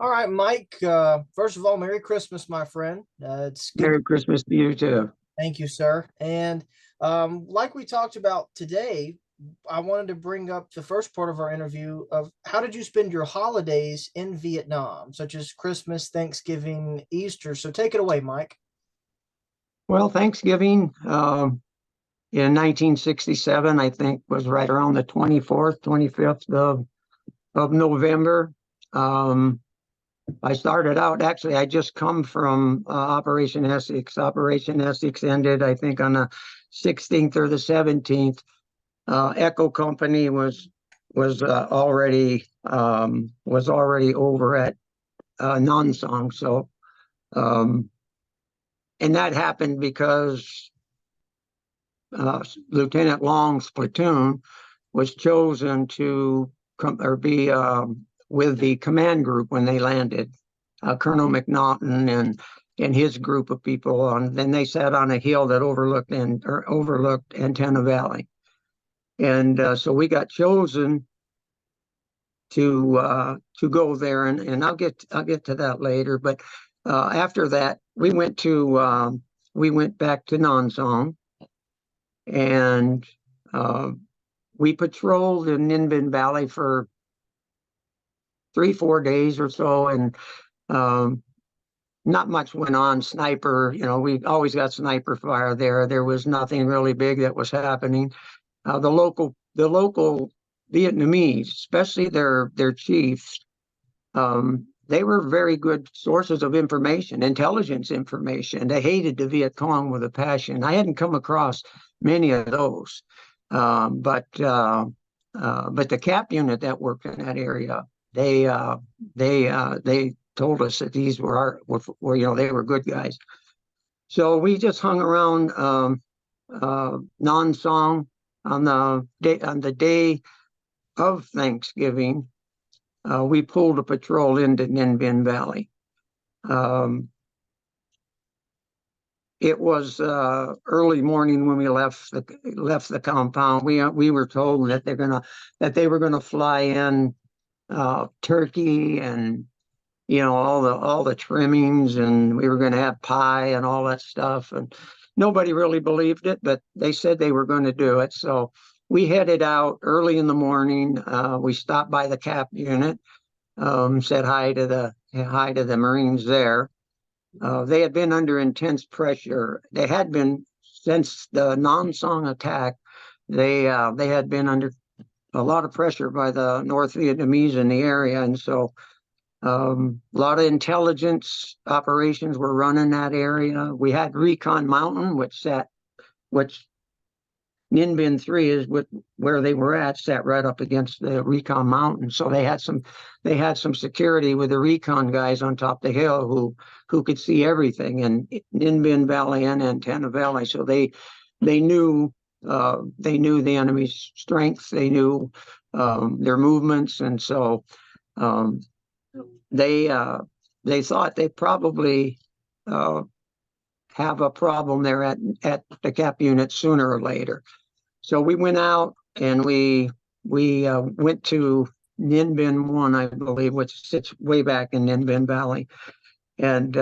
All right, Mike. First of all, Merry Christmas, my friend. It's good. Merry Christmas to you too. Thank you, sir. And like we talked about today, I wanted to bring up the first part of our interview of how did you spend your holidays in Vietnam, such as Christmas, Thanksgiving, Easter. So take it away, Mike. Well, Thanksgiving in 1967, I think, was right around the 24th, 25th of November. Um, I started out, actually, I just come from Operation Essex. Operation Essex ended, I think, on the 16th or the 17th. Echo Company was already over at Nan Song. So um, and that happened because Lieutenant Long's platoon was chosen to come or be with the command group when they landed. Colonel McNaughton and his group of people, and then they sat on a hill that overlooked Antenna Valley, and so we got chosen to go there, and I'll get to that later. But after that, we went back to Nansong, and we patrolled in Ninh Binh Valley for 3-4 days or so, and not much went on. Sniper, we always got sniper fire there. There was nothing really big that was happening. The local Vietnamese, especially their chiefs, they were very good sources of information, intelligence information. They hated the Viet Cong with a passion. I hadn't come across many of those, but the cap unit that worked in that area, they told us that these were they were good guys. So we just hung around Nan Song on the day of Thanksgiving. We pulled a patrol into Ninh Binh Valley. It was early morning when we left the compound. We were told that they were gonna fly in turkey and all the trimmings, and we were gonna have pie and all that stuff. And nobody really believed it, but they said they were going to do it. So we headed out early in the morning. We stopped by the cap unit, said hi to the Marines there. They had been under intense pressure. They had been since the Nam Song attack. They had been under a lot of pressure by the North Vietnamese in the area, and so a lot of intelligence operations were running that area. We had Recon Mountain, which Ninh Binh 3 is where they were at, sat right up against the Recon Mountain. So they had some security with the Recon guys on top of the hill who could see everything in Ninh Binh Valley and Antenna Valley. So they knew the enemy's strength. They knew their movements, and so they thought they probably have a problem there at the cap unit sooner or later. So we went out and we went to Ninh Binh 1, I believe, which sits way back in Ninh Binh Valley, and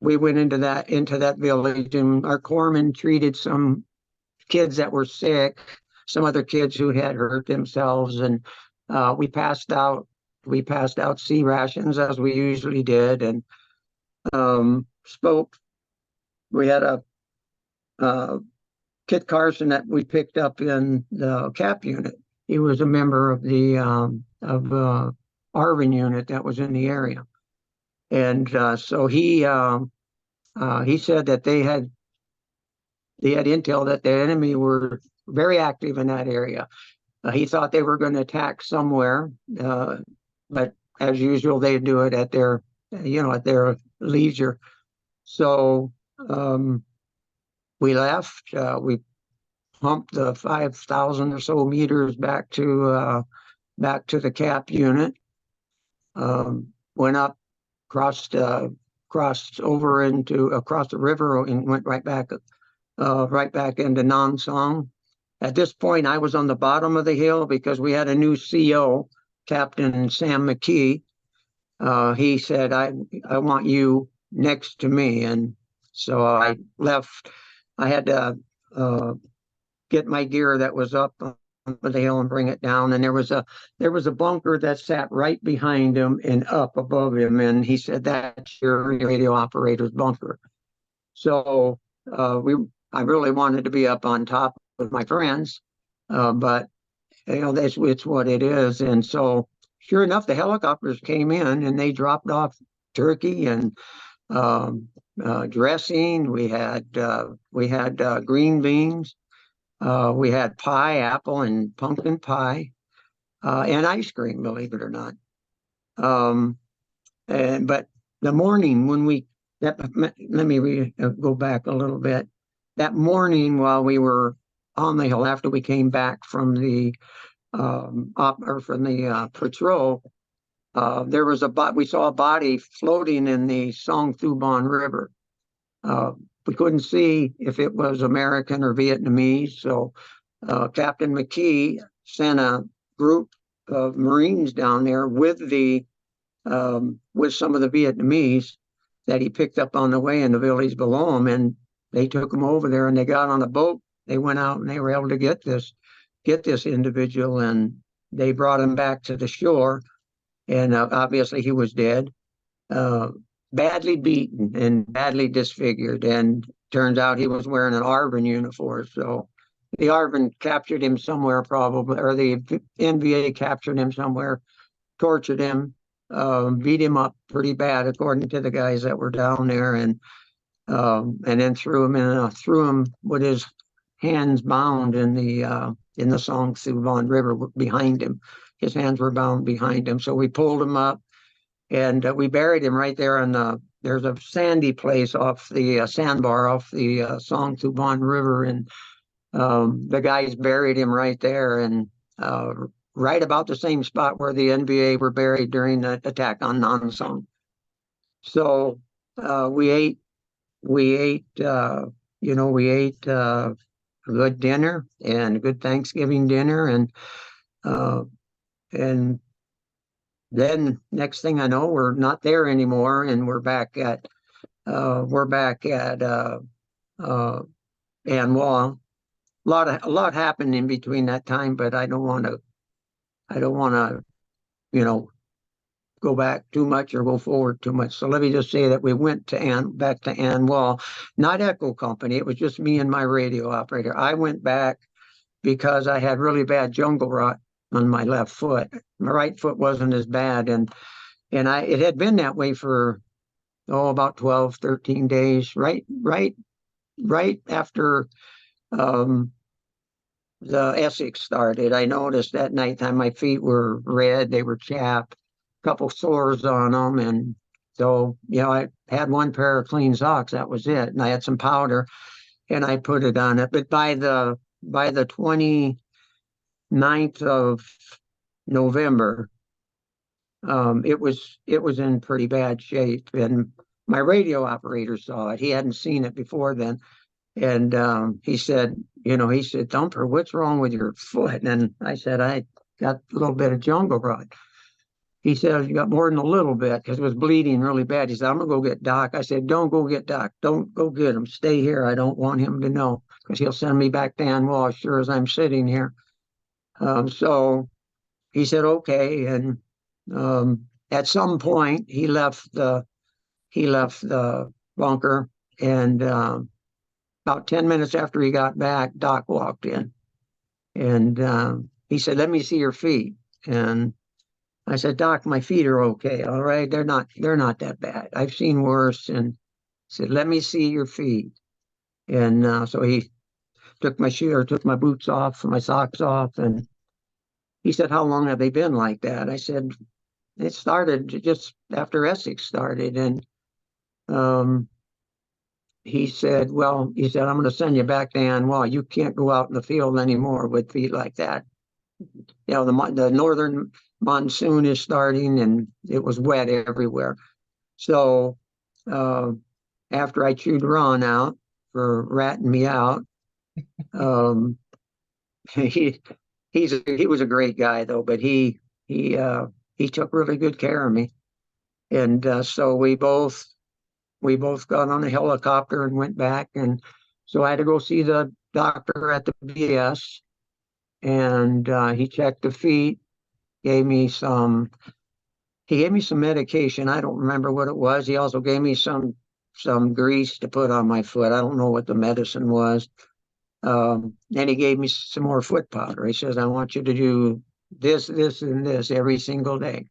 we went into that village, and our corpsman treated some kids that were sick, some other kids who had hurt themselves, and we passed out C rations as we usually did, and spoke. We had a Kit Carson that we picked up in the cap unit. He was a member of the Arvin unit that was in the area, and so he said that they had intel that the enemy were very active in that area. He thought they were going to attack somewhere, but as usual, they do it at their leisure. So we left. We pumped the 5,000 or so meters back to the cap unit. Went up, crossed over across the river, and went right back into Nam Song. At this point, I was on the bottom of the hill because we had a new CO, Captain Sam McKee. he said, I want you next to me. And so I left. I had to get my gear that was up on the hill and bring it down. And there was a bunker that sat right behind him and up above him. And he said, that's your radio operator's bunker. So I really wanted to be up on top with my friends, but it's what it is. And so, sure enough, the helicopters came in and they dropped off turkey and um, dressing. We had green beans. We had pie, apple and pumpkin pie, and ice cream. Believe it or not. Um, but the morning when let me go back a little bit. That morning while we were on the hill after we came back from the patrol, we saw a body floating in the Song Thu Bon River. We couldn't see if it was American or Vietnamese, so Captain McKee sent a group of Marines down there with some of the Vietnamese that he picked up on the way in the village below him, and they took him over there and they got on a boat. They went out and they were able to get this individual, and they brought him back to the shore. And obviously he was dead, uh, badly beaten and badly disfigured. And turns out he was wearing an ARVN uniform. So the ARVN captured him somewhere, probably, or the NVA captured him somewhere, tortured him, beat him up pretty bad, according to the guys that were down there, and then threw him with his hands bound in the Song Thu Bon River behind him. His hands were bound behind him, so we pulled him up and we buried him right there there's a sandy place off the sandbar off the Song Thu Bon River, and the guys buried him right there, and right about the same spot where the NVA were buried during the attack on Nan Song. So we ate a good dinner and a good Thanksgiving dinner, and then next thing I know, we're not there anymore, and we're back at An Hoa. A lot happened in between that time, but I don't want to you know go back too much or go forward too much. So let me just say that we went back to An Hoa, not Echo Company. It was just me and my radio operator. I went back because I had really bad jungle rot on my left foot. My right foot wasn't as bad, and it had been that way for about 12, 13 days. Right after the Essex started, I noticed at nighttime my feet were red, they were chapped, a couple sores on them, and so I had one pair of clean socks. That was it, and I had some powder, and I put it on it. But by the 29th of November, it was in pretty bad shape, and my radio operator saw it. He hadn't seen it before then, and he said, "Thumper, what's wrong with your foot?" And I said, "I got a little bit of jungle rot." He said, "You got more than a little bit," because it was bleeding really bad. He said, "I'm gonna go get Doc." I said, "Don't go get Doc. Don't go get him. Stay here. I don't want him to know, because he'll send me back to An Hoa as sure as I'm sitting here." So he said, "Okay." And at some point, he left the bunker, and about 10 minutes after he got back, Doc walked in, and he said, "Let me see your feet." And I said, "Doc, my feet are okay. All right, they're not that bad. I've seen worse." And he said, "Let me see your feet." And so he took my boots off, my socks off, and he said, "How long have they been like that?" I said, "It started just after Essex started." And he said, "I'm going to send you back to An Hoa. You can't go out in the field anymore with feet like that. The northern monsoon is starting, and it was wet everywhere." So after I chewed Ron out for ratting me out, he he was a great guy though, but he took really good care of me. And so we both got on a helicopter and went back. And so I had to go see the doctor at the BS, and he checked the feet, gave me some he gave me some medication. I don't remember what it was. He also gave me some grease to put on my foot. I don't know what the medicine was. And he gave me some more foot powder. He says, I want you to do this, this, and this every single day.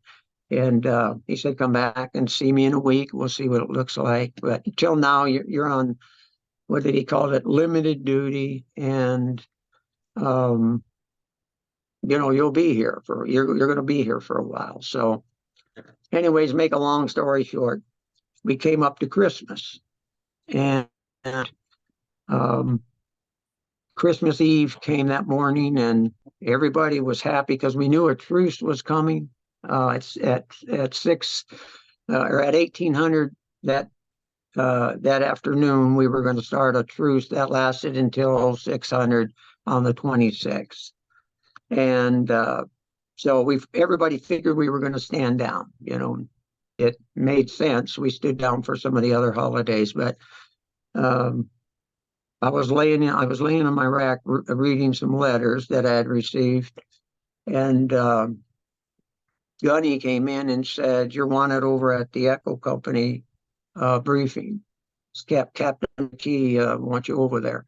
And he said, come back and see me in a week. We'll see what it looks like. But until now, you're on, what did he call it? Limited duty. And, you'll be here you're going to be here for a while. So anyways, make a long story short, we came up to Christmas, and um, Christmas Eve came that morning, and everybody was happy because we knew a truce was coming. It's at 6 or at 1800 that afternoon. We were going to start a truce that lasted until 600 on the 26th, and so everybody figured we were going to stand down. It made sense. We stood down for some of the other holidays, but um, I was laying on my rack reading some letters that I had received, and Gunny came in and said, "You're wanted over at the Echo Company briefing. Captain McKee wants you over there."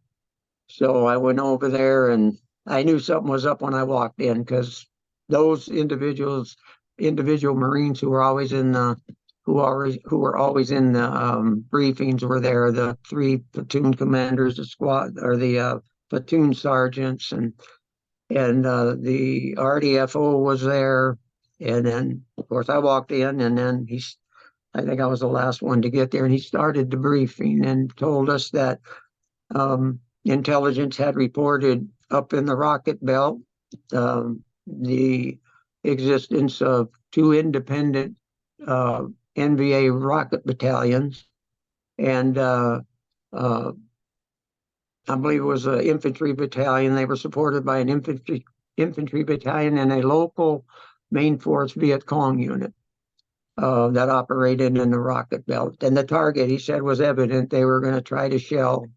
So I went over there, and I knew something was up when I walked in, because those individual Marines who were always in the briefings were there. The three platoon commanders, the squad or the platoon sergeants, and the RDFO was there. And then, of course, I walked in, and then I think I was the last one to get there, and he started the briefing and told us that intelligence had reported up in the rocket belt the existence of two independent NVA rocket battalions, and I believe it was an infantry battalion. They were supported by an infantry battalion and a local Main Force Viet Cong unit that operated in the rocket belt. And the target, he said, was evident. They were going to try to shell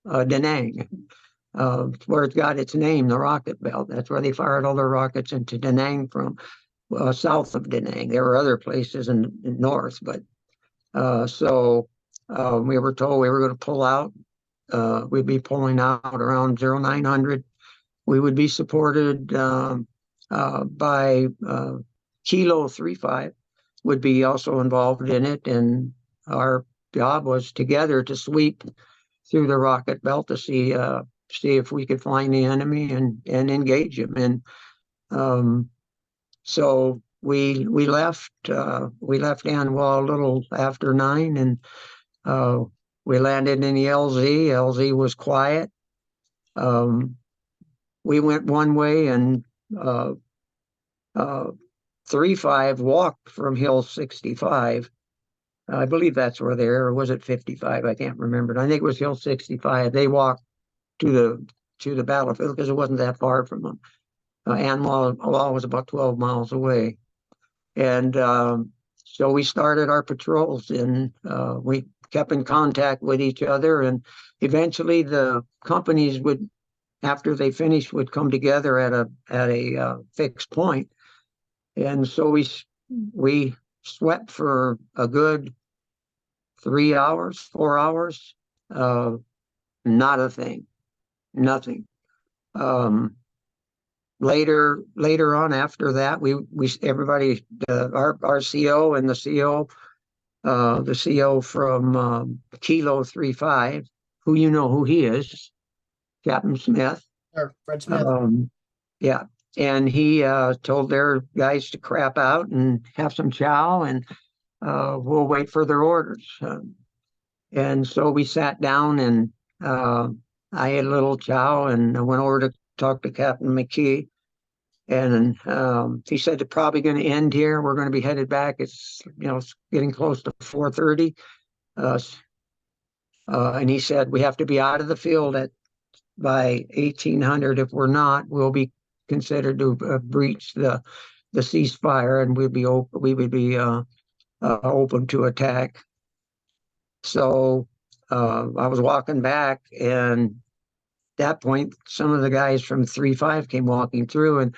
Da Nang, where it got its name, the rocket belt. That's where they fired all their rockets into Da Nang from, south of Da Nang. There were other places in north, but so we were told we were going to pull out. We'd be pulling out around 0900. We would be supported by Kilo 35 would be also involved in it, and our job was together to sweep through the rocket belt to see if we could find the enemy and engage him. And so we left An Hoa a little after 9, and we landed in the LZ. LZ was quiet. We went one way, and 35 walked from Hill 65. I believe that's where they are. Or was it 55? I can't remember. I think it was Hill 65. They walked to the battlefield because it wasn't that far from them. An Hoa was about 12 miles away. And so we started our patrols, and we kept in contact with each other. And eventually the companies would, after they finished, would come together at a fixed point. And so we swept for a good 3 hours, 4 hours. Not a thing, nothing. Later on, after that, everybody, our CO and the CO from Kilo 35, who he is, Captain Smith. Sure, Fred Smith. Yeah, and he told their guys to crap out and have some chow, and we'll wait for their orders. And so we sat down, and I had a little chow, and I went over to talk to Captain McKee. And he said they're probably going to end here. We're going to be headed back. It's getting close to 4:30. And he said we have to be out of the field by 1800. If we're not, we'll be considered to breach the ceasefire, and we would be open to attack. So I was walking back, and at that point, some of the guys from 3-5 came walking through,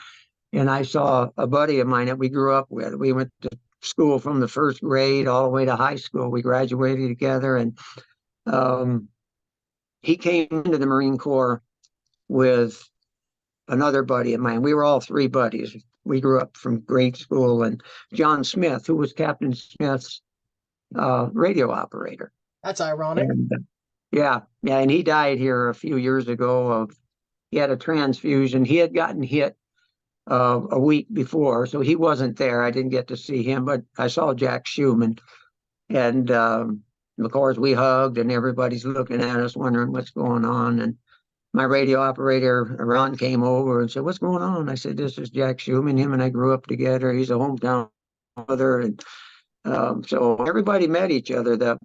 and I saw a buddy of mine that we grew up with. We went to school from the first grade all the way to high school. We graduated together, and um, he came into the Marine Corps with another buddy of mine. We were all three buddies. We grew up from grade school, and John Smith, who was Captain Smith's radio operator. That's ironic. And yeah, and he died here a few years ago. He had a transfusion. He had gotten hit a week before, so he wasn't there. I didn't get to see him, but I saw Jack Schumann, and of course we hugged, and everybody's looking at us, wondering what's going on. And my radio operator, Ron, came over and said, "What's going on?" I said, "This is Jack Schumann. Him and I grew up together. He's a hometown brother." And so everybody met each other. The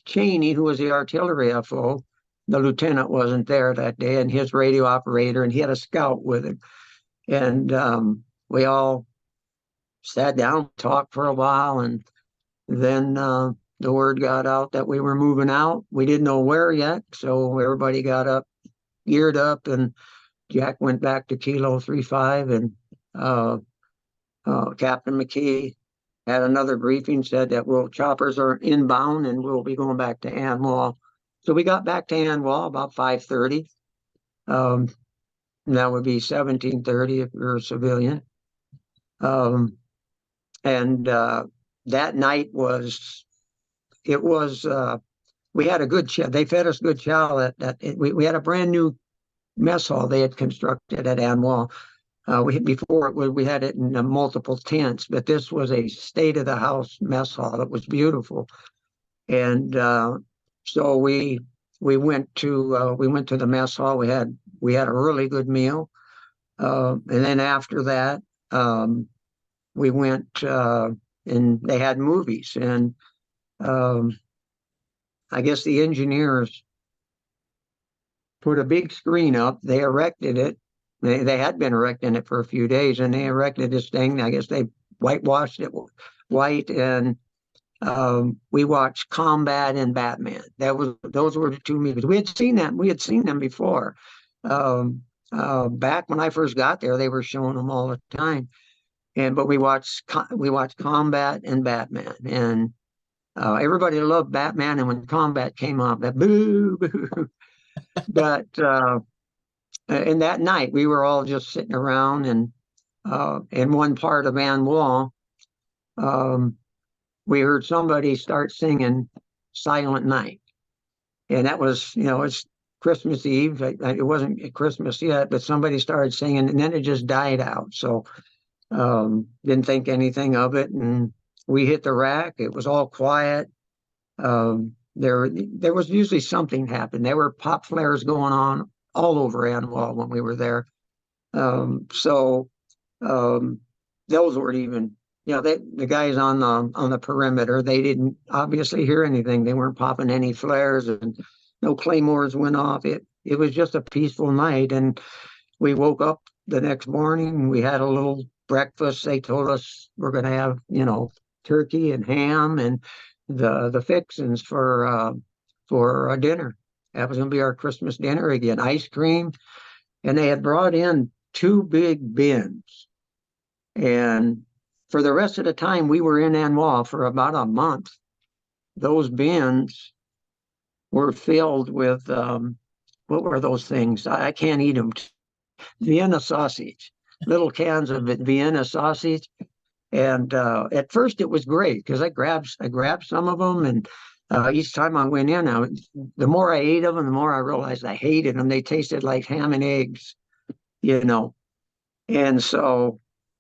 Cheney, who was the artillery FO, the lieutenant wasn't there that day, and his radio operator, and he had a scout with him. And we all sat down, talked for a while, and then the word got out that we were moving out. We didn't know where yet, so everybody got up, geared up, and Jack went back to Kilo 35, and Captain McKee had another briefing, said that choppers are inbound and we'll be going back to An Hoa. So we got back to An Hoa about 5:30. And that would be 17:30 if you're a civilian. And that night we had a good chow. They fed us good chow. We had a brand new mess hall they had constructed at An Hoa. We had it in multiple tents, but this was a state of the house mess hall. It was beautiful, and so we went to the mess hall. We had a really good meal, and then after that we went and they had movies, and I guess the engineers put a big screen up. They erected it. They had been erecting it for a few days, and they erected this thing. I guess they whitewashed it white, and we watched Combat and Batman. Those were the two movies. We had seen them. We had seen them before. Back when I first got there, they were showing them all the time. But we watched Combat and Batman, and everybody loved Batman. And when Combat came on, that boo boo. But and that night we were all just sitting around, and in one part of An Hoa, we heard somebody start singing Silent Night. And that was, it's Christmas Eve. It wasn't Christmas yet, but somebody started singing, and then it just died out. So didn't think anything of it. And we hit the rack. It was all quiet. There was usually something happened. There were pop flares going on all over An Hoa when we were there. So those weren't even, the guys on the perimeter, they didn't obviously hear anything. They weren't popping any flares, and no claymores went off. It was just a peaceful night. And we woke up the next morning. We had a little breakfast. They told us we're going to have, turkey and ham and the fixings for dinner. That was going to be our Christmas dinner again. Ice cream, and they had brought in 2 big bins. And for the rest of the time we were in An Hoa for about a month, those bins were filled with what were those things? I can't eat them. Vienna sausage, little cans of Vienna sausage. And at first it was great because I grabbed some of them, and each time I went in, the more I ate of them, the more I realized I hated them. They tasted like ham and eggs, And so,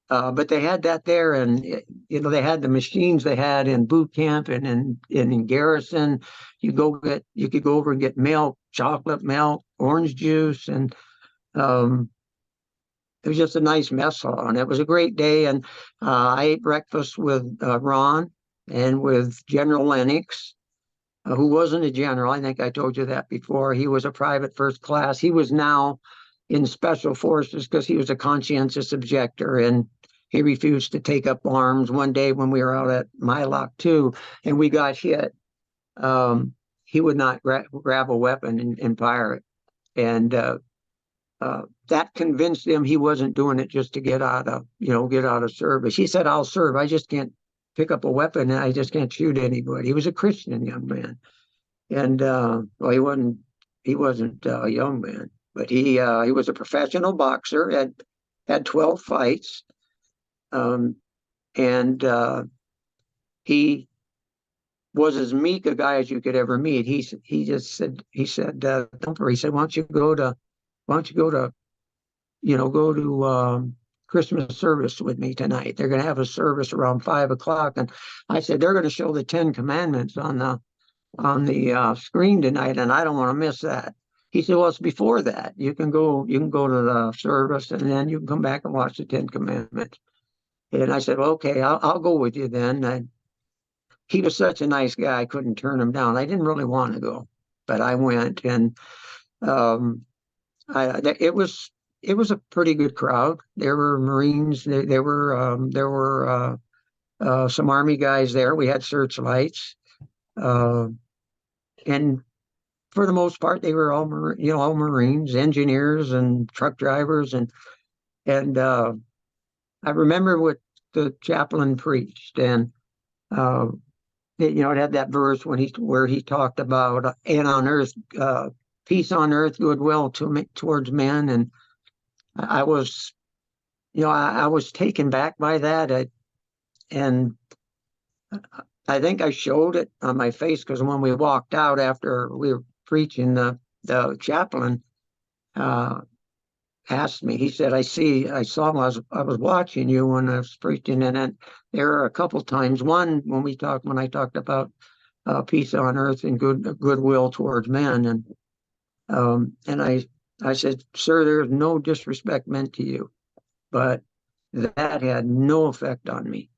but they had that there, and they had the machines they had in boot camp and in garrison. You could go over and get milk, chocolate milk, orange juice, and it was just a nice mess hall, and it was a great day. And I ate breakfast with Ron and with General Lennox, who wasn't a general. I think I told you that before. He was a private first class. He was now in special forces because he was a conscientious objector, and he refused to take up arms. One day when we were out at Mylock 2 and we got hit, he would not grab a weapon and fire it. And that convinced him he wasn't doing it just to get out of service. He said, "I'll serve. I just can't pick up a weapon and I just can't shoot anybody." He was a Christian young man. And well, he wasn't a young man, but he was a professional boxer, had 12 fights. And he was as meek a guy as you could ever meet. He just said, Thumper, he said, why don't you go to Christmas service with me tonight? They're going to have a service around 5 o'clock. And I said, they're going to show the 10 Commandments on the screen tonight, and I don't want to miss that. He said, well, it's before that. You can go to the service, and then you can come back and watch the 10 Commandments. And I said, well, okay, I'll go with you then. He was such a nice guy, I couldn't turn him down. I didn't really want to go, but I went, and it was a pretty good crowd. There were Marines, there were some Army guys there. We had searchlights, and for the most part, they were all Marines, engineers, and truck drivers, and I remember what the chaplain preached, and it had that verse where he talked about and on earth, peace on earth, goodwill towards men, and I was taken back by that, and I think I showed it on my face, because when we walked out after we were preaching, the chaplain asked me. He said, I saw I was watching you when I was preaching, and then there were a couple times. One when I talked about peace on earth and goodwill towards men, and I said, sir, there's no disrespect meant to you, but that had no effect on me.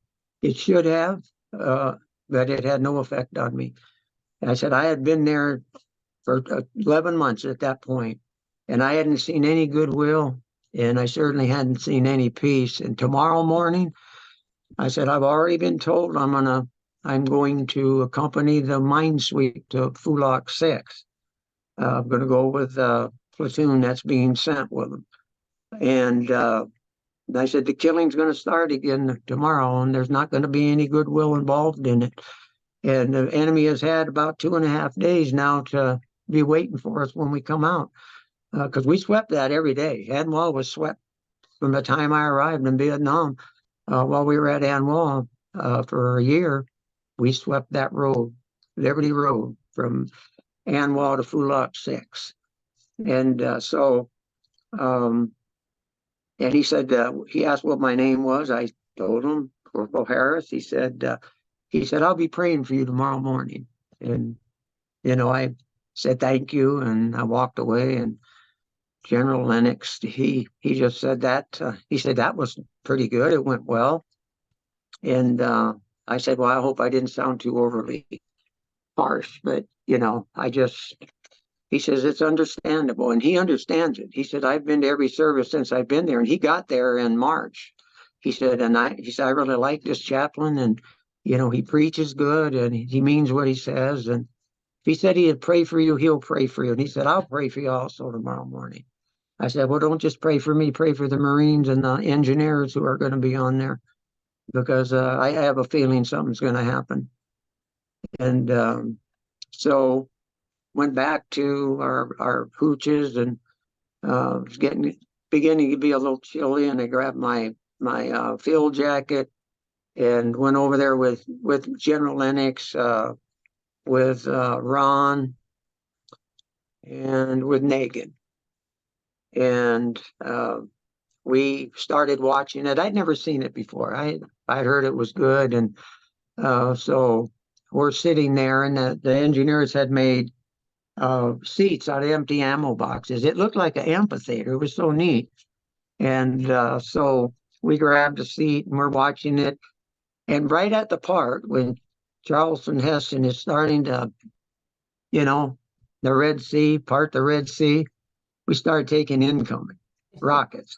It should have, but it had no effect on me. And I said I had been there for 11 months at that point, and I hadn't seen any goodwill, and I certainly hadn't seen any peace. And tomorrow morning, I said, I've already been told I'm going to accompany the mine sweep to Fulak 6. I'm going to go with the platoon that's being sent with them. And I said, the killing's going to start again tomorrow, and there's not going to be any goodwill involved in it. And the enemy has had about 2.5 days now to be waiting for us when we come out. Because we swept that every day. An Hoa was swept from the time I arrived in Vietnam. While we were at An Hoa for a year, we swept that road, Liberty Road, from An Hoa to Fulak 6. And and he said, he asked what my name was. I told him, Corporal Harris. He said, I'll be praying for you tomorrow morning. And, I said, thank you. And I walked away, and General Lennox, he just said that. He said, that was pretty good. It went well. And I said, well, I hope I didn't sound too overly harsh, but, he says, it's understandable. And he understands it. He said, I've been to every service since I've been there. And he got there in March. He said, I really like this chaplain, and, he preaches good, and he means what he says. And if he said he'd pray for you, he'll pray for you. And he said, I'll pray for you also tomorrow morning. I said, well, don't just pray for me, pray for the Marines and the engineers who are going to be on there, because I have a feeling something's going to happen. And so went back to our hooches, and it's beginning to be a little chilly, and I grabbed my field jacket and went over there with General Lennox, with Ron, and with Nagin. And we started watching it. I'd never seen it before. I'd heard it was good, and so we're sitting there, and the engineers had made seats out of empty ammo boxes. It looked like an amphitheater. It was so neat. And so we grabbed a seat, and we're watching it. And right at the part when Charleston Heston is starting to, the Red Sea, part the Red Sea, we started taking incoming rockets.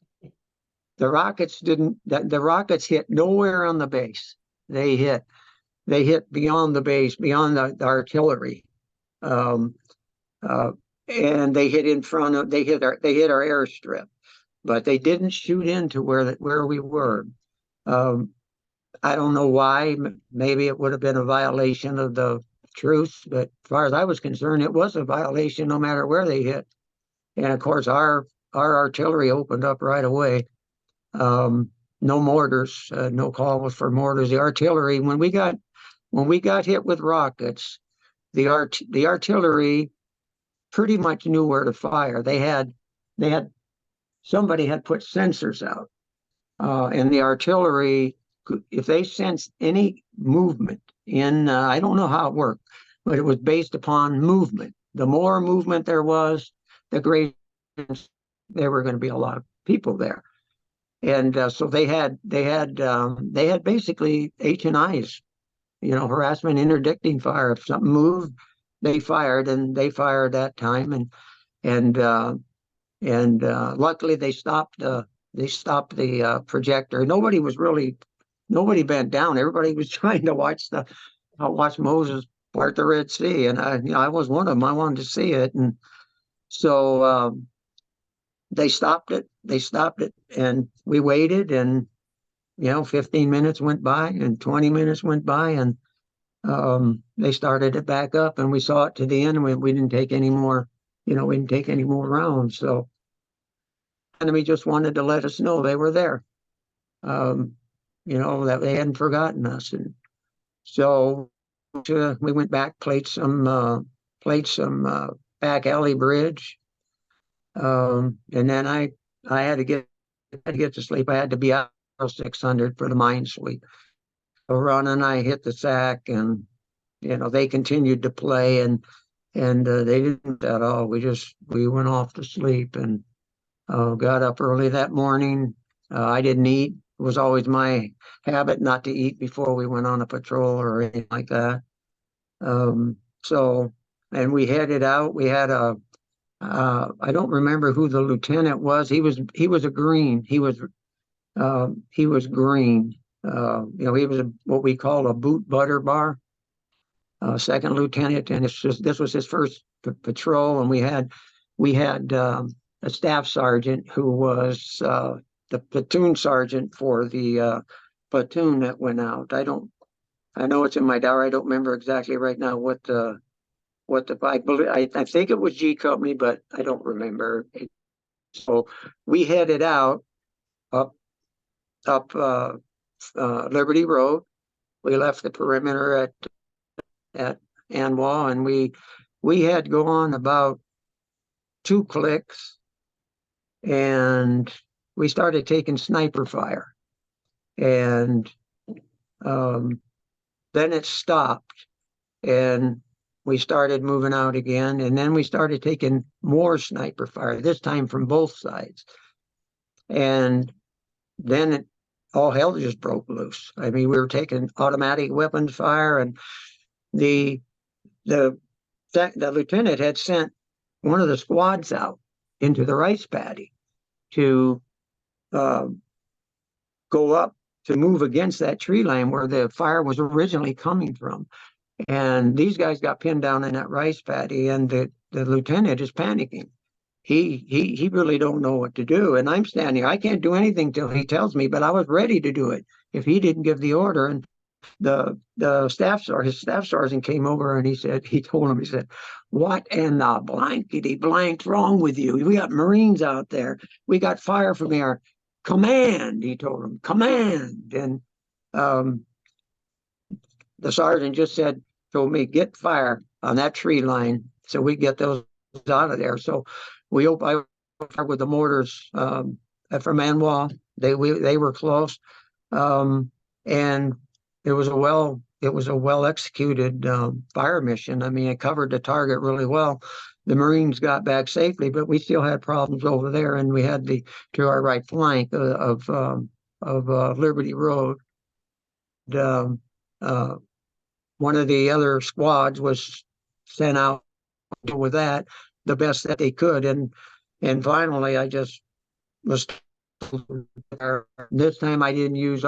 the rockets didn't. The rockets hit nowhere on the base. They hit beyond the base, beyond the artillery, um, uh, and they hit in front of. They hit our airstrip, but they didn't shoot into where we were. Um, I don't know why. Maybe it would have been a violation of the truce, but as far as I was concerned, it was a violation no matter where they hit. And of course, our artillery opened up right away. No mortars, no call was for mortars. The artillery, when we got hit with rockets, the artillery pretty much knew where to fire. They had somebody had put sensors out, and the artillery, if they sensed any movement in, I don't know how it worked, but it was based upon movement. The more movement there was, the greater there were going to be a lot of people there. And so they had basically H&Is, harassment, interdicting fire. If something moved, they fired, and they fired that time. And luckily they stopped the projector. Nobody bent down. Everybody was trying to watch Moses part the Red Sea, and I was one of them. I wanted to see it, and so they stopped it. And we waited, and 15 minutes went by, and 20 minutes went by, and they started it back up, and we saw it to the end. And we didn't take any more. We didn't take any more rounds. So the enemy just wanted to let us know they were there. That they hadn't forgotten us, and so we went back, played some back alley bridge, and then I had to get to sleep. I had to be out 600 for the mine sweep. So Ron and I hit the sack, and they continued to play, and they didn't at all. We went off to sleep, and got up early that morning. I didn't eat. It was always my habit not to eat before we went on a patrol or anything like that. And we headed out. We had I don't remember who the lieutenant was. He was a green. He was green. He was what we call a boot butter bar, second lieutenant, and this was his first patrol. And we had a staff sergeant who was the platoon sergeant for the platoon that went out. I know it's in my diary. I don't remember exactly right now I think it was G Company, but I don't remember. So we headed out up Liberty Road. We left the perimeter at An Hoa, and we had gone about 2 clicks, and we started taking sniper fire, and then it stopped, and we started moving out again, and then we started taking more sniper fire, this time from both sides. And then all hell just broke loose. I mean, we were taking automatic weapons fire, and the lieutenant had sent one of the squads out into the rice paddy to go up to move against that tree line where the fire was originally coming from. And these guys got pinned down in that rice paddy, and the lieutenant is panicking. He really don't know what to do. And I'm standing, I can't do anything till he tells me, but I was ready to do it if he didn't give the order. And his staff sergeant came over, and he said, what in the blankety blank's wrong with you? We got Marines out there. We got fire from air. Command, he told him, command. And the sergeant just told me, get fire on that tree line so we get those out of there. So I fired with the mortars from An Hoa. They were close, and it was a well executed fire mission. I mean, it covered the target really well. The Marines got back safely, but we still had problems over there, and we had to our right flank of Liberty Road. One of the other squads was sent out to deal with that the best that they could, and finally I just was This time I didn't use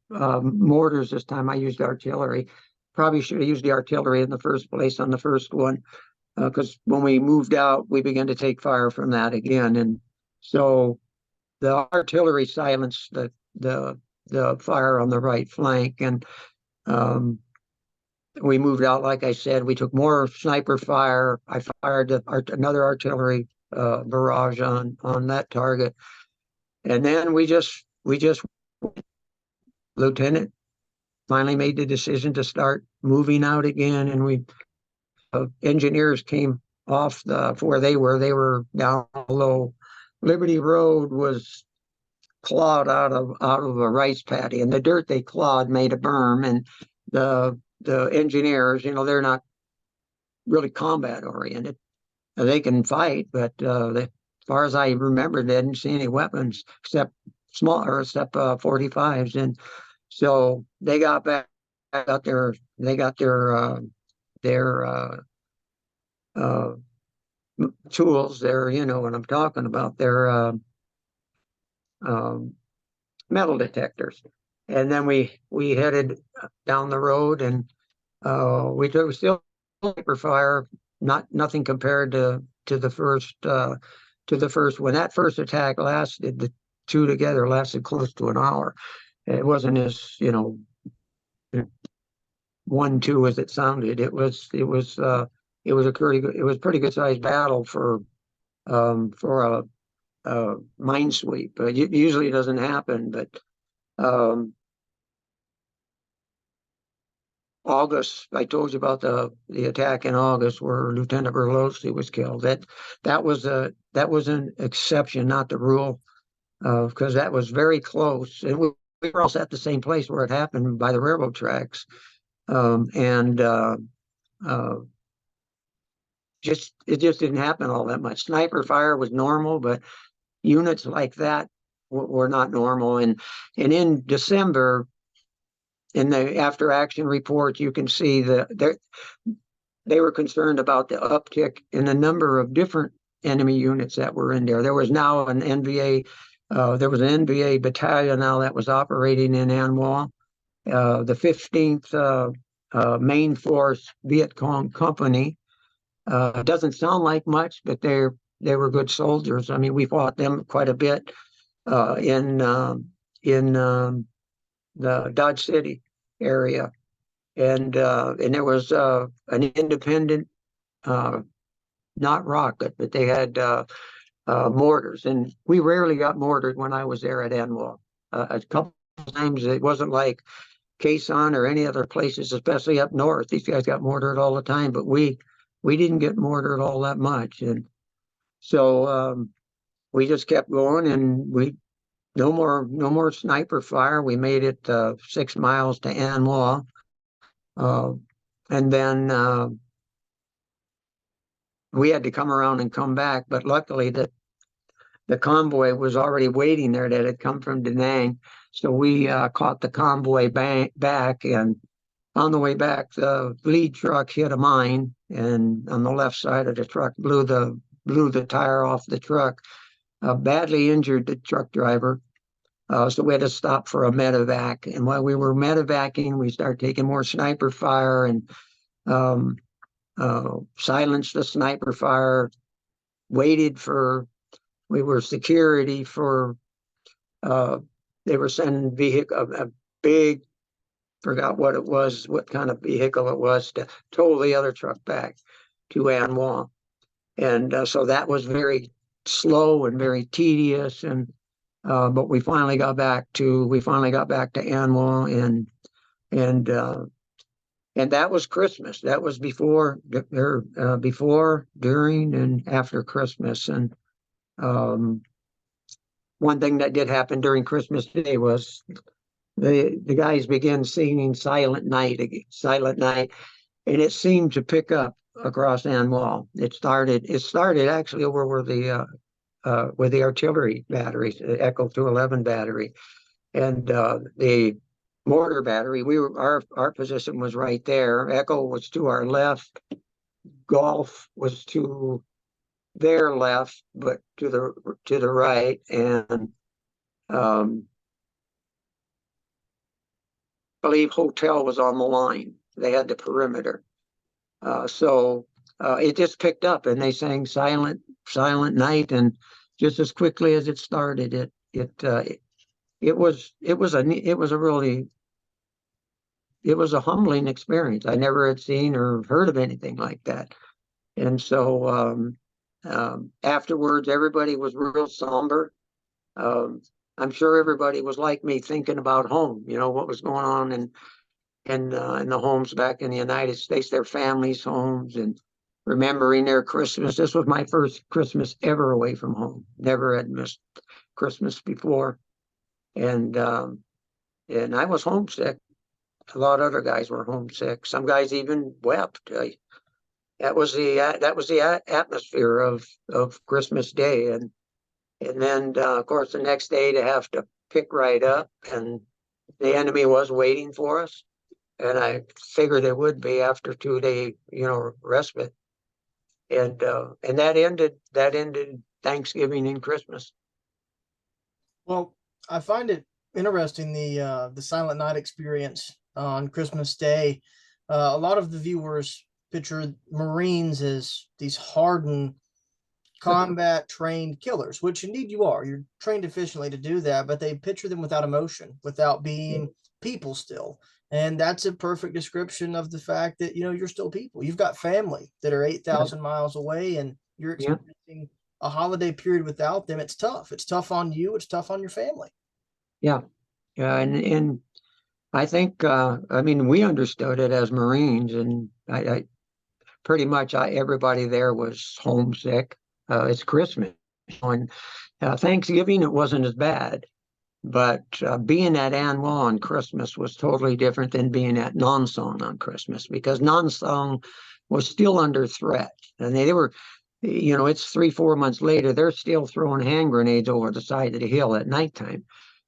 mortars this time. I used artillery. Probably should have used the artillery in the first place on the first one, because when we moved out, we began to take fire from that again, and so the artillery silenced the fire on the right flank, and um, we moved out. Like I said, we took more sniper fire. I fired another artillery barrage on that target, and then we just Lieutenant finally made the decision to start moving out again, and we engineers came off where they were. They were down below. Liberty Road was clawed out of a rice paddy, and the dirt they clawed made a berm. And the engineers, they're not really combat oriented. They can fight, but as far as I remember, they didn't see any weapons except 45s, and so they got back out there. They got their uh, tools. Their, what I'm talking about. Their um, metal detectors, and then we headed down the road, and we took still sniper fire, nothing compared to the first when that first attack lasted. The two together lasted close to an hour. It wasn't as 1-2 as it sounded. It was pretty good sized battle for a minesweep. But usually it doesn't happen. But um, August, I told you about the attack in August where Lieutenant Berlowski was killed. That was an exception, not the rule, because that was very close, and we were also at the same place where it happened by the railroad tracks, and it just didn't happen all that much. Sniper fire was normal, but units like that were not normal. And in December, in the after action report, you can see that they were concerned about the uptick in the number of different enemy units that were in there. There was now an NVA, there was an NVA battalion now that was operating in An Hoa, the 15th Main Force Viet Cong Company. Doesn't sound like much, but they were good soldiers. I mean, we fought them quite a bit in the Dodge City area, and there was an independent, not rocket, but they had mortars, and we rarely got mortared when I was there at An Hoa. A couple of times it wasn't like Quezon or any other places, especially up north. These guys got mortared all the time, but we didn't get mortared all that much, and so we just kept going, and no more sniper fire. We made it 6 miles to An Hoa, and then we had to come around and come back. But luckily, the convoy was already waiting there that had come from Da Nang, so we caught the convoy back. And on the way back, the lead truck hit a mine, and on the left side of the truck blew the tire off the truck. Badly injured the truck driver. So we had to stop for a medevac. And while we were medevacing, we started taking more sniper fire and silenced the sniper fire. We were security for. They were sending a big, forgot what it was, what kind of vehicle it was, to tow the other truck back to An Hoa. And so that was very slow and very tedious, but we finally got back to An Hoa, and that was Christmas. That was before, during, and after Christmas. And one thing that did happen during Christmas Day was the guys began singing Silent Night, and it seemed to pick up across An Hoa. It started actually over where the artillery batteries, the Echo 211 battery, and the mortar battery. Our position was right there. Echo was to our left. Golf was to their left, but to the right, and um, I believe hotel was on the line. They had the perimeter, so it just picked up, and they sang Silent Night, and just as quickly as it started, it was a really it was a humbling experience. I never had seen or heard of anything like that. And so afterwards, everybody was real somber. Um, I'm sure everybody was like me, thinking about home. You know what was going on in the homes back in the United States, their families' homes, and remembering their Christmas. This was my first Christmas ever away from home. Never had missed Christmas before, and I was homesick. A lot of other guys were homesick. Some guys even wept. That was the atmosphere of Christmas Day, and then of course the next day to have to pick right up, and the enemy was waiting for us, and I figured it would be after 2 day respite, and that ended Thanksgiving and Christmas. Well, I find it interesting the Silent Night experience on Christmas Day. A lot of the viewers picture Marines as these hardened, combat trained killers, which indeed you are. You're trained efficiently to do that, but they picture them without emotion, without being people still. And that's a perfect description of the fact that you're still people. You've got family that are 8,000 miles away, and you're Yeah, experiencing a holiday period without them. It's tough. It's tough on you. It's tough on your family. yeah, yeah, and I think I mean we understood it as Marines, and I pretty much everybody there was homesick. It's Christmas, and Thanksgiving it wasn't as bad, but being at An Hoa on Christmas was totally different than being at Nonsong on Christmas, because Nonsong was still under threat, and they were, it's 3 4 months later, they're still throwing hand grenades over the side of the hill at nighttime.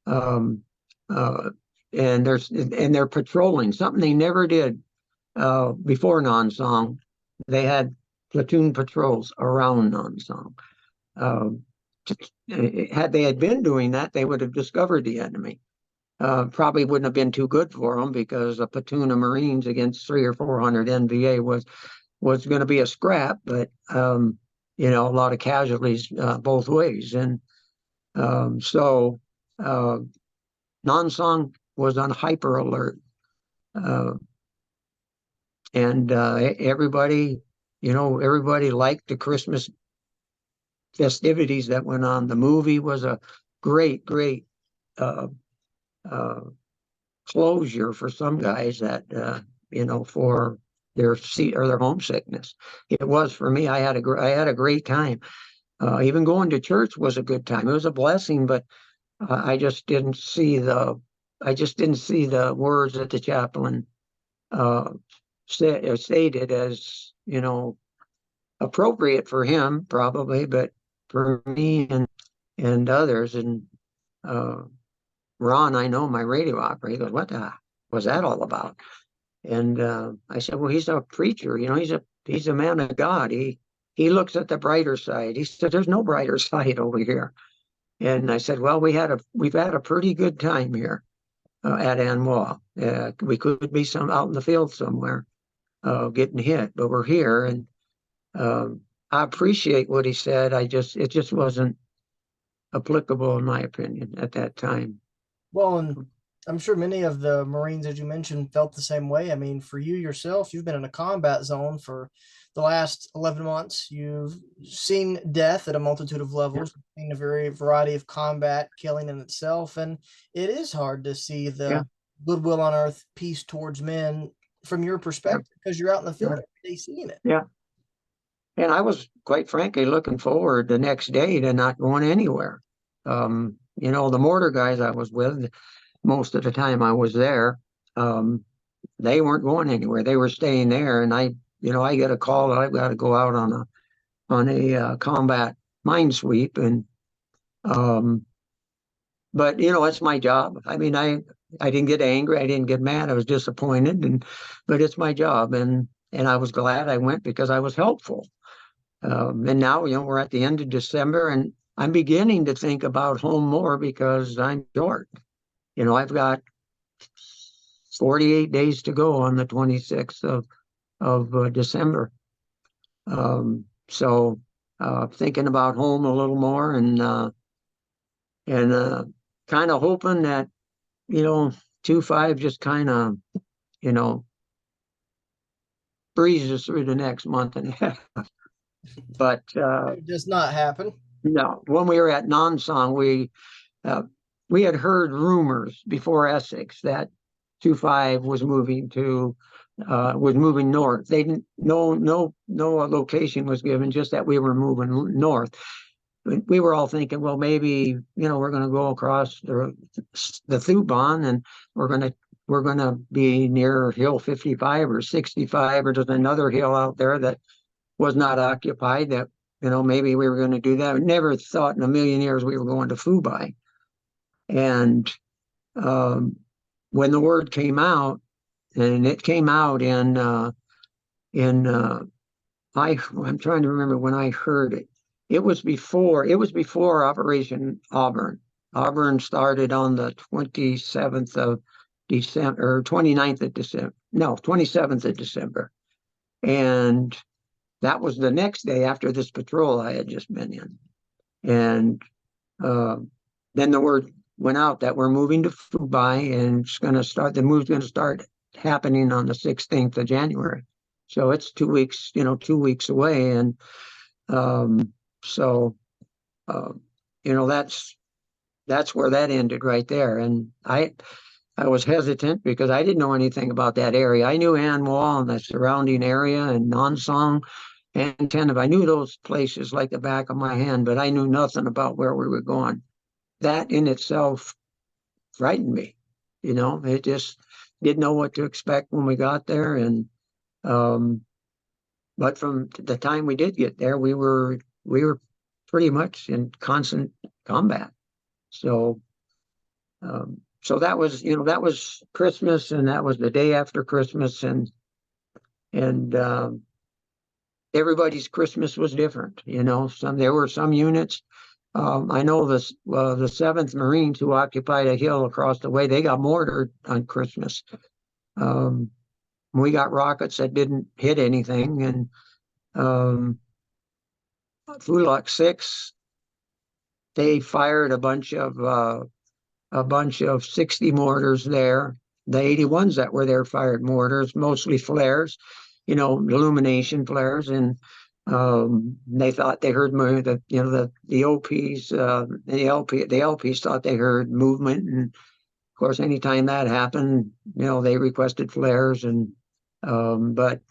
Um, uh, and they're patrolling, something they never did before Nonsong. They had platoon patrols around Nonsong. Um, had they had been doing that, they would have discovered the enemy. Probably wouldn't have been too good for them, because a platoon of Marines against 300 or 400 NVA was going to be a scrap, but a lot of casualties both ways, and so uh, Nonsong was on hyper alert, uh, and everybody liked the Christmas festivities that went on. The movie was a great uh, uh, closure for some guys that for their seat or their homesickness. It was for me. I had a great time. Even going to church was a good time. It was a blessing, but I just didn't see the words that the chaplain uh, stated as appropriate for him, probably, but for me and others. And uh, Ron, I know, my radio operator, he goes, "What the was that all about?" And I said, "Well, he's a preacher. He's a man of God. He looks at the brighter side." He said, "There's no brighter side over here." And I said, "Well, we've had a pretty good time here at An Hoa. We could be out in the field somewhere getting hit, but we're here." And I appreciate what he said. It just wasn't applicable in my opinion at that time. Well, and I'm sure many of the Marines, as you mentioned, felt the same way. I mean, for you yourself, you've been in a combat zone for the last 11 months. You've seen death at a multitude of Yeah, levels, seen a very variety of combat, killing in itself. And it is hard to see yeah, the goodwill on earth, peace towards men from your yeah, perspective, because you're out in the field yeah, every day seeing it. yeah. And I was quite frankly looking forward the next day to not going anywhere. The mortar guys I was with most of the time I was there, um, they weren't going anywhere. They were staying there, and I get a call that I've got to go out on a combat mine sweep, and um, but it's my job. I mean, I didn't get angry, I didn't get mad, I was disappointed, but it's my job, and I was glad I went because I was helpful. And now, we're at the end of December, and I'm beginning to think about home more because I'm short. I've got 48 days to go on the 26th of December. So thinking about home a little more, and kind of hoping that 2-5 just kind of you know breezes through the next month and a half. But It does not happen. no, when we were at Nansong, we had heard rumors before Essex that 2-5 was moving north. They didn't no location was given, just that we were moving north. We were all thinking, well, maybe we're going to go across the Thuban, and we're going to be near Hill 55 or 65, or there's another hill out there that was not occupied, that maybe we were going to do that. We never thought in a million years we were going to Fubai. And when the word came out, and it came out I'm trying to remember when I heard it. It was before Operation Auburn. Auburn started on the 27th of December, or 29th of December. No, 27th of December. And that was the next day after this patrol I had just been in. And then the word went out that we're moving to Fubai, and the move's going to start happening on the 16th of January. So it's 2 weeks, 2 weeks away. And so that's where that ended right there. And I was hesitant because I didn't know anything about that area. I knew An Hoa and the surrounding area, and Nansong and Teneb. I knew those places like the back of my hand, but I knew nothing about where we were going. That in itself frightened me. It just didn't know what to expect when we got there. And but from the time we did get there, we were pretty much in constant combat. So that was Christmas, and that was the day after Christmas, and everybody's Christmas was different. There were some units. I know the 7th Marines, who occupied a hill across the way, they got mortared on Christmas. We got rockets that didn't hit anything, and Fulak 6, they fired a bunch of 60 mortars there. The 81s that were there fired mortars, mostly flares, illumination flares, and they thought they heard the OPs, the LPs thought they heard movement, and of course, anytime that happened, they requested flares, and but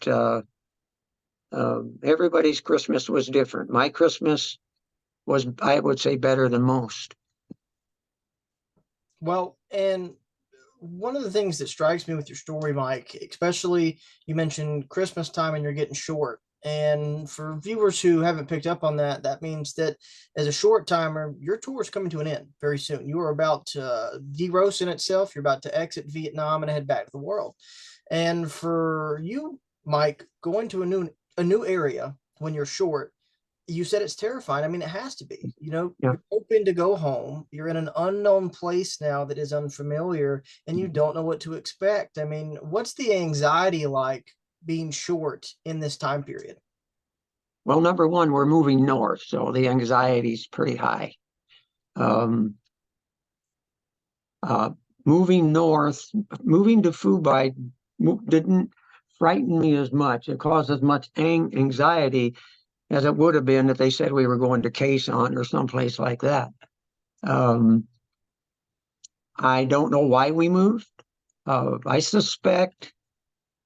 everybody's Christmas was different. My Christmas was, I would say, better than most. Well, and one of the things that strikes me with your story, Mike, especially you mentioned Christmas time and you're getting short. And for viewers who haven't picked up on that, that means that as a short timer, your tour is coming to an end very soon. You are about to de-roast in itself. You're about to exit Vietnam and head back to the world. And for you, Mike, going to a new area when you're short, you said it's terrifying. I mean, it has to be. Yeah. You're hoping to go home. You're in an unknown place now that is unfamiliar, and you don't know what to expect. I mean, what's the anxiety like being short in this time period? Well, number one, we're moving north, so the anxiety is pretty high. Moving north, moving to Fubai didn't frighten me as much. It caused as much anxiety as it would have been if they said we were going to Quezon or someplace like that. I don't know why we moved. I suspect,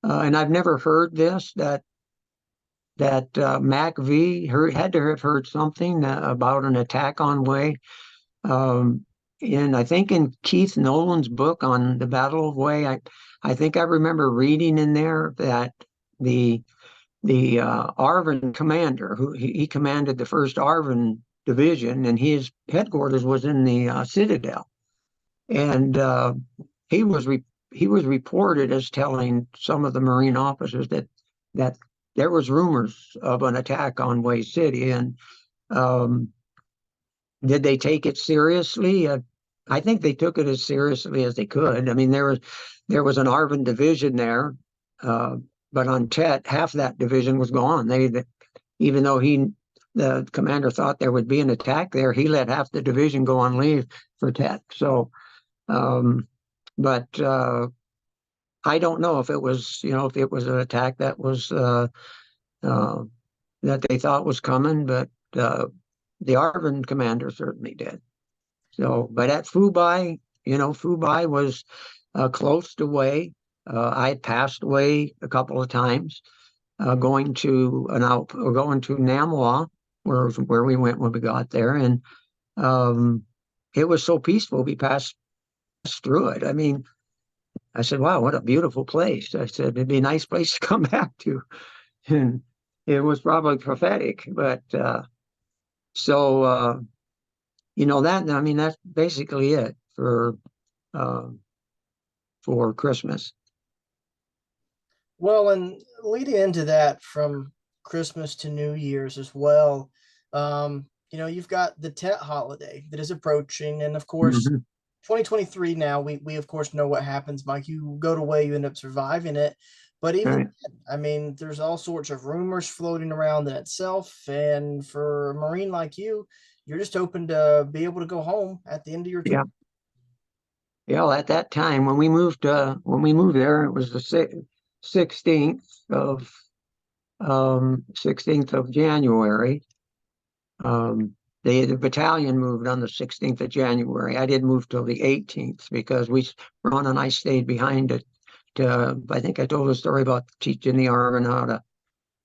and I've never heard this, that Mac V had to have heard something about an attack on Way. And I think in Keith Nolan's book on the Battle of Way, I think I remember reading in there that the Arvin commander, who he commanded the 1st Arvin division, and his headquarters was in the Citadel, and he was reported as telling some of the Marine officers that there was rumors of an attack on Way City, and um, did they take it seriously? I think they took it as seriously as they could. I mean, there was an ARVN division there, uh, but on Tet, half that division was gone. Even though the commander thought there would be an attack there, he let half the division go on leave for Tet. So, but I don't know if it was, if it was an attack that was that they thought was coming, but the ARVN commander certainly did. So, but at Fubai, Fubai was close to Wei. I had passed Wei a couple of times, going to An Hoa, where we went when we got there, and it was so peaceful. We passed through it. I mean, I said, "Wow, what a beautiful place!" I said, "It'd be a nice place to come back to," and it was probably prophetic, but so. That, I mean, that's basically it uh, for Christmas. Well, and leading into that from Christmas to New Year's as well, you've got the Tet holiday that is approaching, and of course, Mhm. 2023 now, we of course know what happens, Mike. You go to Way, you end up surviving it. But even Right. then, I mean, there's all sorts of rumors floating around in itself. And for a Marine like you're just hoping to be able to go home at the end of your tour. Yeah. Yeah. Well, at that time when we moved there, it was the 16th of 16th of January. Um, the battalion moved on the 16th of January. I didn't move till the 18th because Ron and I stayed behind I think I told a story about teaching the Army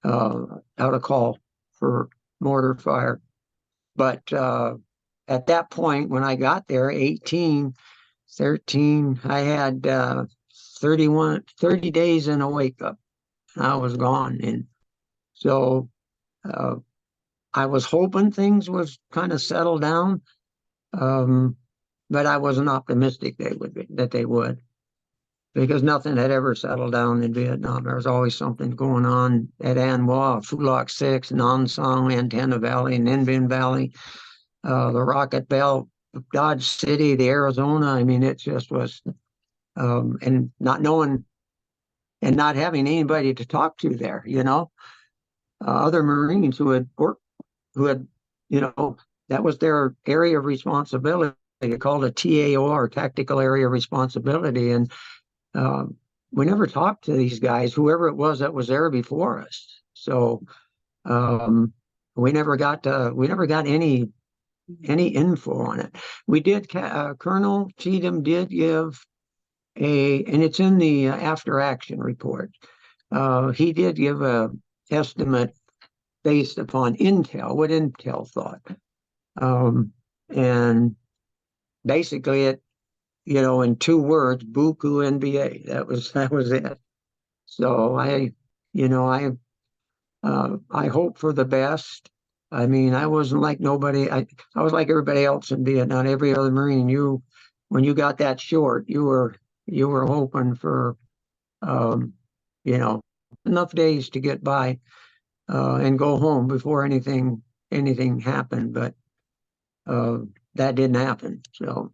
how to call for mortar fire. But at that point, when I got there, 18, 13, I had 30 days in a wake up. I was gone. And so uh, I was hoping things was kind of settled down. Um, but I wasn't optimistic that they would, because nothing had ever settled down in Vietnam. There was always something going on at An Hoa, Phu Loc 6, Nam Song, Antenna Valley, Ninh Binh Valley, the Rocket Belt, Dodge City, the Arizona. I mean, it just was, and not knowing and not having anybody to talk to there, other Marines who had worked, who had, you know, that was their area of responsibility. They called it TAOR, Tactical Area of Responsibility. And um, we never talked to these guys, whoever it was that was there before us. So um, we never got any info on it. We did. Colonel Cheatham did give and it's in the after action report. He did give a estimate based upon intel, what intel thought, and basically in 2 words, "Buku NBA." That was it. So I hope for the best. I mean, I wasn't like nobody. I was like everybody else in Vietnam. Every other Marine, when you got that short, you were hoping for um, you know enough days to get by and go home before anything happened. But uh, that didn't happen. So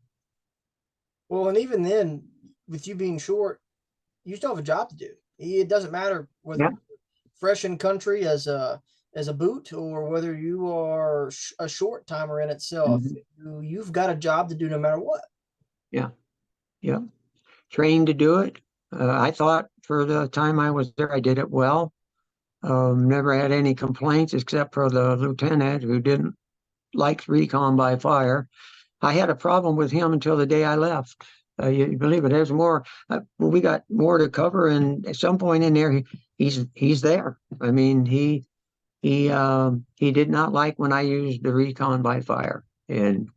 Well, and even then, with you being short, you still have a job to do. It doesn't matter whether yeah, you're fresh in country as a boot or whether you are a short timer in itself. mhm, You've got a job to do no matter what. yeah, yeah. Trained to do it. I thought for the time I was there, I did it well. Never had any complaints except for the lieutenant who didn't like recon by fire. I had a problem with him until the day I left. You believe it? There's more. We got more to cover, and at some point in there, he's there. I mean, he did not like when I used the recon by fire, and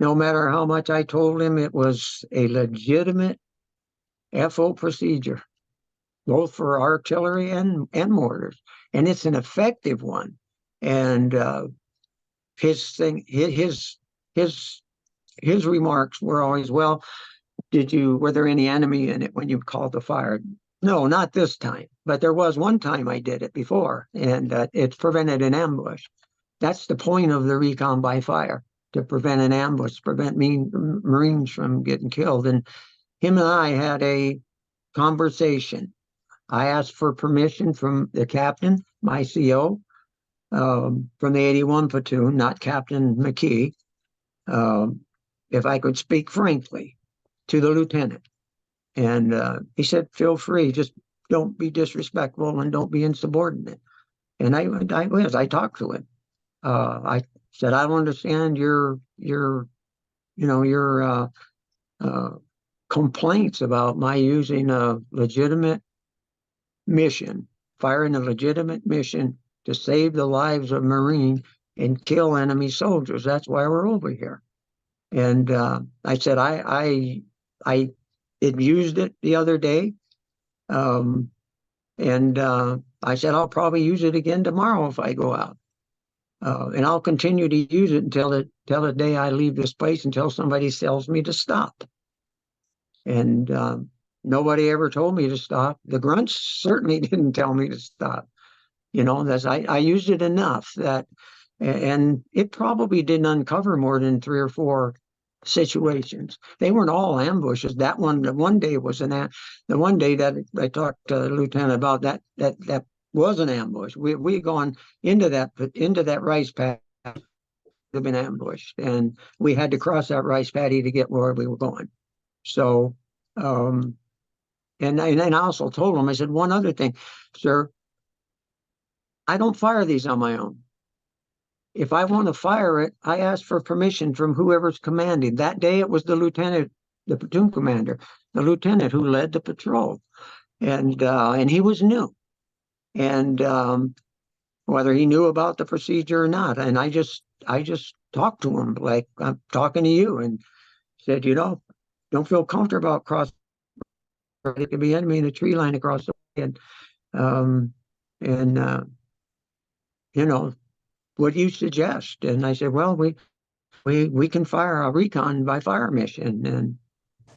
no matter how much I told him, it was a legitimate FO procedure, both for artillery and mortars, and it's an effective one. And his his remarks were always, well, were there any enemy in it when you called the fire? No, not this time. But there was one time I did it before, and it prevented an ambush. That's the point of the recon by fire, to prevent an ambush, prevent Marines from getting killed. And him and I had a conversation. I asked for permission from the captain, my CO, from the 81 platoon, not Captain McKee, um, if I could speak frankly to the lieutenant. And he said, feel free, just don't be disrespectful and don't be insubordinate. And I talked to him. I said, I don't understand your complaints about my using a legitimate mission, firing a legitimate mission to save the lives of Marine and kill enemy soldiers. That's why we're over here. And I said, I had used it the other day. And I said, I'll probably use it again tomorrow if I go out. And I'll continue to use it until the day I leave this place, until somebody tells me to stop. And nobody ever told me to stop. The grunts certainly didn't tell me to stop. I used it enough that, and it probably didn't uncover more than 3 or 4 situations. They weren't all ambushes. The one day that I talked to the lieutenant about, that was an ambush. We gone into that rice paddy, have been ambushed, and we had to cross that rice paddy to get where we were going. So, and I also told him, I said, one other thing, sir, I don't fire these on my own. If I want to fire it, I ask for permission from whoever's commanding. That day it was the lieutenant, the platoon commander, the lieutenant who led the patrol, and he was new, and whether he knew about the procedure or not, and I just talked to him like I'm talking to you, and said, don't feel comfortable about crossing. It could be enemy in a tree line across the way, and what do you suggest? And I said, well, we can fire a recon by fire mission. And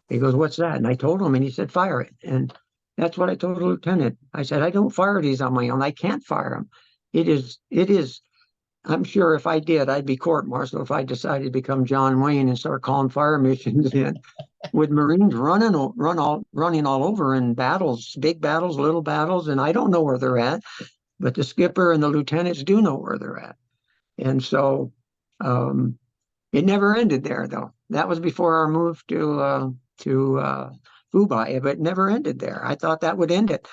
he goes, what's that? And I told him, and he said, fire it. And that's what I told the lieutenant. I said, I don't fire these on my own. I can't fire them. It is. I'm sure if I did, I'd be court-martialed if I decided to become John Wayne and start calling fire missions in. With Marines running all over in battles, big battles, little battles, and I don't know where they're at, but the skipper and the lieutenants do know where they're at. And so it never ended there, though. That was before our move to Fubai, but it never ended there. I thought that would end it.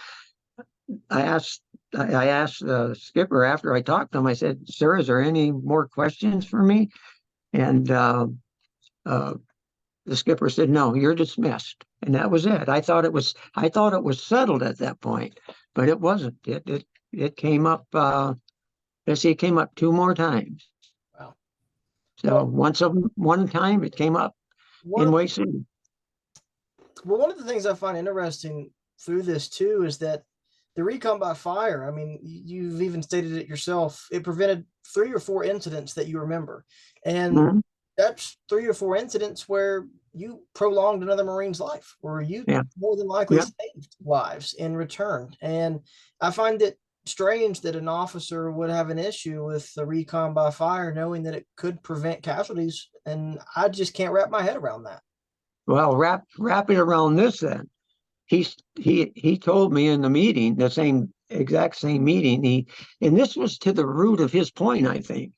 I asked the skipper after I talked to him, I said, sir, is there any more questions for me? And the skipper said, no, you're dismissed. And that was it. I thought it was settled at that point, but it wasn't. It came up, it came up 2 more times. Wow. So one time it came up in Way City. Well, one of the things I find interesting through this too is that the recon by fire, I mean, you've even stated it yourself, it prevented 3 or 4 incidents that you remember. And that's 3 or 4 incidents where you prolonged another Marine's life, or you more than likely saved lives in return. And I find it strange that an officer would have an issue with the recon by fire, knowing that it could prevent casualties. And I just can't wrap my head around that. Well, wrap it around this then. He told me in the meeting, the exact same meeting, and this was to the root of his point, I think.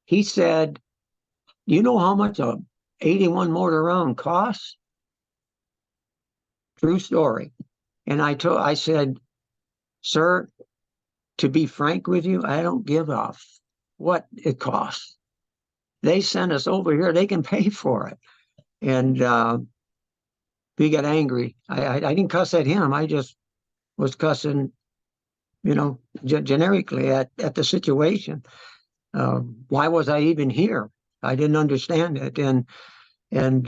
He said, you know how much a 81 mortar round costs? True story. And I said, sir, to be frank with you, I don't give off what it costs. They sent us over here, they can pay for it. And he got angry. I didn't cuss at him. I just was cussing, generically at the situation. Why was I even here? I didn't understand it. And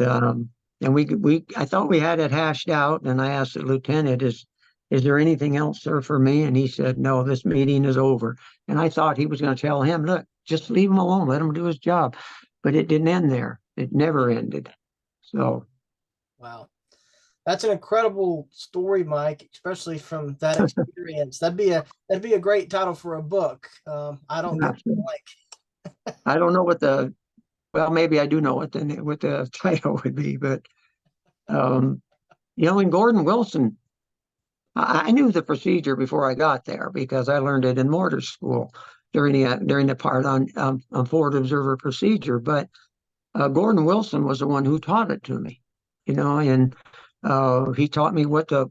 I thought we had it hashed out. And I asked the lieutenant, is there anything else, sir, for me? And he said, no, this meeting is over. And I thought he was going to tell him, look, just leave him alone. Let him do his job. But it didn't end there. It never ended. So. Wow. That's an incredible story, Mike, especially from that experience. That'd be a great title for a book. I don't Yeah. get the blank. I don't know what the well, maybe I do know what the title would be, but um, in Gordon Wilson, I knew the procedure before I got there because I learned it in mortar school during the part on forward observer procedure. But Gordon Wilson was the one who taught it to me, and he taught me what to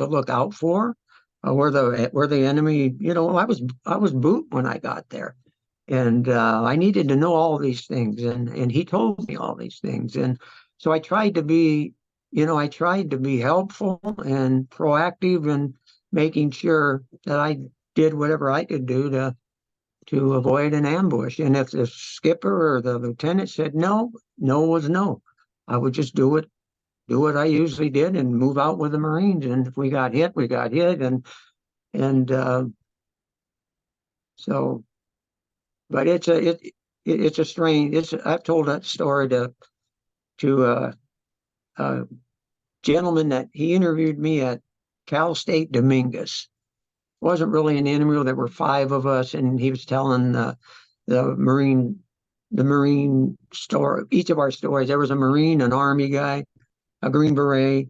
look out for, where the enemy. I was boot when I got there, and I needed to know all these things, and he told me all these things, and so I tried to be helpful and proactive and making sure that I did whatever I could do to avoid an ambush. And if the skipper or the lieutenant said no, no was no. I would just do what I usually did and move out with the Marines. And if we got hit, we got hit. And so, but it's a strange. I've told that story to a gentleman that he interviewed me at Cal State Dominguez. Wasn't really an interview. There were five of us, and he was telling the Marine story, each of our stories. There was a Marine, an Army guy, a Green Beret,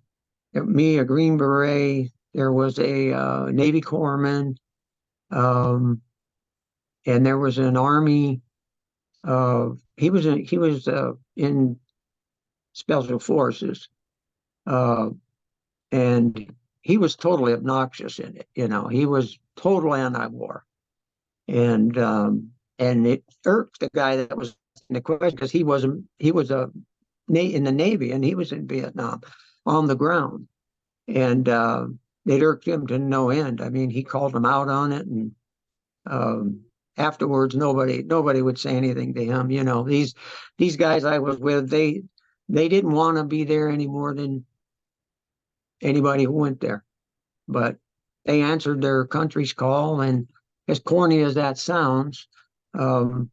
me, a Green Beret. There was a Navy corpsman, um, and there was an Army. He was in Special Forces, uh, and he was totally obnoxious in it. He was total anti-war, and it irked the guy that was in the question because he was in the Navy and he was in Vietnam on the ground, and it irked him to no end. I mean, he called him out on it, and um, afterwards, nobody would say anything to him. These guys I was with, they didn't want to be there any more than anybody who went there, but they answered their country's call. And as corny as that sounds, um,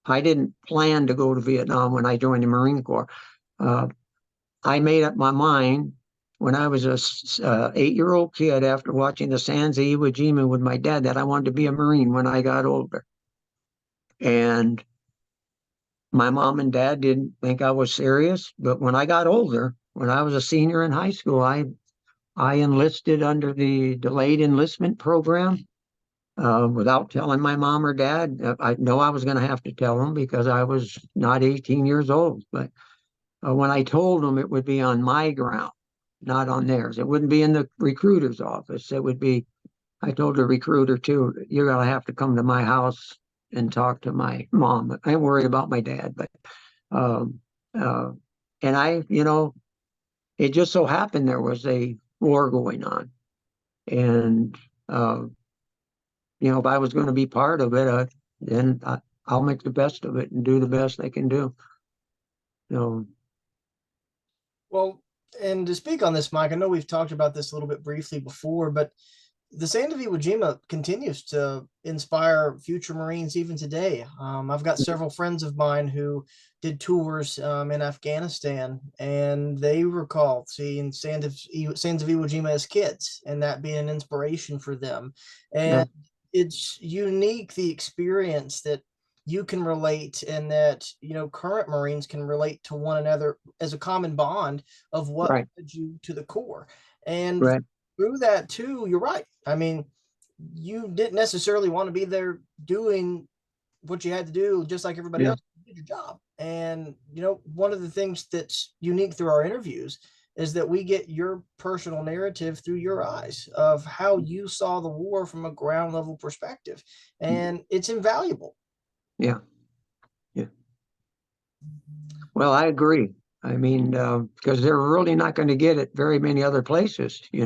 I didn't plan to go to Vietnam when I joined the Marine Corps. Uh, I made up my mind when I was a 8-year-old kid after watching the Sands of Iwo Jima with my dad that I wanted to be a Marine when I got older. And my mom and dad didn't think I was serious, but when I got older, when I was a senior in high school, I enlisted under the delayed enlistment program without telling my mom or dad. I know I was going to have to tell them because I was not 18 years old. But when I told them, it would be on my ground, not on theirs. It wouldn't be in the recruiter's office. It would be, I told the recruiter too, you're going to have to come to my house and talk to my mom. I ain't worried about my dad, but, um, uh, and it just so happened there was a war going on. And, if I was going to be part of it, then I'll make the best of it and do the best I can do. So, Well, and to speak on this, Mike, I know we've talked about this a little bit briefly before, but the Sand of Iwo Jima continues to inspire future Marines even today. I've got several friends of mine who did tours in Afghanistan, and they recall seeing Sands of Iwo Jima as kids, and that being an inspiration for them. yeah, And it's unique the experience that you can relate, and that current Marines can relate to one another as a common bond of what right, led you to the Corps. And right, through that too, you're right. I mean, you didn't necessarily want to be there doing what you had to do, just like everybody yeah, else. You did your job. And one of the things that's unique through our interviews is that we get your personal narrative through your eyes of how you saw the war from a ground level perspective, and it's invaluable. yeah, yeah. Well, I agree. I mean, because they're really not going to get it very many other places. You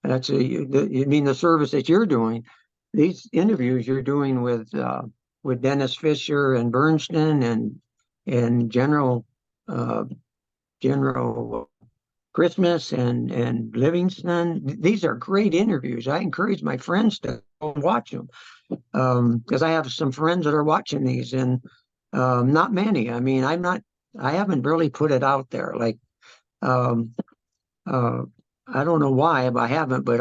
mean the service that you're doing, these interviews you're doing with Dennis Fisher and Bernstein and uh, General Christmas and Livingston. These are great interviews. I encourage my friends to go and watch them because I have some friends that are watching these, and not many. I mean, I haven't really put it out there. Like, um, Uh, I don't know why, but I haven't. But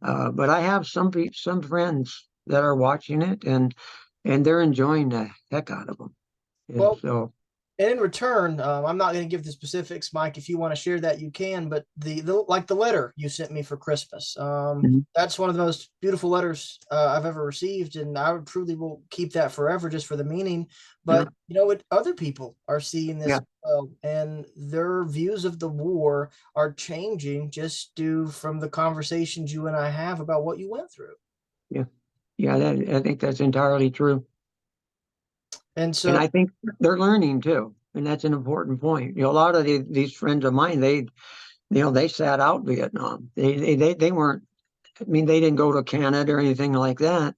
but I have some friends that are watching it, and they're enjoying the heck out of them. And Well, so, and in return, I'm not going to give the specifics, Mike. If you want to share that, you can. But like the letter you sent me for Christmas, mhm, that's one of the most beautiful letters I've ever received, and I truly will keep that forever just for the meaning. yeah, But you know what? Other people are seeing this yeah, as well, and their views of the war are changing just due from the conversations you and I have about what you went through. yeah, yeah. I think that's entirely true. And And so, I think they're learning too. And that's an important point. A lot of these friends of mine, they sat out Vietnam. They weren't, I mean, they didn't go to Canada or anything like that.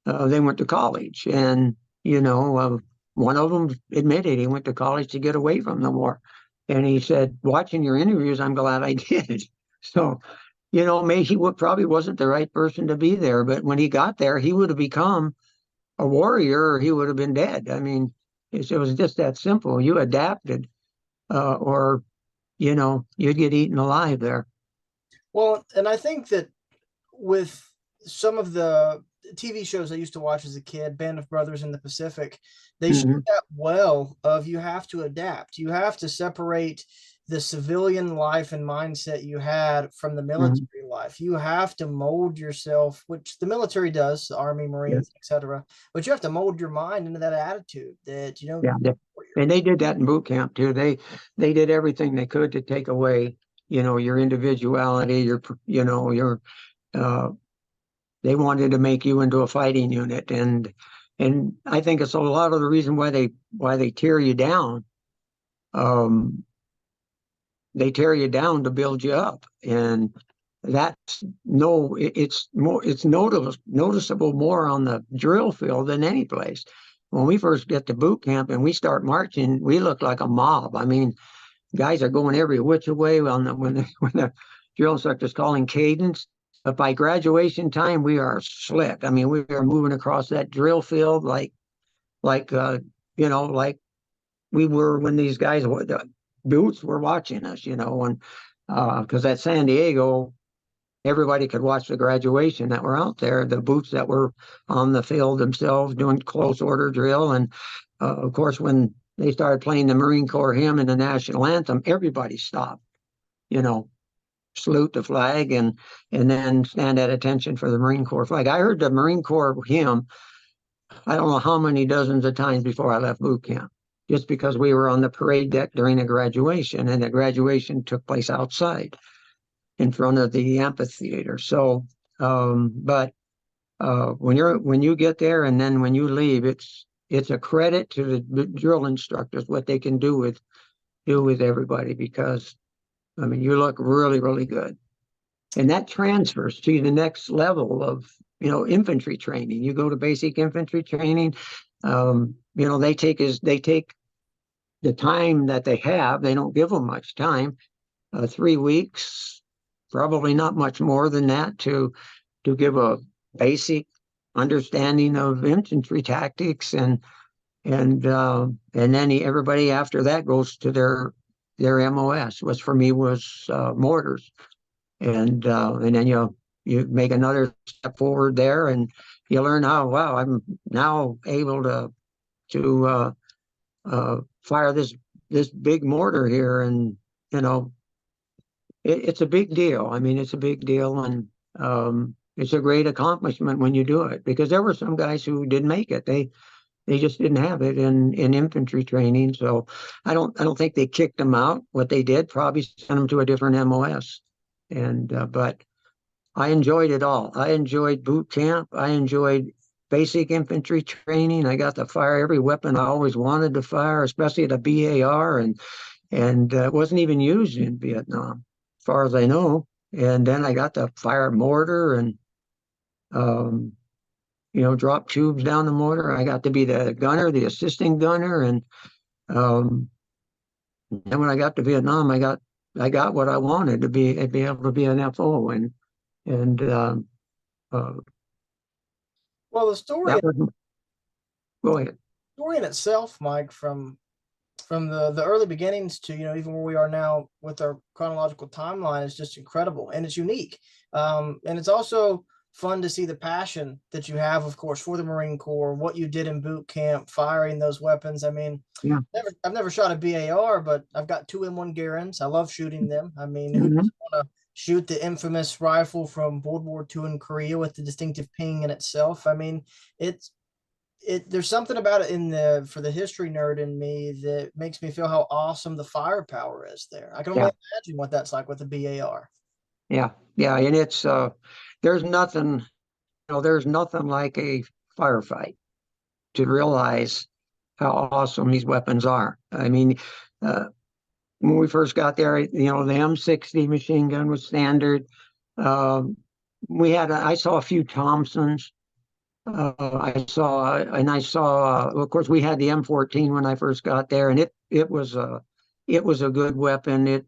They went to college. And, you know, one of them admitted he went to college to get away from the war. And he said, watching your interviews, I'm glad I did. So, maybe probably wasn't the right person to be there. But when he got there, he would have become a warrior or he would have been dead. I mean, it was just that simple. You adapted, or you'd get eaten alive there. well, and I think that with some of the TV shows I used to watch as a kid, Band of Brothers in the Pacific, they show Hmm. that well of you have to adapt. You have to separate the civilian life and mindset you had from the Hmm. military life. You have to mold yourself, which the military does, the Army, Yeah, Marines, etc. But you have to mold your mind into that attitude that, yeah. And they did that in boot camp too. They did everything they could to take away, your individuality, your uh, they wanted to make you into a fighting unit, and I think it's a lot of the reason why they tear you down. Um, they tear you down to build you up, and that's no it's noticeable more on the drill field than any place. When we first get to boot camp and we start marching, we look like a mob. I mean, guys are going every which way when the drill instructor's calling cadence. But by graduation time, we are slick. I mean, we are moving across that drill field like like we were when these guys, the boots were watching us, and because at San Diego, everybody could watch the graduation that were out there, the boots that were on the field themselves doing close order drill. And of course, when they started playing the Marine Corps hymn and the national anthem, everybody stopped, you know, salute the flag and then stand at attention for the Marine Corps flag. I heard the Marine Corps hymn, I don't know how many dozens of times before I left boot camp, just because we were on the parade deck during a graduation, and the graduation took place outside in front of the amphitheater. So, but when you get there and then when you leave, it's a credit to the drill instructors what they can do with everybody, because I mean you look really really good, and that transfers to the next level of infantry training. You go to basic infantry training. They take the time that they have. They don't give them much time. 3 weeks, probably not much more than that to give a basic understanding of infantry tactics, and then everybody after that goes to their MOS, which for me was mortars, and then you make another step forward there, and you learn how, wow, I'm now able to fire this big mortar here, and you know it's a big deal. I mean, it's a big deal, and it's a great accomplishment when you do it, because there were some guys who didn't make it. They just didn't have it in infantry training. So I don't think they kicked them out. What they did probably sent them to a different MOS. And but I enjoyed it all. I enjoyed boot camp. I enjoyed basic infantry training. I got to fire every weapon I always wanted to fire, especially the BAR, and it wasn't even used in Vietnam, as far as I know. And then I got to fire mortar and um, drop tubes down the mortar. I got to be the gunner, the assisting gunner, and um, then when I got to Vietnam, I got what I wanted to be able to be an FO, and uh, well, that was go ahead. story in itself, Mike, from from the early beginnings to even where we are now with our chronological timeline is just incredible, and it's unique. And it's also fun to see the passion that you have, of course, for the Marine Corps, what you did in boot camp, firing those weapons. I mean, Yeah. I've never shot a BAR, but I've got two M1 Garens. I love shooting them. I mean, who Mhm. doesn't want to shoot the infamous rifle from World War II in Korea with the distinctive ping in itself? I mean, it's there's something about it in the for the history nerd in me that makes me feel how awesome the firepower is there. I can only Yeah. imagine what that's like with the BAR. Yeah. Yeah. And it's there's nothing, there's nothing like a firefight to realize how awesome these weapons are. I mean, uh, when we first got there, the M60 machine gun was standard. Um, I saw a few Thompsons. I saw, of course, we had the M14 when I first got there, and it was a good weapon. It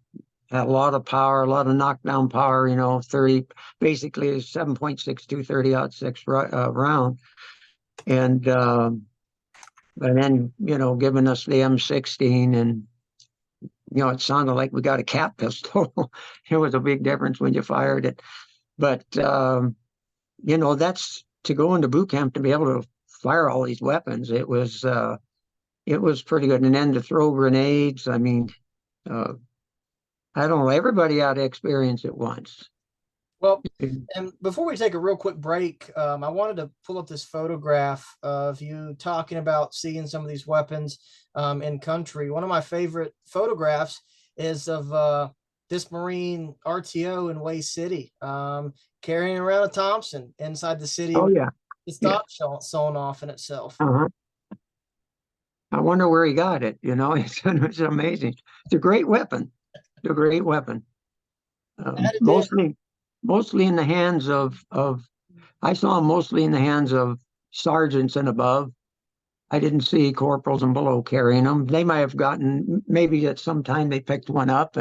had a lot of power, a lot of knockdown power. 30, basically a 7.62 30-06 round, and then giving us the M16, and it sounded like we got a cap pistol. It was a big difference when you fired it, but that's to go into boot camp to be able to fire all these weapons. It was pretty good. And then to throw grenades, I mean, uh, I don't know, everybody ought to experience it once. Well, and before we take a real quick break, I wanted to pull up this photograph of you talking about seeing some of these weapons in country. One of my favorite photographs is of this Marine RTO in Way City, carrying around a Thompson inside the city Oh with yeah, the yeah. stock sewn off in itself. Uh-huh. I wonder where he got it. It's amazing. It's a great weapon. It's a great weapon. Had it in. Mostly in the hands of. I saw them mostly in the hands of sergeants and above. I didn't see corporals and below carrying them. They might have gotten, maybe at some time they picked one up,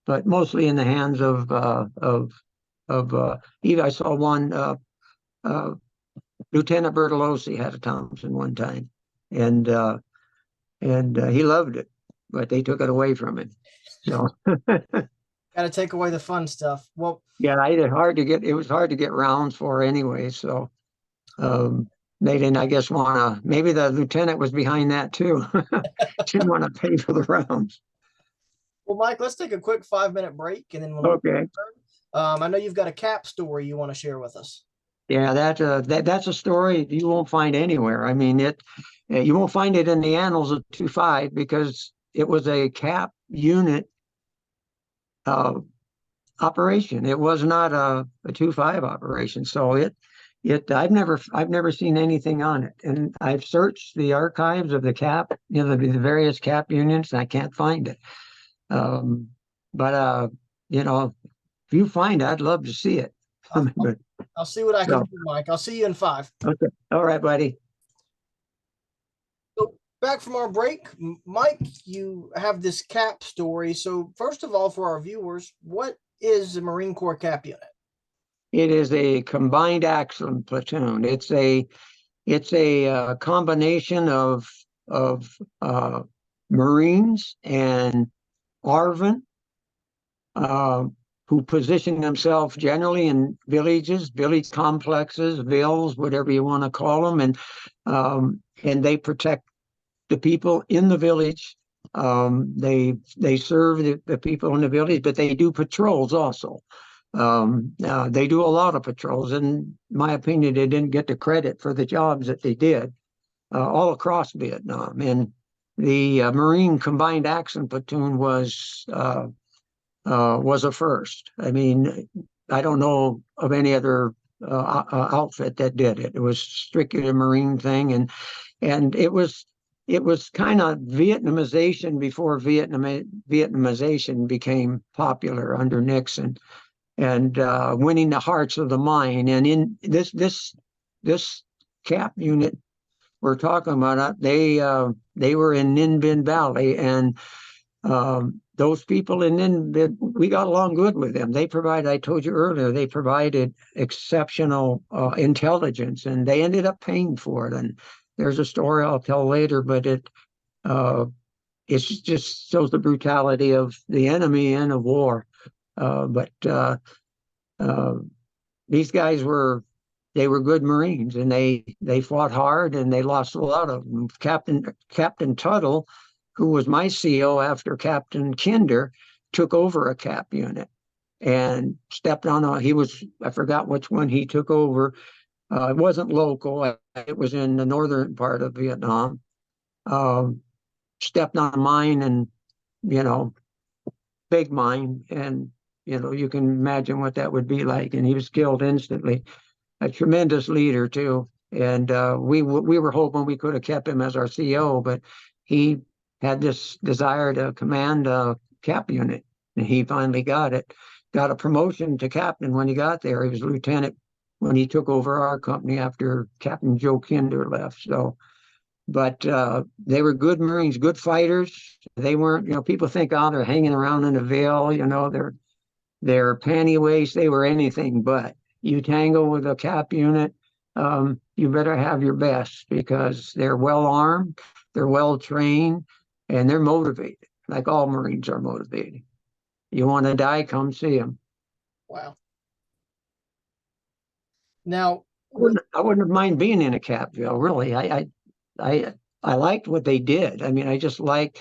but mostly in the hands of even I saw one uh, Lieutenant Bertolozzi had a Thompson one time, and he loved it, but they took it away from him. So Got to take away the fun stuff. Well, yeah, it was hard to get rounds for anyway. So um, they didn't, I guess, want to. Maybe the lieutenant was behind that too. Didn't want to pay for the rounds. Mike, let's take a quick 5 minute break, and then when we Okay. return, I know you've got a cap story you want to share with us. Yeah, that's a story you won't find anywhere. I mean, you won't find it in the annals of 2.5 because it was a cap unit uh, operation. It was not a 2.5 operation. So I've never seen anything on it, and I've searched the archives of the cap, the various cap unions, and I can't find it. Um, but if you find it, I'd love to see it. I'll, But I'll see what I can so do, Mike. I'll see you in 5. okay, all right, buddy. So back from our break, Mike, you have this cap story. So first of all, for our viewers, what is the Marine Corps cap unit? It is a combined action platoon. It's a combination of Marines and ARVN, uh, who position themselves generally in villages, village complexes, villes, whatever you want to call them, and they protect the people in the village. They serve the people in the village, but they do patrols also. They do a lot of patrols. In my opinion, they didn't get the credit for the jobs that they did all across Vietnam. And the Marine Combined Action Platoon was a first. I mean, I don't know of any other outfit that did it. It was strictly a Marine thing, and it was kind of Vietnamization before Vietnamization became popular under Nixon, and winning the hearts of the mind. And in this cap unit we're talking about, they were in Ninh Binh Valley, and those people in Ninh Binh, we got along good with them. I told you earlier, they provided exceptional intelligence, and they ended up paying for it. And there's a story I'll tell later, but uh, it just shows the brutality of the enemy and of war. But uh, these guys they were good Marines, and they fought hard, and they lost a lot of them. Captain Tuttle, who was my CO after Captain Kinder, took over a cap unit and stepped on I forgot which one he took over. It wasn't local. It was in the northern part of Vietnam. Stepped on a mine, and, you know, big mine. And, you know, you can imagine what that would be like. And he was killed instantly. A tremendous leader too. And we were hoping we could have kept him as our CO, but he had this desire to command a cap unit, and he finally got it. Got a promotion to captain when he got there. He was lieutenant when he took over our company after Captain Joe Kinder left. So, but they were good Marines, good fighters. They weren't, you know, people think, oh, they're hanging around in a veil, you know, they're panty waist. They were anything but. You tangle with a cap unit, you better have your best, because they're well armed, they're well trained, and they're motivated. Like all Marines are motivated. You want to die, come see them. Wow. Now, I wouldn't mind being in a cap drill. Really, I liked what they did. I mean, I just liked,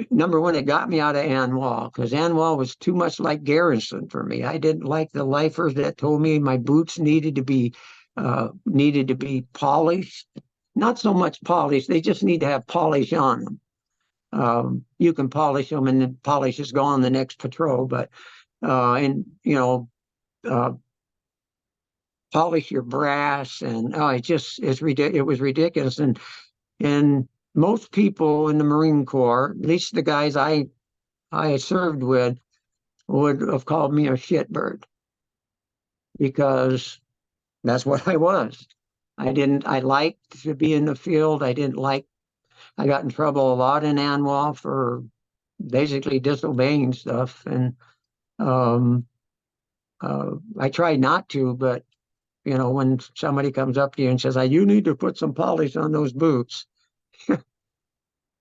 number one, it got me out of An Hoa, because An Hoa was too much like Garrison for me. I didn't like the lifers that told me my boots needed to be polished. Not so much polished; they just need to have polish on them. You can polish them, and the polish is gone the next patrol. But and you know, uh, polish your brass, and it was ridiculous. And most people in the Marine Corps, at least the guys I served with, would have called me a shitbird, because that's what I was. I liked to be in the field. I got in trouble a lot in An Hoa for basically disobeying stuff. And um, I tried not to, but, you know, when somebody comes up to you and says, you need to put some polish on those boots. And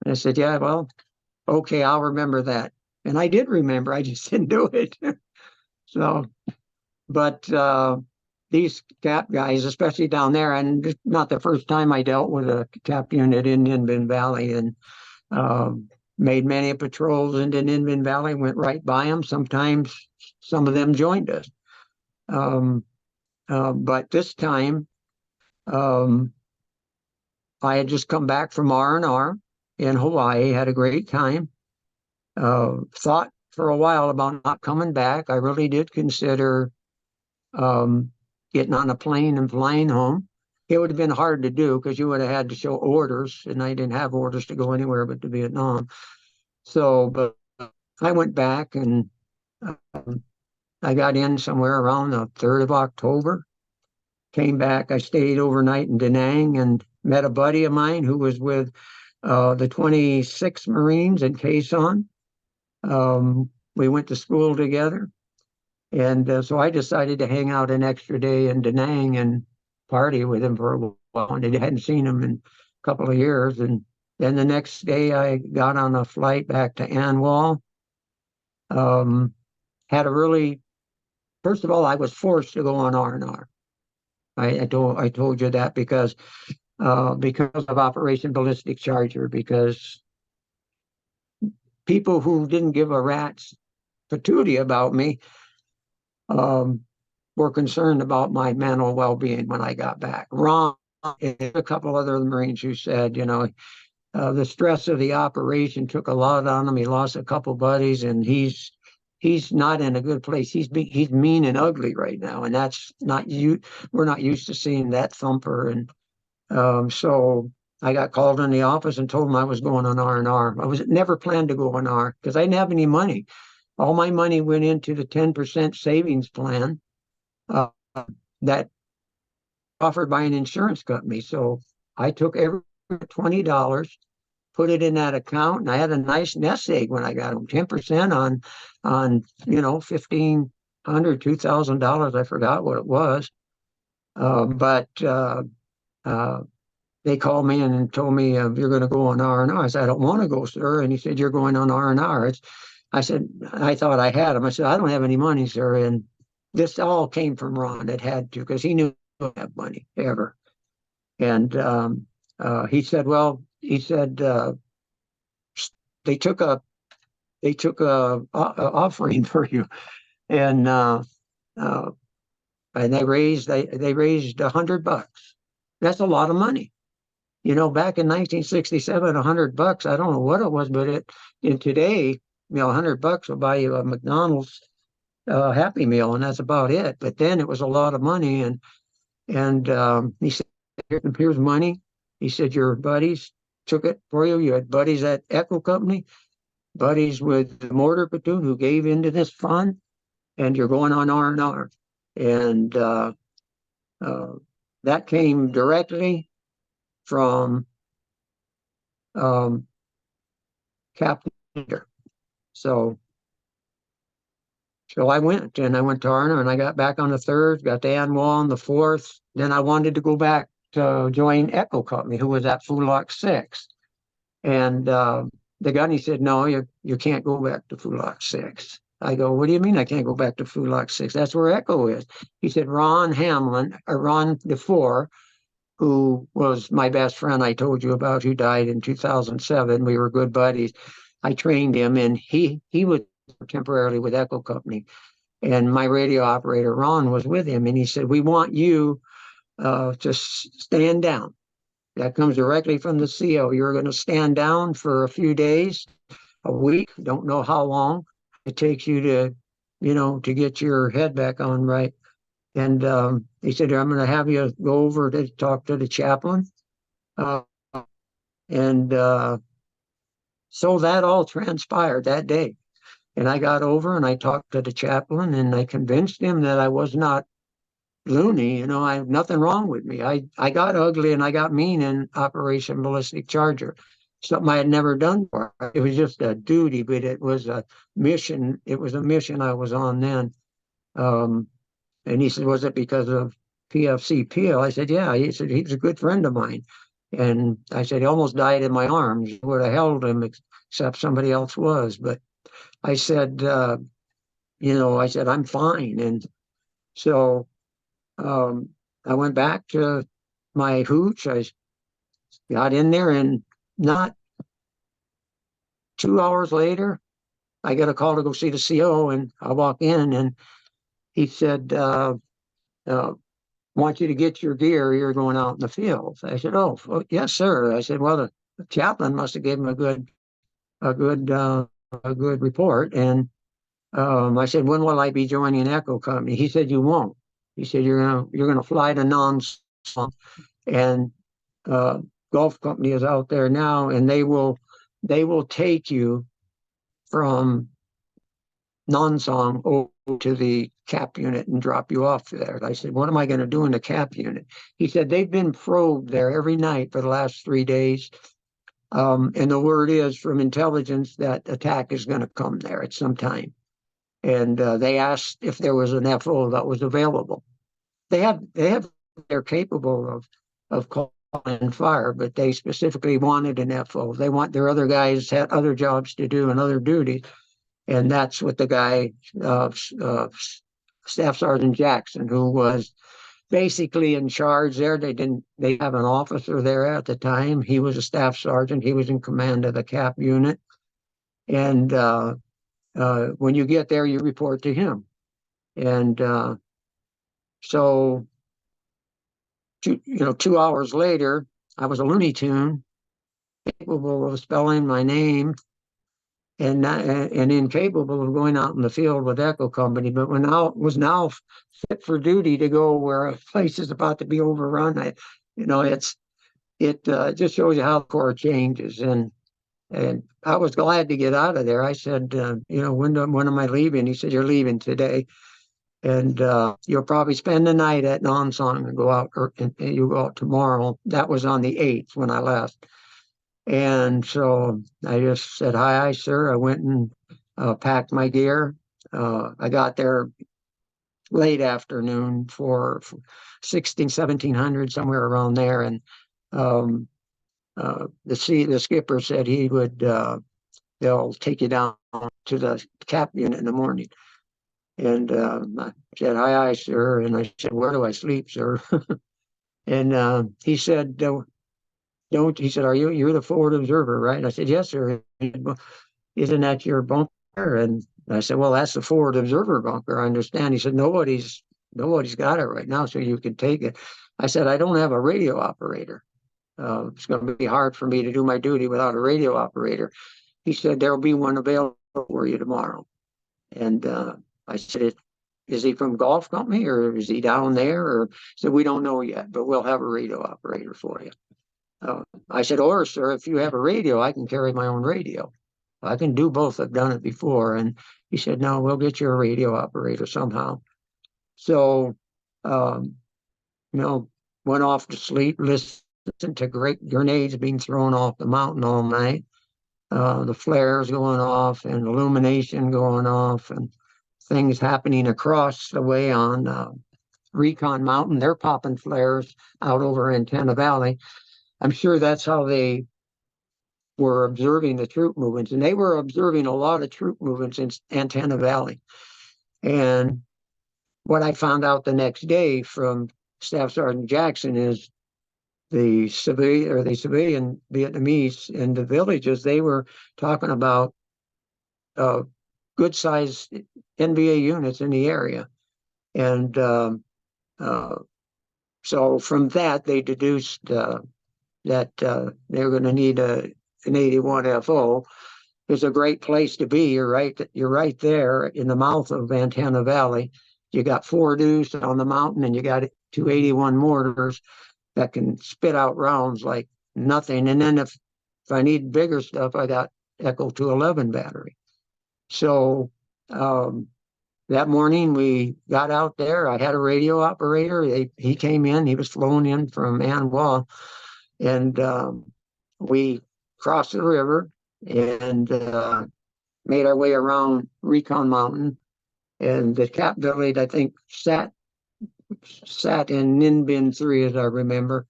I said, yeah, well, okay, I'll remember that. And I did remember, I just didn't do it. So, but these cap guys, especially down there, and it's not the first time I dealt with a cap unit in Ninh Bình Valley, and made many patrols into Ninh Bình Valley, went right by them. Sometimes some of them joined us. But this time, I had just come back from R&R in Hawaii, had a great time. Thought for a while about not coming back. I really did consider getting on a plane and flying home. It would have been hard to do, because you would have had to show orders, and I didn't have orders to go anywhere but to Vietnam. So, but I went back, and I got in somewhere around the 3rd of October. Came back. I stayed overnight in Da Nang and met a buddy of mine who was with the 26th Marines in Quezon. We went to school together. And so I decided to hang out an extra day in Da Nang and party with him for a while. And I hadn't seen him in a couple of years. And then the next day I got on a flight back to An Hoa. Had a really, first of all, I was forced to go on R&R. I told you that because of Operation Ballistic Charger, because people who didn't give a rat's patootie about me were concerned about my mental well-being when I got back. Ron and a couple other Marines who said, you know, the stress of the operation took a lot on him. He lost a couple buddies, and he's not in a good place. He's mean and ugly right now, and that's not you. We're not used to seeing that thumper. And so I got called in the office and told him I was going on R&R. I was never planned to go on R, because I didn't have any money. All my money went into the 10% savings plan that offered by an insurance company. So I took every $20, put it in that account, and I had a nice nest egg when I got home. 10% on $1,500, $2,000. I forgot what it was, but they called me and told me, you're going to go on R&R. I said, I don't want to go, sir. And he said, you're going on R&R. I said, I thought I had him. I said, I don't have any money, sir. And this all came from Ron. It had to, because he knew I didn't have money ever. And he said, well, he said, they took a offering for you, and uh, they raised $100. That's a lot of money. You know, back in 1967, $100, I don't know what it was, but in today, $100 will buy you a McDonald's Happy Meal, and that's about it. But then it was a lot of money, and he said, here's money. He said, your buddies took it for you. You had buddies at Echo Company, buddies with the mortar platoon who gave into this fund, and you're going on R&R. And that came directly from Captain Peter. So I went, and I went to R&R, and I got back on the 3rd, got to An Hoa on the 4th. Then I wanted to go back to join Echo Company, who was at Fulak 6. And the gunny said, no, you can't go back to Fulak 6. I go, what do you mean I can't go back to Fulak 6? That's where Echo is. He said, Ron DeFore, who was my best friend I told you about, who died in 2007. We were good buddies. I trained him, and he was temporarily with Echo Company. And my radio operator, Ron, was with him. And he said, we want you to stand down. That comes directly from the CO. You're going to stand down for a few days, a week, don't know how long it takes you to, to get your head back on right. And he said, I'm going to have you go over to talk to the chaplain. And so that all transpired that day. And I got over and I talked to the chaplain, and I convinced him that I was not loony. I have nothing wrong with me. I got ugly and I got mean in Operation Ballistic Charger, something I had never done before. It was just a duty, but it was a mission. It was a mission I was on then. And he said, was it because of PFC Peel? I said, yeah. He said, he was a good friend of mine. And I said, he almost died in my arms. I would have held him, except somebody else was. But I said, I said, I'm fine. And so I went back to my hooch. I got in there, and not 2 hours later, I got a call to go see the CO, and I walk in, and he said, want you to get your gear. You're going out in the field. I said, oh, yes, sir. I said, well, the chaplain must have given him a good report. And I said, when will I be joining Echo Company? He said, you won't. He said, you're gonna fly to Non-Song, and Gulf Company is out there now, and they will take you from Non-Song over to the cap unit and drop you off there. I said, what am I going to do in the cap unit? He said, they've been probed there every night for the last 3 days. And the word is from intelligence that attack is going to come there at some time. And they asked if there was an FO that was available. They're capable of calling fire, but they specifically wanted an FO. They want their other guys had other jobs to do and other duties. And that's what the guy, Staff Sergeant Jackson, who was basically in charge there. They have an officer there at the time. He was a staff sergeant. He was in command of the cap unit. And when you get there, you report to him. And so, 2 hours later, I was a Looney Tune, capable of spelling my name, and incapable of going out in the field with Echo Company, but was now fit for duty to go where a place is about to be overrun. It just shows you how the Corps changes. And I was glad to get out of there. I said, when am I leaving? He said, you're leaving today, and you'll probably spend the night at Non-Song and go out, and you go out tomorrow. That was on the 8th when I left. And so I just said, hi, sir. I went and packed my gear. I got there late afternoon for 1700, somewhere around there. And The skipper said he would they'll take you down to the cap unit in the morning. And I said, aye, aye, sir. And I said, where do I sleep, sir? And he said, don't, he said, you're the forward observer, right? And I said, yes, sir. He said, well, isn't that your bunker? And I said, well, that's the forward observer bunker. I understand. He said, nobody's got it right now, so you can take it. I said, I don't have a radio operator. It's going to be hard for me to do my duty without a radio operator. He said, there'll be one available for you tomorrow. And I said, is he from golf company or is he down there? Or he said, we don't know yet, but we'll have a radio operator for you. I said, or sir, if you have a radio, I can carry my own radio. I can do both. I've done it before. And he said, no, we'll get you a radio operator somehow. So, went off to sleep, listened to great grenades being thrown off the mountain all night. The flares going off and illumination going off and things happening across the way on Recon Mountain. They're popping flares out over Antenna Valley. I'm sure that's how they were observing the troop movements, and they were observing a lot of troop movements in Antenna Valley. And what I found out the next day from Staff Sergeant Jackson is the civilian Vietnamese in the villages, they were talking about good sized NVA units in the area. And so from that, they deduced that they're going to need an 81 FO. It's a great place to be. You're right there in the mouth of Antenna Valley. You got 4 deuce on the mountain, and you got 281 mortars that can spit out rounds like nothing. And then if I need bigger stuff, I got Echo 211 battery. So that morning we got out there. I had a radio operator. He came in. He was flown in from An Hoa, and we crossed the river and made our way around Recon Mountain. And the cap village, I think, sat in Ninh Binh 3, as I remember,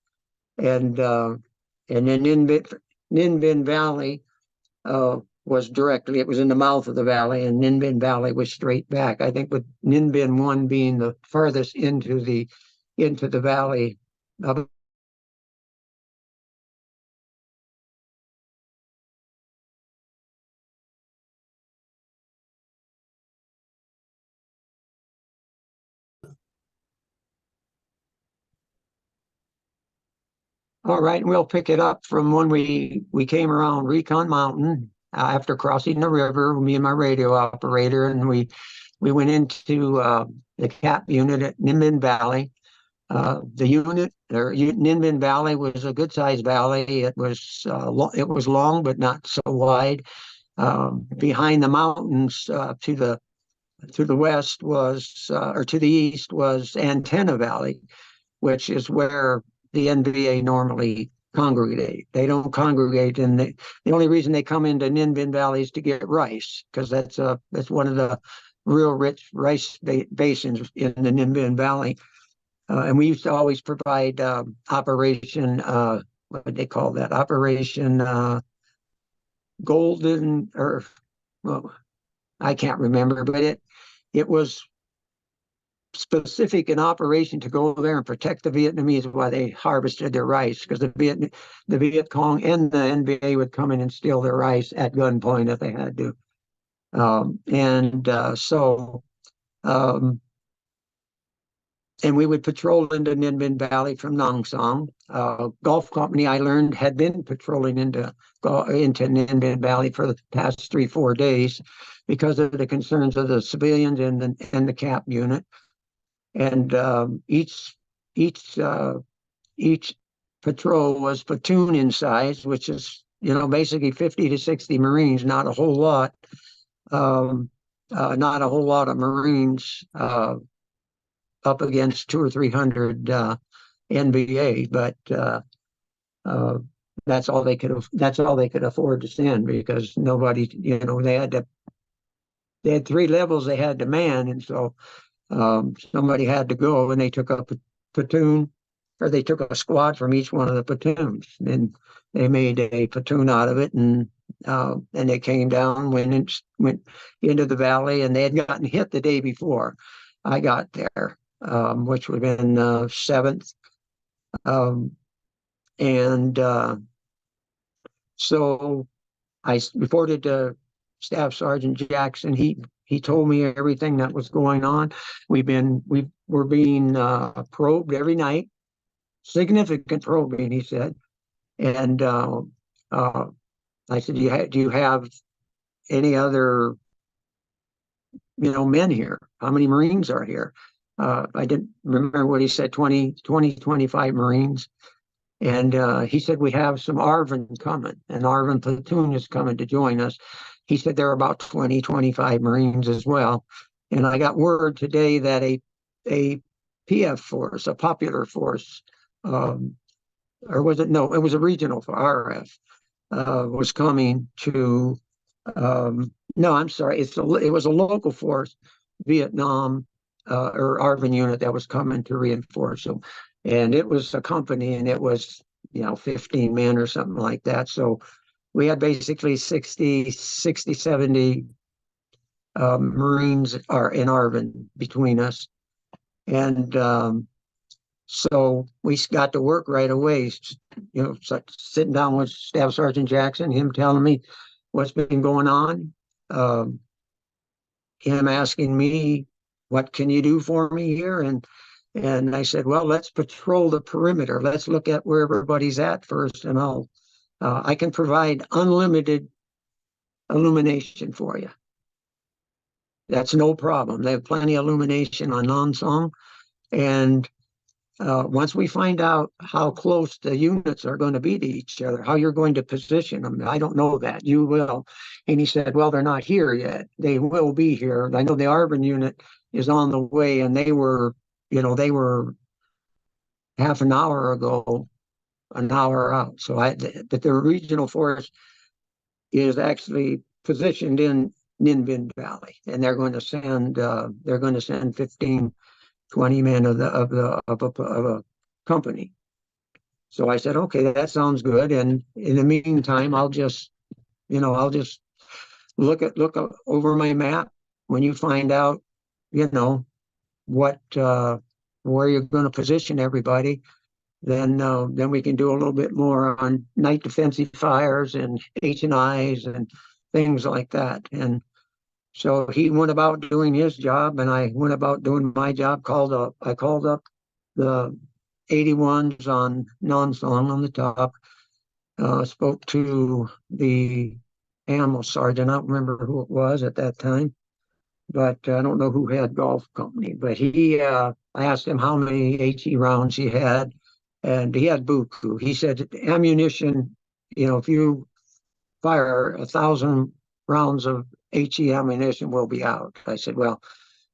and then Ninh Binh Valley was directly. It was in the mouth of the valley, and Ninh Binh Valley was straight back. I think with Ninh Binh 1 being the farthest into the valley of. All right, we'll pick it up from when we came around Recon Mountain after crossing the river, me and my radio operator, and we went into the cap unit at Ninh Binh Valley. The unit, or Ninh Binh Valley, was a good-sized valley. It was long, but not so wide. Behind the mountains to the west was, or to the east was Antenna Valley, which is where the NVA normally congregate. They don't congregate, and the only reason they come into Ninh Binh Valley is to get rice, because that's one of the real rich rice basins in the Ninh Binh Valley. And we used to always provide Operation, what did they call that? Operation Golden, or, well, I can't remember, but it was specific in operation to go there and protect the Vietnamese while they harvested their rice, because the Viet Cong and the NVA would come in and steal their rice at gunpoint if they had to. And we would patrol into Ninh Binh Valley from Nong Song. Golf Company, I learned, had been patrolling into Ninh Binh Valley for the past 3-4 days because of the concerns of the civilians and the cap unit. And each patrol was platoon in size, which is basically 50 to 60 Marines, not a whole lot. Not a whole lot of Marines up against 200 or 300 NVA, but that's all they could afford to send, because nobody, they had 3 levels they had to man, and so somebody had to go, and they took up a platoon, or they took a squad from each one of the platoons, and they made a platoon out of it, and they came down, went into the valley, and they had gotten hit the day before I got there, which would have been 7th. And so I reported to Staff Sergeant Jackson. He told me everything that was going on. We were being probed every night, significant probing, he said. And I said, do you have any other, men here? How many Marines are here? I didn't remember what he said, 25 Marines. And he said, we have some ARVN coming, an ARVN platoon is coming to join us. He said there are about 25 Marines as well. And I got word today that a PF force, a popular force, or was it? No, it was a regional for RF, was coming to, no, I'm sorry. It was a local force, Vietnam, or ARVN unit that was coming to reinforce them. And it was a company, and it was, 15 men or something like that. So we had basically 60, 70 Marines are in ARVN between us. And so we got to work right away, sitting down with Staff Sergeant Jackson, him telling me what's been going on, him asking me, what can you do for me here? And I said, well, let's patrol the perimeter. Let's look at where everybody's at first, and I can provide unlimited illumination for you. That's no problem. They have plenty of illumination on Nan Song. And once we find out how close the units are going to be to each other, how you're going to position them, I don't know that. You will. And he said, well, they're not here yet. They will be here. I know the ARVN unit is on the way, and they were half an hour ago, an hour out. So but the regional force is actually positioned in Ninh Valley, and they're going to send 15, 20 men of a company. So I said, okay, that sounds good. And in the meantime, I'll just look over my map. When you find out, what where you're going to position everybody, then we can do a little bit more on night defensive fires and H&Is and things like that. And so he went about doing his job, and I went about doing my job. I called up the 81s on Nan Song on the top. Spoke to the ammo sergeant. I don't remember who it was at that time, but I don't know who had golf company. But I asked him how many HE rounds he had, and he had buku. He said ammunition, if you fire 1,000 rounds of HE ammunition, will be out. I said, well,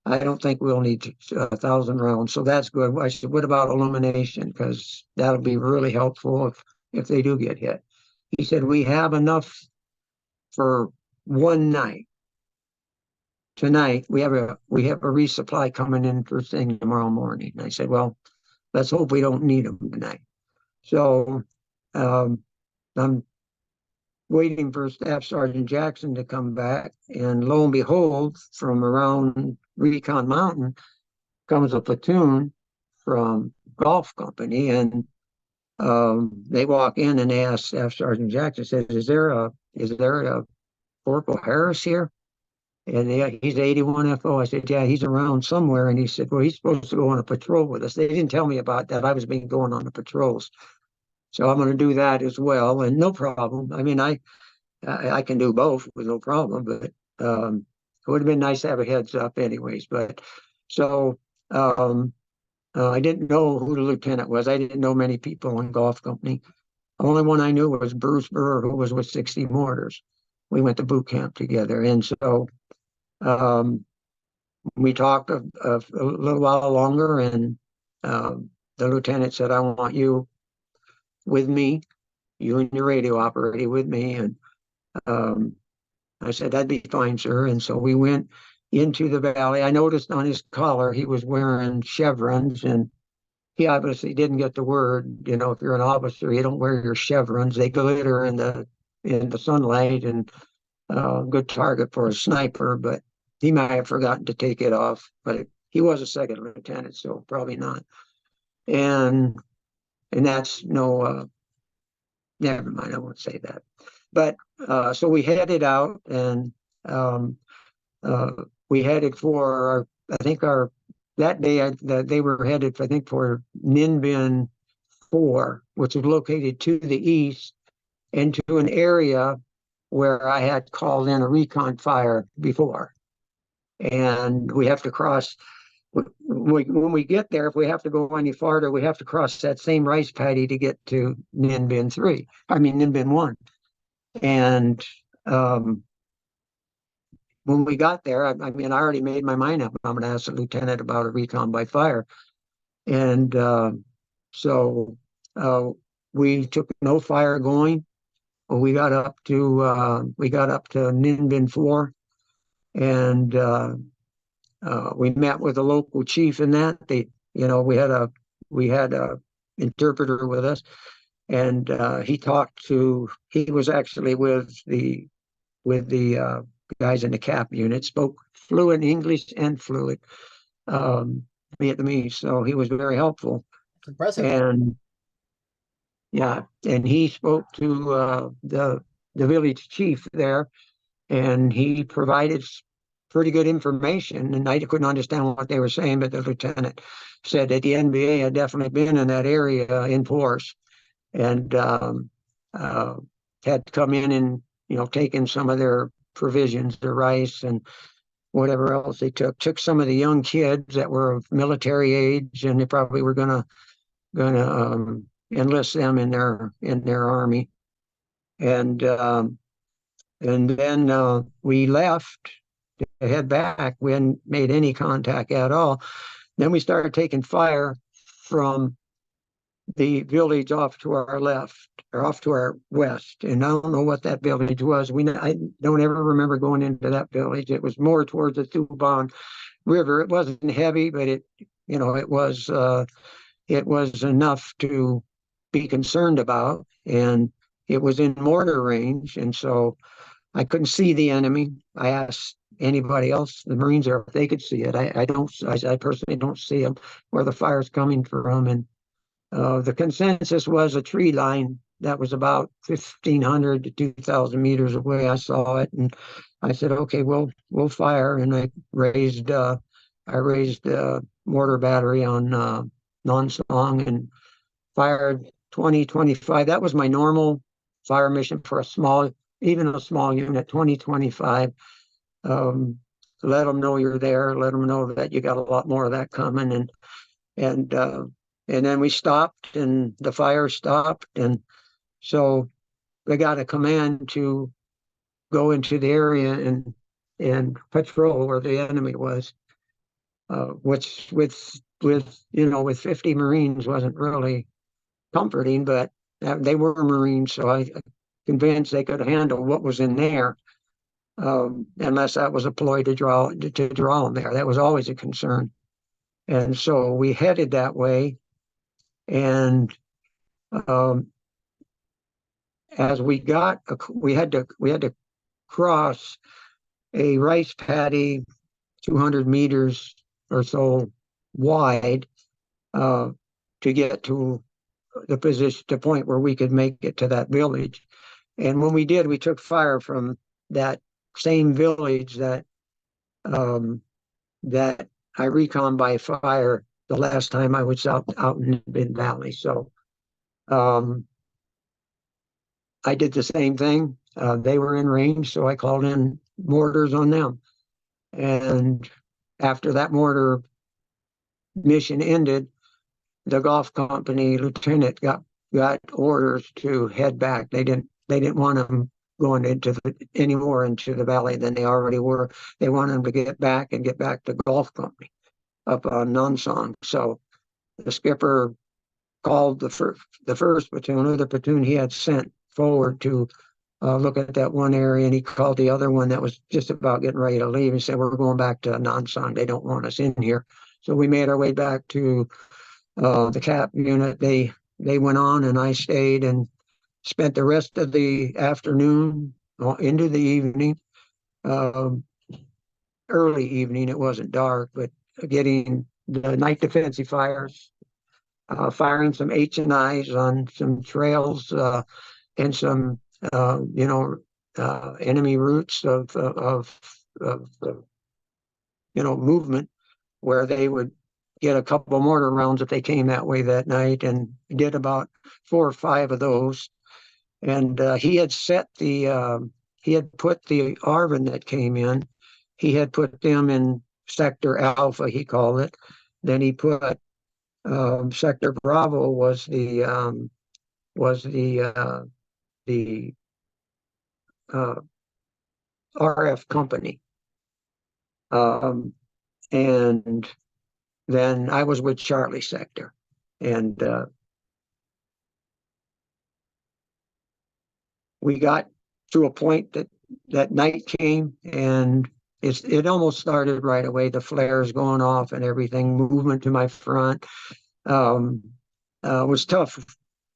I don't think we'll need 1,000 rounds, so that's good. I said, what about illumination? Because that'll be really helpful if they do get hit. He said, we have enough for one night. Tonight we have a resupply coming in first thing tomorrow morning. And I said, well, let's hope we don't need them tonight. So I'm waiting for Staff Sergeant Jackson to come back, and lo and behold, from around Recon Mountain comes a platoon from Golf Company, and they walk in and they ask Staff Sergeant Jackson, says, is there a Corporal Harris here? And he's 81 FO. I said, yeah, he's around somewhere. And he said, well, he's supposed to go on a patrol with us. They didn't tell me about that. I was going on the patrols. So I'm going to do that as well. And no problem. I mean, I can do both with no problem, but it would have been nice to have a heads up anyways. But so I didn't know who the lieutenant was. I didn't know many people in Golf Company. The only one I knew was Bruce Burr, who was with 60 Mortars. We went to boot camp together. And so we talked a little while longer, and the lieutenant said, I want you with me, you and your radio operator with me. And I said, that'd be fine, sir. And so we went into the valley. I noticed on his collar he was wearing chevrons, and he obviously didn't get the word. You know, if you're an officer, you don't wear your chevrons. They glitter in the sunlight, and good target for a sniper. But he might have forgotten to take it off. But he was a second lieutenant, so probably not. And that's no. Never mind. I won't say that. But so we headed out, and um, uh, we headed for our. I think our that day they were headed, I think, for Ninbin 4, which is located to the east, into an area where I had called in a recon fire before. And we have to cross, when we get there, if we have to go any farther, we have to cross that same rice paddy to get to Ninbin 3. I mean, Ninbin 1. And when we got there, I mean, I already made my mind up. I'm going to ask the lieutenant about a recon by fire. And so we took no fire going. We got up to Ninbin 4, and we met with a local chief in that. We had a interpreter with us, and he was actually with the guys in the cap unit, spoke fluent English and fluent Vietnamese, so he was very helpful. It's impressive. And yeah, and he spoke to the village chief there, and he provided pretty good information. And I couldn't understand what they were saying, but the lieutenant said that the NBA had definitely been in that area in force, and had come in and taken some of their provisions, their rice and whatever else they took some of the young kids that were of military age, and they probably were gonna enlist them in their army. And then we left to head back. We hadn't made any contact at all. Then we started taking fire from the village off to our left, or off to our west. And I don't know what that village was. I don't ever remember going into that village. It was more towards the Thuban River. It wasn't heavy, but it was enough to be concerned about. And it was in mortar range. And so I couldn't see the enemy. I asked anybody else, the Marines, if they could see it. I personally don't see them, where the fire's coming from. And the consensus was a tree line that was about 1,500 to 2,000 meters away. I saw it, and I said, "Okay, we'll fire." And I raised mortar battery on non-song and fired 20, 25. That was my normal fire mission for even a small unit, 20, 25. Let them know you're there. Let them know that you got a lot more of that coming. And then we stopped, and the fire stopped. And so they got a command to go into the area and patrol where the enemy was, which with 50 Marines wasn't really comforting, but they were Marines, so I convinced they could handle what was in there, unless that was a ploy to draw them there. That was always a concern. And so we headed that way, and as we had to cross a rice paddy 200 meters or so wide to get to the point where we could make it to that village. And when we did, we took fire from that same village that I recon by fire the last time I was out in Bin Valley. So I did the same thing. They were in range, so I called in mortars on them. And after that mortar mission ended, the golf company lieutenant got orders to head back. They didn't want them going any more into the valley than they already were. They wanted them to get back to the golf company up on Nonsong. So the skipper called the first platoon, or the platoon he had sent forward to look at that one area, and he called the other one that was just about getting ready to leave and said, "We're going back to Nonsong. They don't want us in here." So we made our way back to the cap unit, they went on, and I stayed and spent the rest of the afternoon into the evening, um, early evening. It wasn't dark, but getting the night defensive fires, firing some H&Is on some trails, and some enemy routes of movement, where they would get a couple of mortar rounds if they came that way that night, and did about 4 or 5 of those. And he had put the ARVN that came in, he had put them in sector Alpha, he called it. Then he put sector Bravo was the uh, RF company, and then I was with Charlie sector, and we got to a point that night came, and it almost started right away. The flares going off and everything, movement to my front. Um, was tough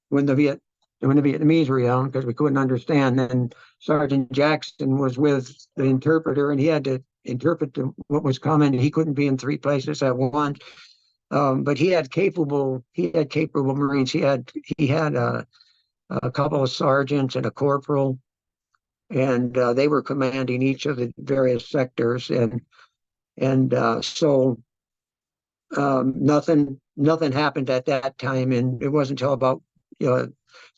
when when the Vietnamese were around, because we couldn't understand. Then Sergeant Jackson was with the interpreter, and he had to interpret what was coming. He couldn't be in 3 places at once. But he had capable Marines. He had a couple of sergeants and a corporal, and they were commanding each of the various sectors, and so nothing happened at that time, and it wasn't until about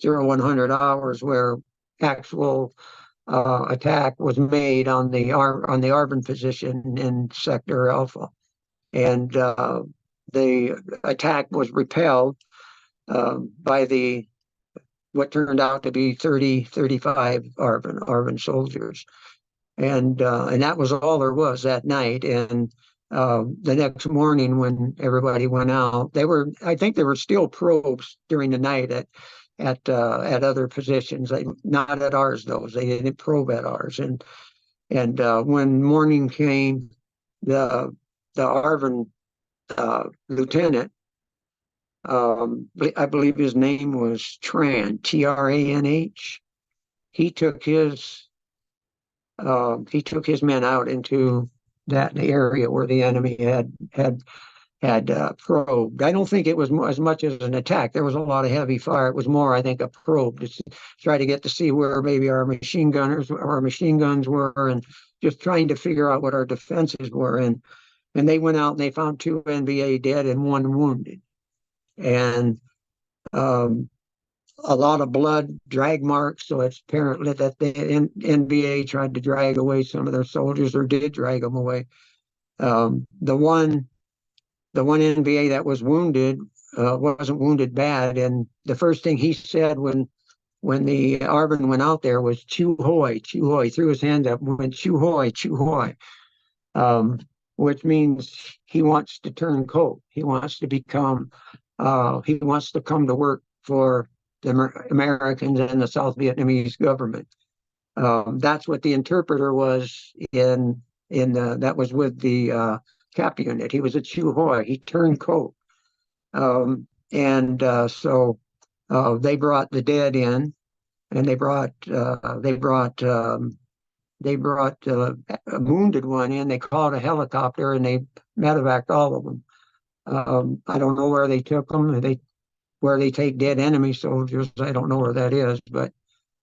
0100 hours where actual attack was made on the ARVN position in sector Alpha, and the attack was repelled by the what turned out to be 35 ARVN soldiers, and that was all there was that night. And the next morning, when everybody went out, I think there were still probes during the night at other positions, not at ours. Those They didn't probe at ours, and when morning came, the ARVN lieutenant, I believe his name was Tranch. He took his men out into that area where the enemy had probed. I don't think it was as much as an attack. There was a lot of heavy fire. It was more, I think, a probe to try to get to see where maybe our machine guns were, and just trying to figure out what our defenses were. And they went out and they found 2 NVA dead and 1 wounded, and a lot of blood, drag marks. So it's apparently that the NVA tried to drag away some of their soldiers, or did drag them away. The one NVA that was wounded wasn't wounded bad, and the first thing he said when the ARVN went out there was "Chu Hoi, Chu Hoi." He threw his hand up and went "Chu Hoi, Chu Hoi," which means he wants to turn coat. He wants to come to work for the Americans and the South Vietnamese government. That's what the interpreter was that was with the cap unit. He was a Chu Hoi. He turned coat, and so they brought the dead in, and they brought a wounded one in. They called a helicopter, and they medevaced all of them. I don't know where they took them. Where they take dead enemy soldiers, I don't know where that is, but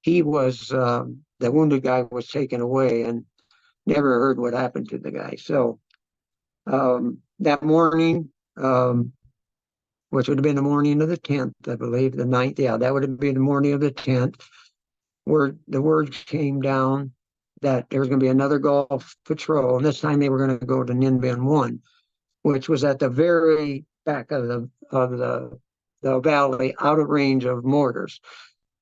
the wounded guy was taken away, and never heard what happened to the guy. So that morning, which would have been the morning of the 10th, I believe, the 9th, yeah, that would have been the morning of the 10th, where the word came down that there was going to be another Gulf patrol, and this time they were going to go to Ninh Binh 1, which was at the very back of the valley, out of range of mortars,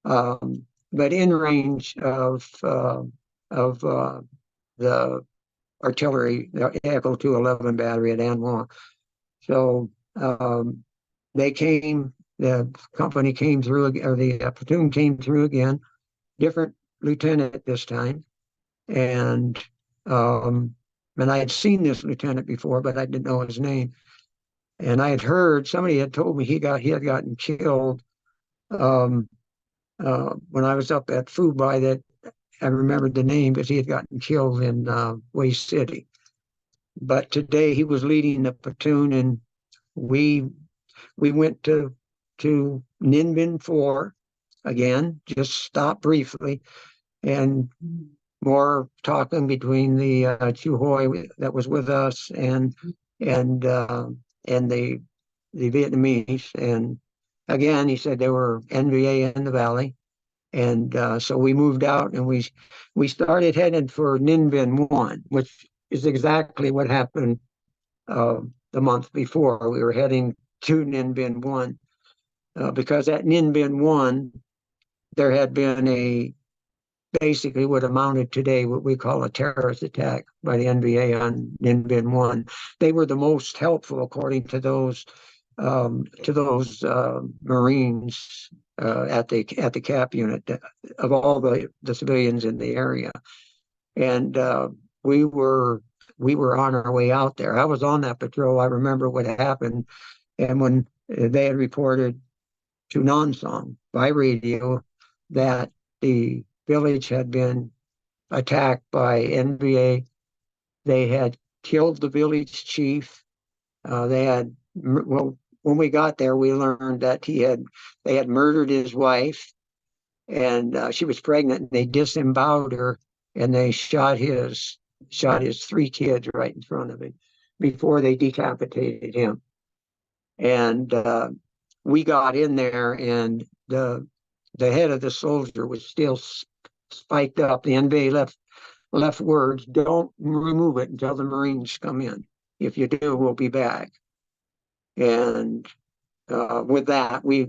but in range of the artillery, the Echo 211 battery at An Hoa. So the company came through, or the platoon came through again, different lieutenant this time, and I had seen this lieutenant before, but I didn't know his name. And I had heard somebody had told me he had gotten killed um, when I was up at Fubai. That I remembered the name because he had gotten killed in Way City. But today he was leading the platoon, and we we went to Ninbin 4 again, just stopped briefly, and more talking between the Chuhoi that was with us and uh, and the Vietnamese. And again, he said there were NVA in the valley, and so we moved out and we started heading for Ninh Binh 1, which is exactly what happened uh, the month before. We were heading to Ninh Binh 1 because at Ninh Binh 1 there had been a basically what amounted today what we call a terrorist attack by the NVA on Ninh Binh 1. They were the most helpful, according to those Marines at the cap unit of all the civilians in the area, and we were we were on our way out there. I was on that patrol. I remember what happened, and when they had reported to Nonsong by radio that the village had been attacked by NVA. They had killed the village chief. They had, well, when we got there, we learned that they had murdered his wife, and she was pregnant. And they disemboweled her, and they shot his three kids right in front of him before they decapitated him. And we got in there, and the head of the soldier was still spiked up. The NVA left words: "Don't remove it until the Marines come in. If you do, we'll be back." And with that, we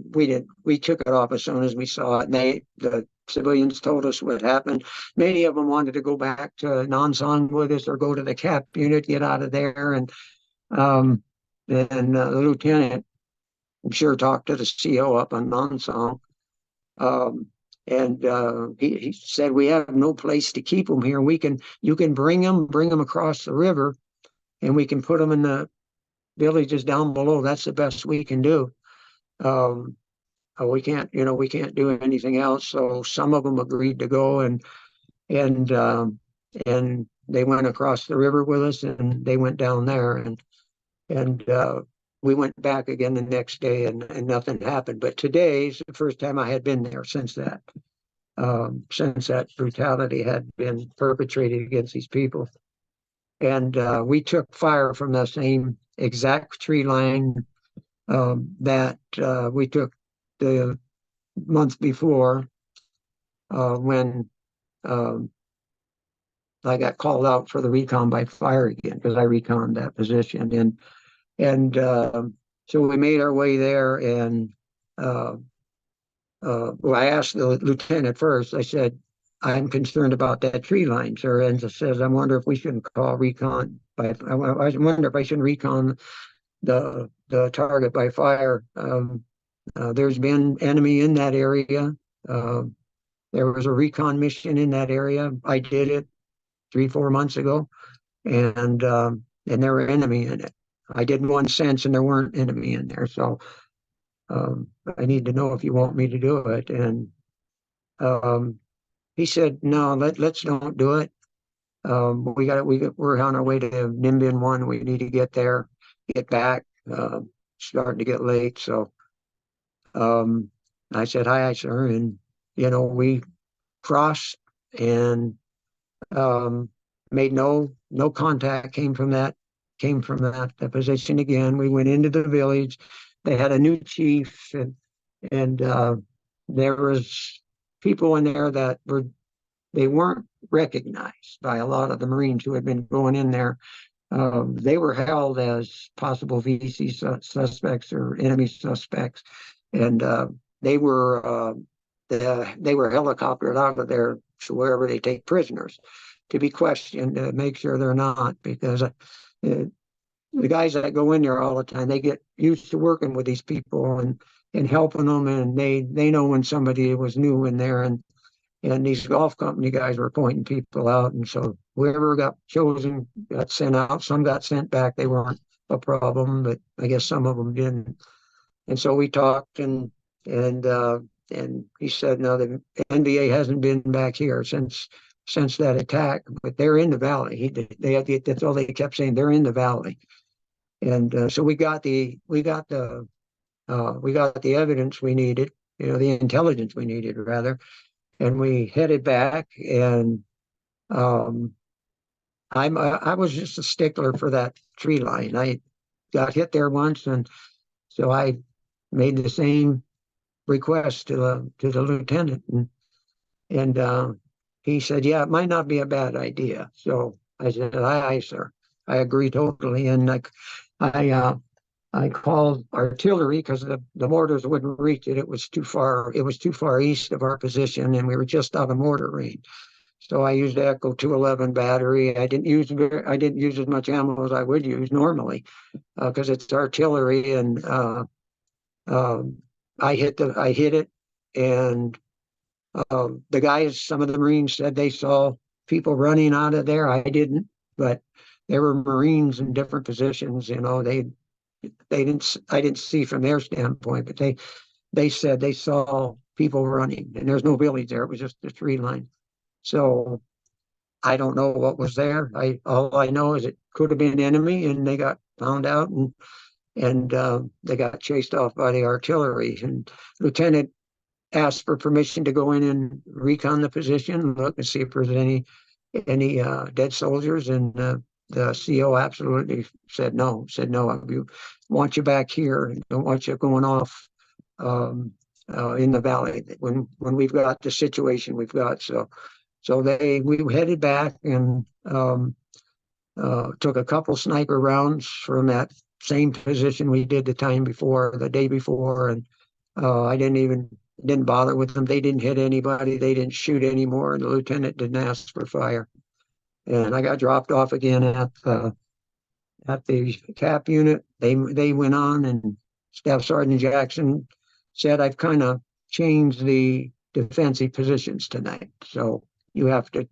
took it off as soon as we saw it. And the civilians told us what happened. Many of them wanted to go back to Nonsong with us or go to the cap unit, get out of there. And the lieutenant, I'm sure, talked to the CO up on Nonsong. Um, and he said, "We have no place to keep them here. You can bring them across the river, and we can put them in the villages down below. That's the best we can do. Um, we can't do anything else." So some of them agreed to go, and and they went across the river with us, and they went down there, and we went back again the next day, and nothing happened. But today's the first time I had been there since that brutality had been perpetrated against these people. And we took fire from the same exact tree line that we took the month before when I got called out for the recon by fire again, because I reconned that position. And so we made our way there, and well, I asked the lieutenant first. I said, "I'm concerned about that tree line, sir." And he says, "I wonder if we shouldn't call recon I wonder if I shouldn't recon the target by fire. There's been enemy in that area. Uh, there was a recon mission in that area. I did it 3-4 months ago, and there were enemy in it. I did one since, and there weren't enemy in there. So I need to know if you want me to do it." And he said, "No, let's don't do it. We're on our way to Ninh Binh 1. We need to get there, get back. Starting to get late." So I said, "Hi, sir," and we crossed and made no contact. Came from that position again. We went into the village. They had a new chief, and there was people in there that they weren't recognized by a lot of the Marines who had been going in there. They were held as possible VC suspects or enemy suspects, and they were helicoptered out of there to wherever they take prisoners to be questioned to make sure they're not, because the guys that go in there all the time, they get used to working with these people and helping them, and they know when somebody was new in there, and these golf company guys were pointing people out, and so whoever got chosen got sent out. Some got sent back. They weren't a problem, but I guess some of them didn't. And so we talked, and he said, no, the NBA hasn't been back here since that attack, but they're in the valley. That's all they kept saying. They're in the valley, and so we got the evidence we needed, the intelligence we needed rather, and we headed back. And um, I was just a stickler for that tree line. I got hit there once, and so I made the same request to the lieutenant, and he said, "Yeah, it might not be a bad idea." So I said, "Aye, aye, sir. I agree totally." And I I called artillery because the mortars wouldn't reach it. It was too far. It was too far east of our position, and we were just out of mortar range. So I used the Echo 211 battery. I didn't use as much ammo as I would use normally because it's artillery, and um, I hit it, and some of the Marines said they saw people running out of there. I didn't, but there were Marines in different positions. They didn't. I didn't see from their standpoint, but they said they saw people running, and there's no village there. It was just a tree line. So I don't know what was there. All I know is it could have been an enemy, and they got found out, and they got chased off by the artillery. And Lieutenant asked for permission to go in and recon the position, look and see if there's any dead soldiers, and the CO absolutely said no. Said no. I want you back here. Don't want you going off in the valley when we've got the situation we've got. So we headed back and took a couple sniper rounds from that same position we did the day before, and I didn't bother with them. They didn't hit anybody. They didn't shoot anymore. And the lieutenant didn't ask for fire. And I got dropped off again at the cap unit. They went on, and Staff Sergeant Jackson said, "I've kind of changed the defensive positions tonight. So you have to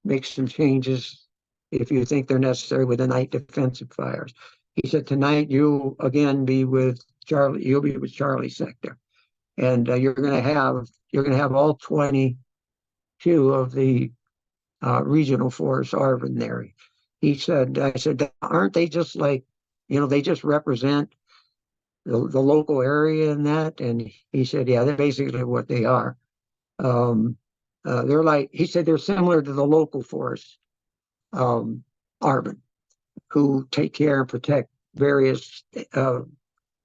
make some changes if you think they're necessary with the night defensive fires." He said, "Tonight you'll again be with Charlie. You'll be with Charlie sector, and you're going to have all 22 of the regional force ARVN there." He said, "I said, aren't they just like, they just represent the local area and that?" And he said, "Yeah, they're basically what they are. They're like," he said, "they're similar to the local force, ARVN, who take care and protect various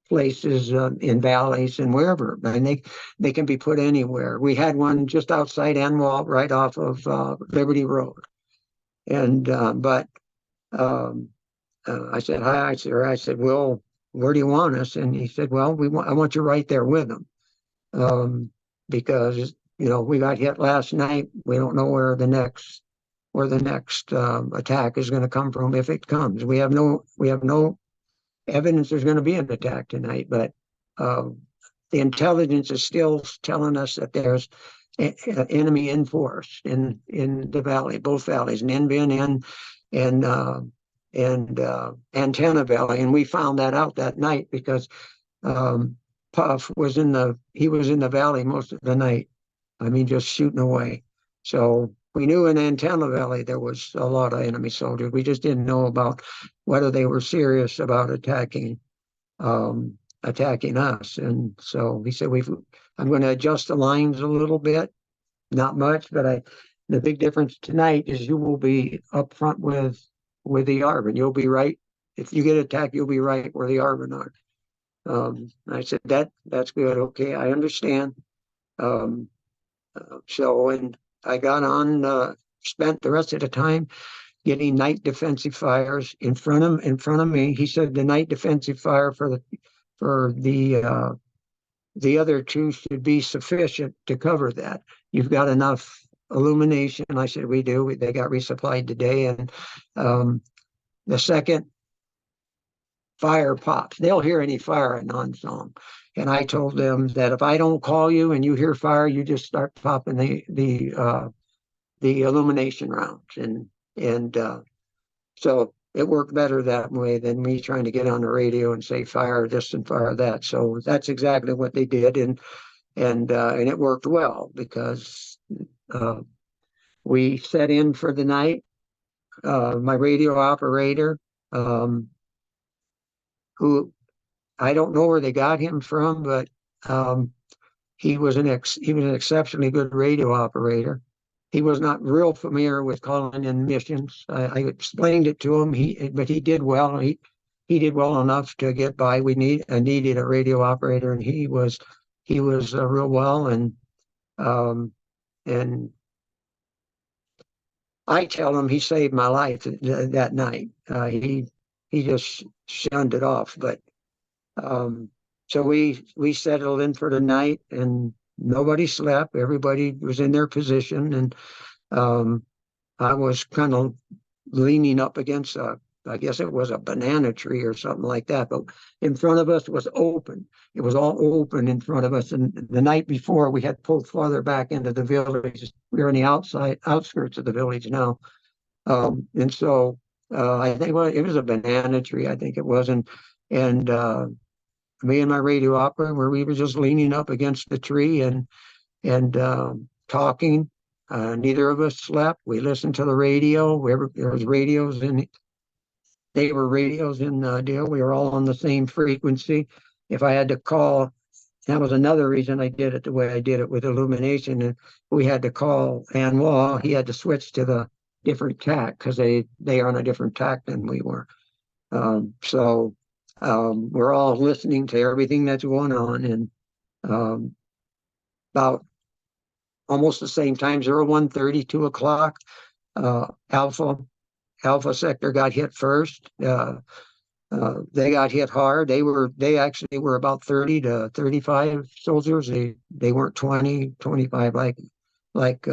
places in valleys and wherever, and they can be put anywhere. We had one just outside An Hoa, right off of Liberty Road, and but I said, "Hi, sir." I said, "Well, where do you want us?" And he said, "Well, I want you right there with them, because we got hit last night. We don't know where the next attack is going to come from, if it comes. We have no evidence there's going to be an attack tonight, but the intelligence is still telling us that there's enemy in force in the valley, both valleys, Ninbin and Antenna Valley." And we found that out that night because Puff was in the valley most of the night. I mean, just shooting away. So we knew in Antenna Valley there was a lot of enemy soldiers. We just didn't know about whether they were serious about attacking us. And so he said, "I'm going to adjust the lines a little bit, not much, but the big difference tonight is you will be up front with the ARVN. You'll be right. If you get attacked, you'll be right where the ARVN are." I said, "That's good. Okay, I understand." And I got on, spent the rest of the time getting night defensive fires in front of me. He said the night defensive fire for the other two should be sufficient to cover that. You've got enough illumination. I said, "We do. They got resupplied today." And the second fire pops, they'll hear any fire at non-song. And I told them that if I don't call you and you hear fire, you just start popping the illumination rounds. And so it worked better that way than me trying to get on the radio and say fire this and fire that. So that's exactly what they did, and it worked well because uh, we set in for the night. My radio operator, um, who I don't know where they got him from, but um, he was an exceptionally good radio operator. He was not real familiar with calling in missions. I explained it to him. But he did well. He did well enough to get by. I needed a radio operator, and he was real well. Um, and I tell him he saved my life that night. He just shunned it off. But um, so we settled in for the night, and nobody slept. Everybody was in their position, and um, I was kind of leaning up against I guess it was a banana tree or something like that. But in front of us was open. It was all open in front of us. And the night before, we had pulled farther back into the village. We were on the outskirts of the village now. And so I think it was a banana tree. I think it was, and me and my radio operator, we were just leaning up against the tree and talking. Neither of us slept. We listened to the radio. There was radios in. They were radios in deal. We were all on the same frequency. If I had to call, that was another reason I did it the way I did it with illumination. And we had to call An Hoa. He had to switch to the different tack because they are on a different tack than we were. So we're all listening to everything that's going on, and about almost the same time, 01:30, 2 o'clock, Alpha sector got hit first. They got hit hard. They actually were about 30 to 35 soldiers. They weren't 20, 25 like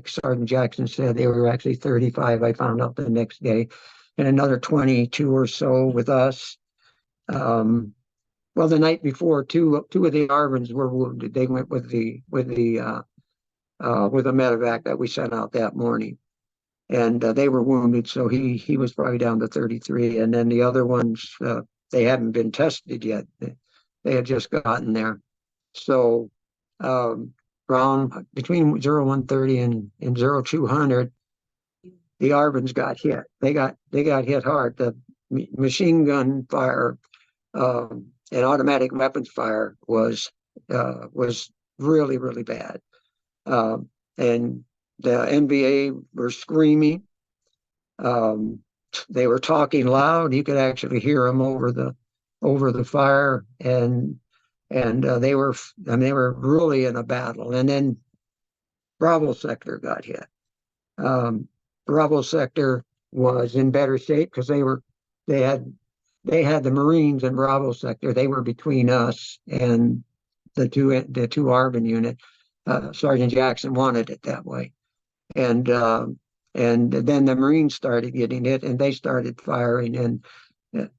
Sergeant Jackson said. They were actually 35. I found out the next day, and another 22 or so with us. Well, the night before, two of the Arvins were wounded. They went with the medevac that we sent out that morning, and they were wounded. So he was probably down to 33, and then the other ones they hadn't been tested yet. They had just gotten there. So around between 01:30 and 0200, the Arvins got hit. They got hit hard. The machine gun fire and automatic weapons fire was really, really bad. And the NVA were screaming. They were talking loud. You could actually hear them over the fire, and they were really in a battle. And then Bravo sector got hit. Bravo sector was in better shape because they had the Marines in Bravo sector. They were between us and the two Arvin unit. Sergeant Jackson wanted it that way, and then the Marines started getting hit, and they started firing, and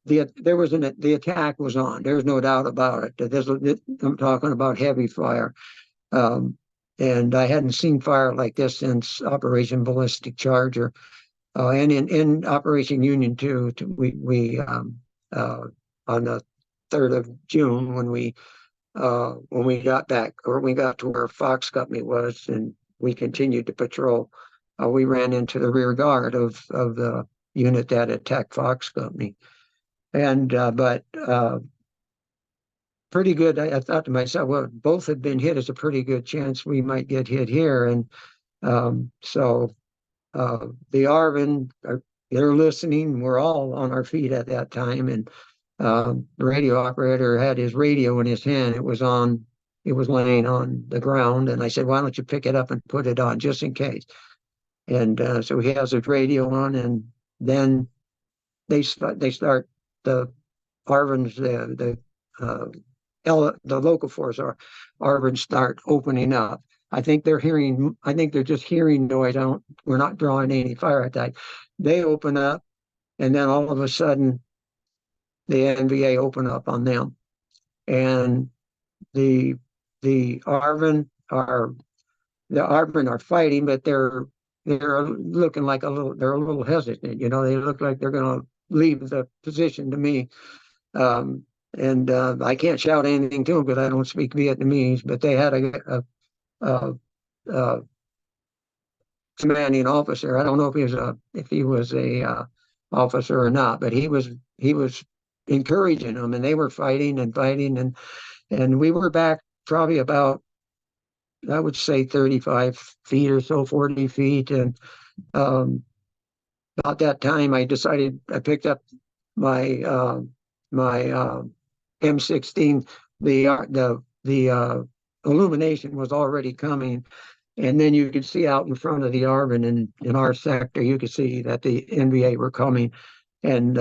the attack was on. There's no doubt about it. I'm talking about heavy fire, and I hadn't seen fire like this since Operation Ballistic Charger, and in Operation Union 2. We on the 3rd of June when we got back, or we got to where Fox Company was, and we continued to patrol. We ran into the rear guard of the unit that attacked Fox Company, and but pretty good. I thought to myself, well, both had been hit. There's a pretty good chance we might get hit here, and so the Arvin, they're listening. We're all on our feet at that time, and the radio operator had his radio in his hand. It was laying on the ground, and I said, "Why don't you pick it up and put it on just in case?" And so he has his radio on, and then they start the Arvins, the local force Arvins start opening up. I think they're just hearing noise. We're not drawing any fire attack. They open up, and then all of a sudden, the NVA open up on them, and the Arvin are fighting, but they're looking like they're a little hesitant. You know, they look like they're going to leave the position to me. Um, and I can't shout anything to them because I don't speak Vietnamese. But they had a, a commanding officer. I don't know if he was a officer or not, but he was encouraging them, and they were fighting and fighting, and we were back probably about, I would say, 35 feet or so, 40 feet, and um, about that time I picked up my my M16. The illumination was already coming, and then you could see out in front of the Arvin in our sector, you could see that the NBA were coming. And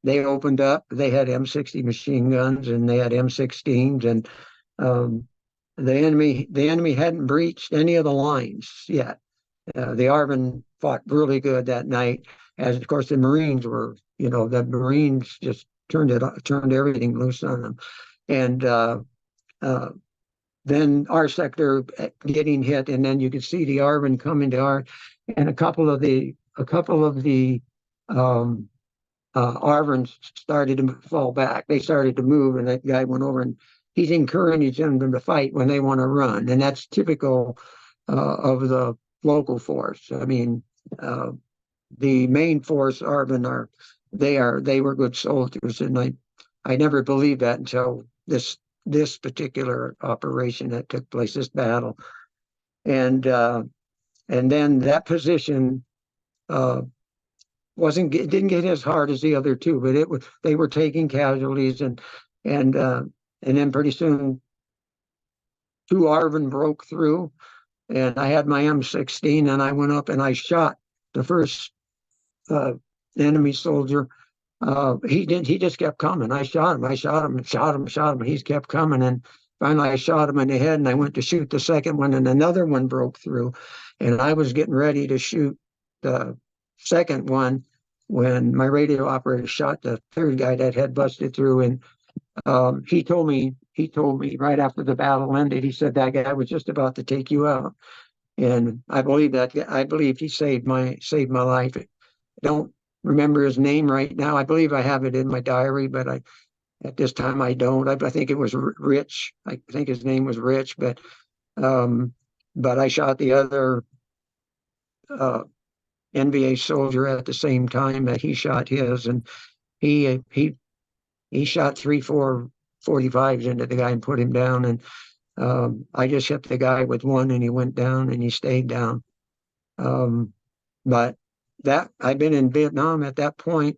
they opened up. They had M60 machine guns and they had M16s, and um, the enemy hadn't breached any of the lines yet. The Arvin fought really good that night, as of course the Marines were. You know, the Marines just turned everything loose on them, and uh, then our sector getting hit, and then you could see the Arvin coming to our, and a couple of the um, Arvins started to fall back. They started to move, and that guy went over and he's encouraging them to fight when they want to run, and that's typical of the local force. I mean, uh, the main force, Arvin, they were good soldiers, and I never believed that until this particular operation that took place, this battle, and then that position uh, didn't get as hard as the other two, but they were taking casualties, and uh, and then pretty soon two Arvin broke through, and I had my M16, and I went up and I shot the first uh, enemy soldier. He just kept coming. I shot him, and shot him. He kept coming, and finally I shot him in the head, and I went to shoot the second one, and another one broke through, and I was getting ready to shoot the second one when my radio operator shot the third guy that had busted through, and he told me right after the battle ended, he said that guy was just about to take you out, and I believe he saved my life. I don't remember his name right now. I believe I have it in my diary, but at this time I don't. I think it was Rich. I think his name was Rich, um, but I shot the other uh, NVA soldier at the same time that he shot his, and he he he shot 3, 4 45s into the guy and put him down, and I just hit the guy with one, and he went down, and he stayed down. Um, but that I'd been in Vietnam at that point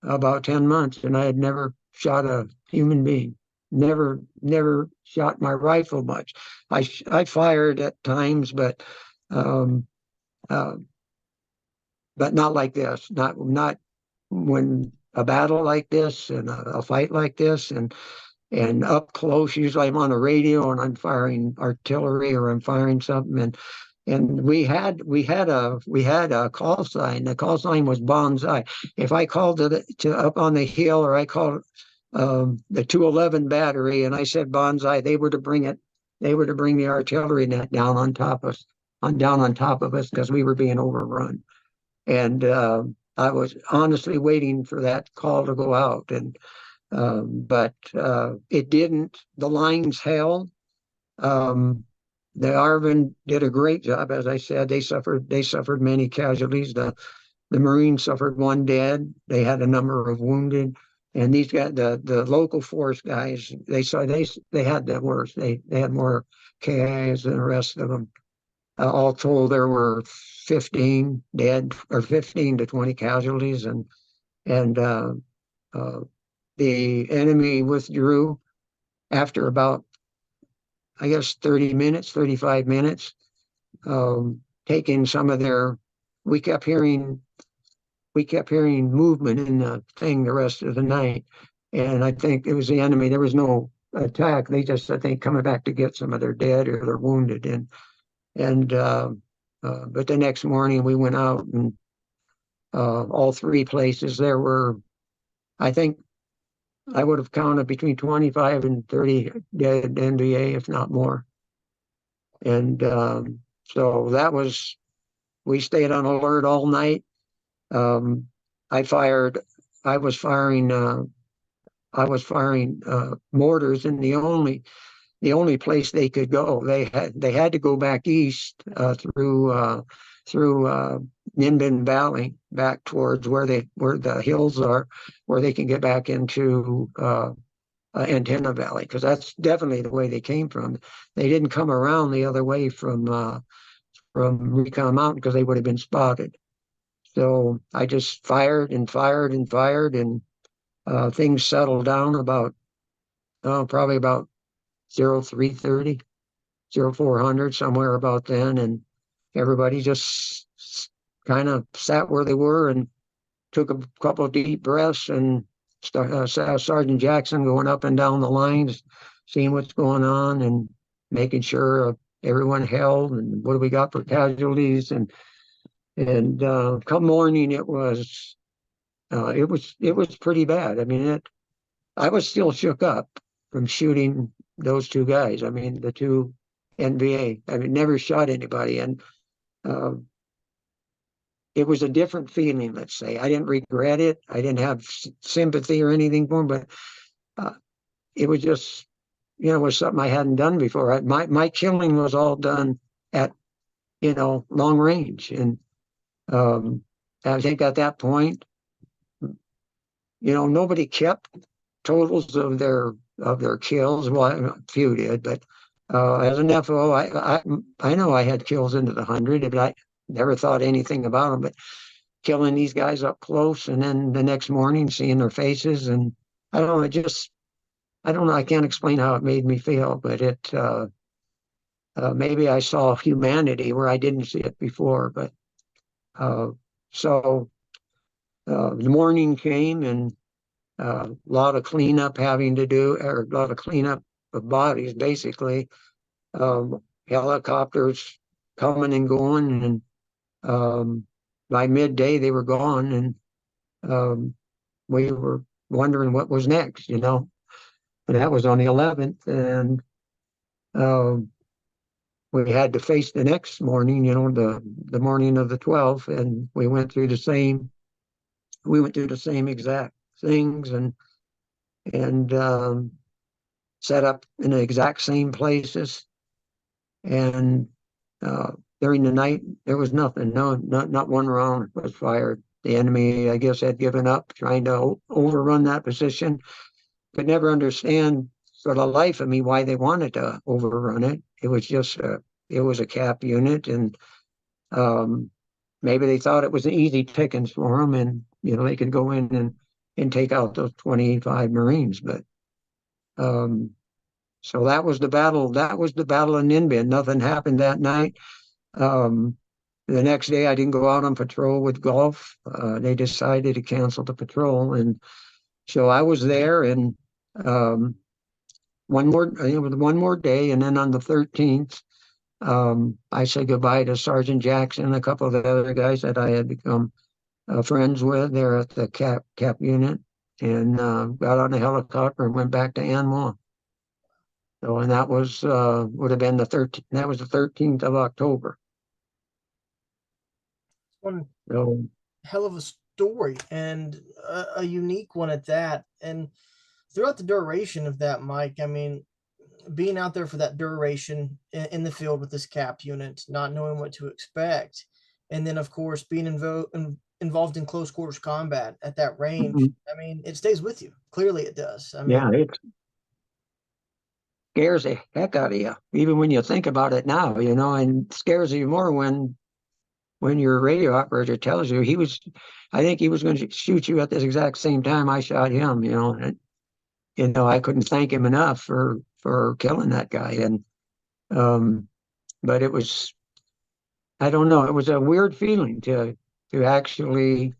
about 10 months, and I had never shot a human being. Never shot my rifle much. I fired at times, um, uh, but not like this. Not when a battle like this and a fight like this, and up close. Usually I'm on a radio and I'm firing artillery or I'm firing something, and we had a call sign. The call sign was bonsai. If I called to up on the hill, or I called the 211 battery and I said bonsai, they were to bring it. They were to bring the artillery net down on top of us, because we were being overrun. And I was honestly waiting for that call to go out, but it didn't. The lines held. Um, the Arvin did a great job, as I said. They suffered many casualties. The Marines suffered one dead. They had a number of wounded, and these guys, the local force guys, they had the worst. They had more KIAs than the rest of them. All told, there were 15 dead, or 15 to 20 casualties, and uh, the enemy withdrew after about, I guess, 30 minutes, 35 minutes, taking some of their. We kept hearing movement in the thing the rest of the night, and I think it was the enemy. There was no attack. They just, I think, coming back to get some of their dead or their wounded, and but the next morning we went out, and all three places there were, I think, I would have counted between 25 and 30 dead NVA, if not more. And so that was we stayed on alert all night. Um, I fired, I was firing, mortars, and the only place they could go, they had to go back east through Ninbin Valley, back towards where the hills are, where they can get back into Antenna Valley, because that's definitely the way they came from. They didn't come around the other way from Recon Mountain, because they would have been spotted. So I just fired and fired and fired, and things settled down about probably about 0330, 0400, somewhere about then, and everybody just kind of sat where they were and took a couple of deep breaths, and Sergeant Jackson going up and down the lines, seeing what's going on and making sure everyone held, and what do we got for casualties, and come morning it was pretty bad. I mean, I was still shook up from shooting those two guys. I mean, the two NVA. I mean, never shot anybody, and uh, it was a different feeling. Let's say I didn't regret it. I didn't have sympathy or anything for him, but uh, it was just, it was something I hadn't done before. My killing was all done at long range, and um, I think at that point, nobody kept totals of their kills. Well, a few did, but as an FO, I know I had kills into the hundred, but I never thought anything about them. But killing these guys up close, and then the next morning seeing their faces, and I don't know, I don't know, I can't explain how it made me feel, but maybe I saw humanity where I didn't see it before. But uh, so the morning came, and a lot of cleanup having to do, or a lot of cleanup of bodies, basically. Helicopters coming and going, and by midday they were gone, and we were wondering what was next, And that was on the 11th, and um, we had to face the next morning, the morning of the 12th, and we went through the same exact things, and set up in the exact same places. And during the night, there was nothing. No, not one round was fired. The enemy, I guess, had given up trying to overrun that position. Could never understand for the life of me why they wanted to overrun it. It was just it was a cap unit, and um, maybe they thought it was an easy pickings for them, and they could go in and take out those 25 Marines. But um, so that was the battle. That was the Battle of Ninbin. Nothing happened that night. Um, the next day, I didn't go out on patrol with Gulf. They decided to cancel the patrol, and so I was there. And um, it was one more day, and then on the 13th, I said goodbye to Sergeant Jackson and a couple of the other guys that I had become friends with there at the cap unit, and got on a helicopter and went back to An Hoa. So, and that was would have been the 13th. That was the 13th of October. One So, hell of a story, and a unique one at that. And throughout the duration of that, Mike, I mean, being out there for that duration in the field with this cap unit, not knowing what to expect, and then of course being involved in close quarters combat at that range. mhm, I mean, it stays with you. Clearly, it does. I mean, yeah, it scares the heck out of you, even when you think about it now, and scares you more when your radio operator tells you I think he was going to shoot you at this exact same time I shot him, and I couldn't thank him enough for killing that guy. And but it was, I don't know, it was a weird feeling to actually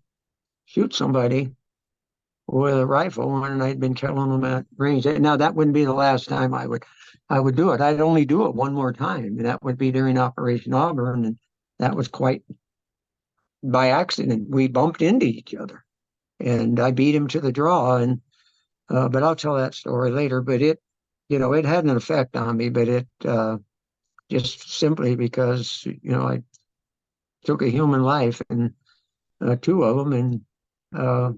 shoot somebody with a rifle when I'd been killing them at range. Now that wouldn't be the last time I would do it. I'd only do it one more time, and that would be during Operation Auburn, and that was quite by accident. We bumped into each other, and I beat him to the draw. And but I'll tell that story later. But it had an effect on me. But it just simply because I took a human life, and two of them, and uh,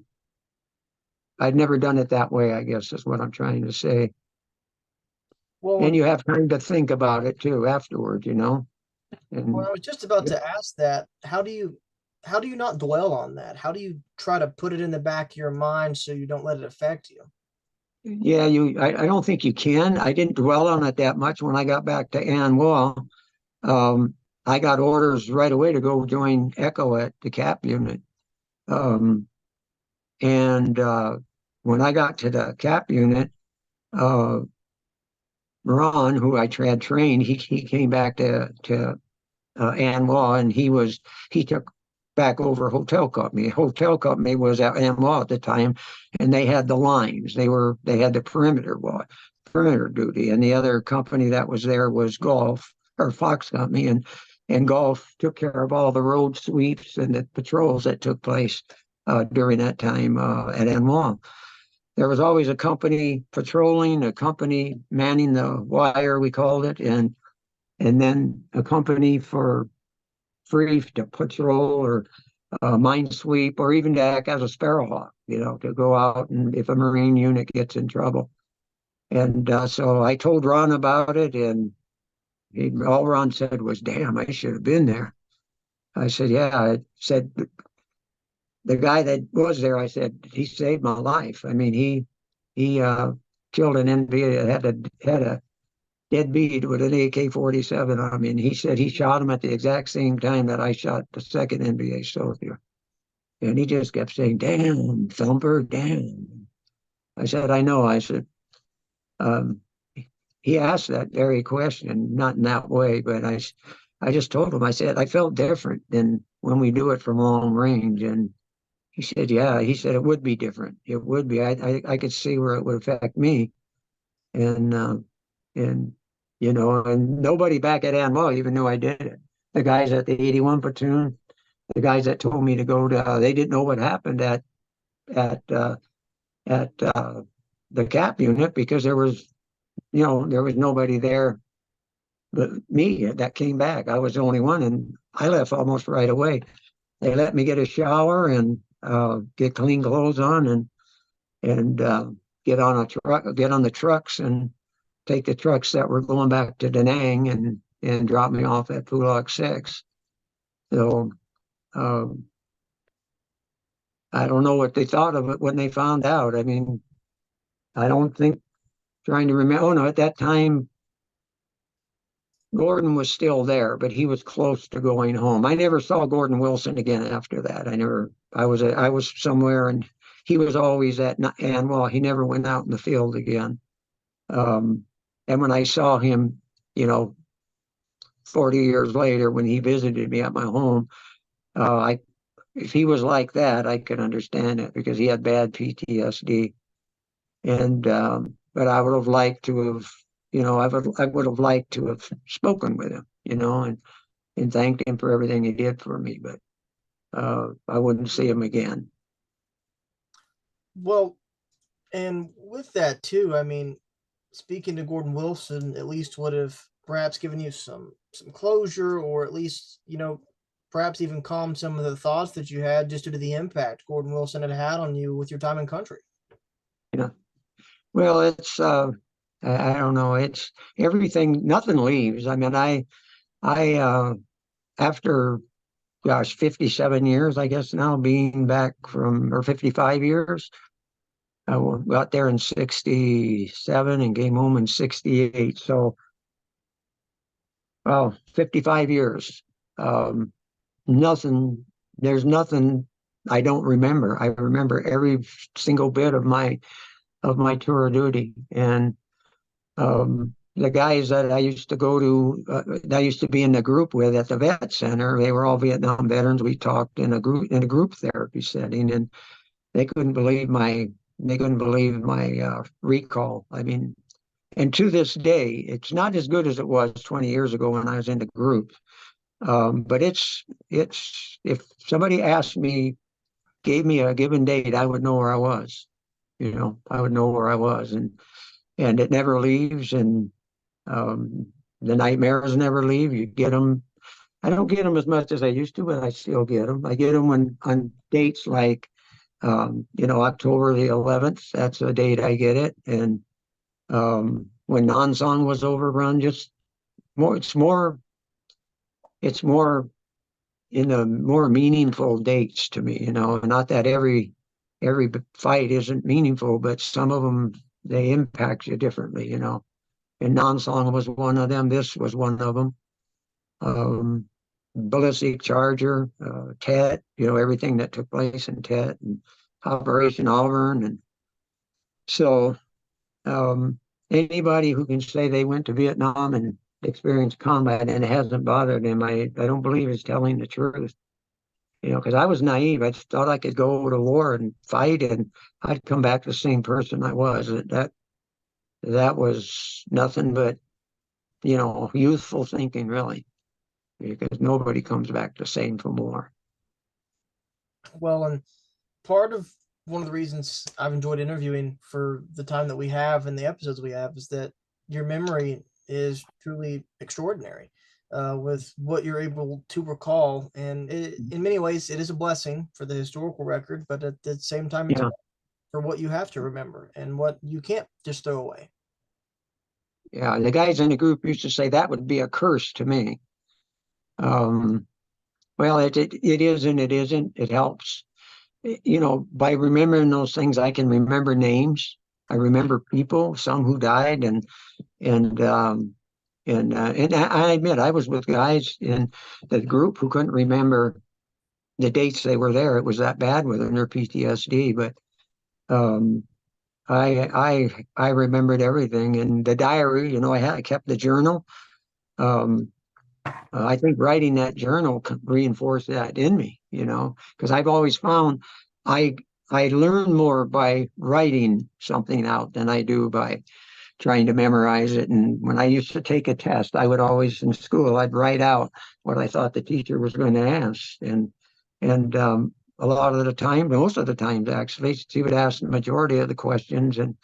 I'd never done it that way, I guess is what I'm trying to say. And Well, you have time to think about it too afterward, you know. well, And I was just about to ask that. How do you not dwell on that? How do you try to put it in the back of your mind so you don't let it affect you? yeah, I don't think you can. I didn't dwell on it that much when I got back to An Hoa. Um, I got orders right away to go join Echo at the cap unit. Um, and when I got to the cap unit, uh, Ron, who I had trained, he came back to An Hoa, and he took back over hotel company. Hotel company was at An Hoa at the time, and they had the lines. They had the perimeter duty, and the other company that was there was Golf or Fox Company, and Golf took care of all the road sweeps and the patrols that took place during that time at An Hoa. There was always a company patrolling, a company manning the wire, we called it, and then a company for free to patrol or mine sweep, or even to act as a sparrowhawk, you know, to go out and if a Marine unit gets in trouble. And so I told Ron about it, and all Ron said was, "Damn, I should have been there." I said, "Yeah." I said, "The guy that was there," I said, "he saved my life. I mean, he killed an NVA that had a dead beat with an AK-47 on him, and he said he shot him at the exact same time that I shot the second NBA soldier." And he just kept saying, "Damn, Thumper, damn." I said, "I know." I said, um, he asked that very question, not in that way, but I just told him, I said, I felt different than when we do it from long range. And he said, yeah, he said it would be different. It would be. I could see where it would affect me. And, and, you know, and nobody back at An Hoa even knew I did it. The guys at the 81 platoon, the guys that told me to go to, they didn't know what happened at, uh, at the cap unit, because there was nobody there but me that came back. I was the only one, and I left almost right away. They let me get a shower and get clean clothes on, and get on the trucks, and take the trucks that were going back to Da Nang, and drop me off at Phuloc 6. So um, I don't know what they thought of it when they found out. I mean, I don't think, trying to remember. Oh no, at that time Gordon was still there, but he was close to going home. I never saw Gordon Wilson again after that. I was somewhere, and he was always at An Hoa. He never went out in the field again. Um, and when I saw him, you know, 40 years later, when he visited me at my home, I if he was like that, I could understand it, because he had bad PTSD. And but I would have liked to have, I would have liked to have spoken with him, and thanked him for everything he did for me. But I wouldn't see him again. Well, and with that too, I mean, speaking to Gordon Wilson at least would have perhaps given you some closure, or at least perhaps even calmed some of the thoughts that you had just due to the impact Gordon Wilson had had on you with your time in country. You know, well, it's I don't know. It's everything. Nothing leaves. I mean, I after, gosh, 57 years, I guess now, being back from, or 55 years. I got there in 67 and came home in 68. So, well, 55 years. Um, nothing, there's nothing I don't remember. I remember every single bit of my tour of duty. And the guys that I used to go to, that I used to be in the group with at the vet center, they were all Vietnam veterans. We talked in a group therapy setting, and they couldn't believe my recall. I mean, and to this day, it's not as good as it was 20 years ago when I was in the group. But it's if somebody asked me, gave me a given date, I would know where I was. I would know where I was, and it never leaves, and um, the nightmares never leave. You get them I don't get them as much as I used to, but I still get them. I get them when on dates like, October the 11th. That's the date I get it. And when non-song was overrun, just more. It's more in the more meaningful dates to me. Not that every fight isn't meaningful, but some of them they impact you differently. And non-song was one of them. This was one of them. Um, Ballistic Charger, Tet, everything that took place in Tet and Operation Auburn. And so anybody who can say they went to Vietnam and experienced combat and it hasn't bothered them, I don't believe is telling the truth. Because I was naive. I just thought I could go to war and fight and I'd come back the same person I was. That was nothing but, youthful thinking, really, because nobody comes back the same from war. Well, and part of one of the reasons I've enjoyed interviewing for the time that we have and the episodes we have is that your memory is truly extraordinary with what you're able to recall. And in many ways, it is a blessing for the historical record, but at the same time, it's Yeah. for what you have to remember and what you can't just throw away. Yeah. The guys in the group used to say that would be a curse to me. Well, it is and it isn't. It helps. By remembering those things, I can remember names. I remember people, some who died, and I admit I was with guys in the group who couldn't remember the dates they were there. It was that bad with them, their PTSD. But um, I remembered everything, and the diary. I kept the journal. Um, I think writing that journal reinforced that in me, because I've always found I I learn more by writing something out than I do by trying to memorize it. And when I used to take a test, I would always in school I'd write out what I thought the teacher was going to ask, and a lot of the time, most of the times actually, she would ask the majority of the questions, and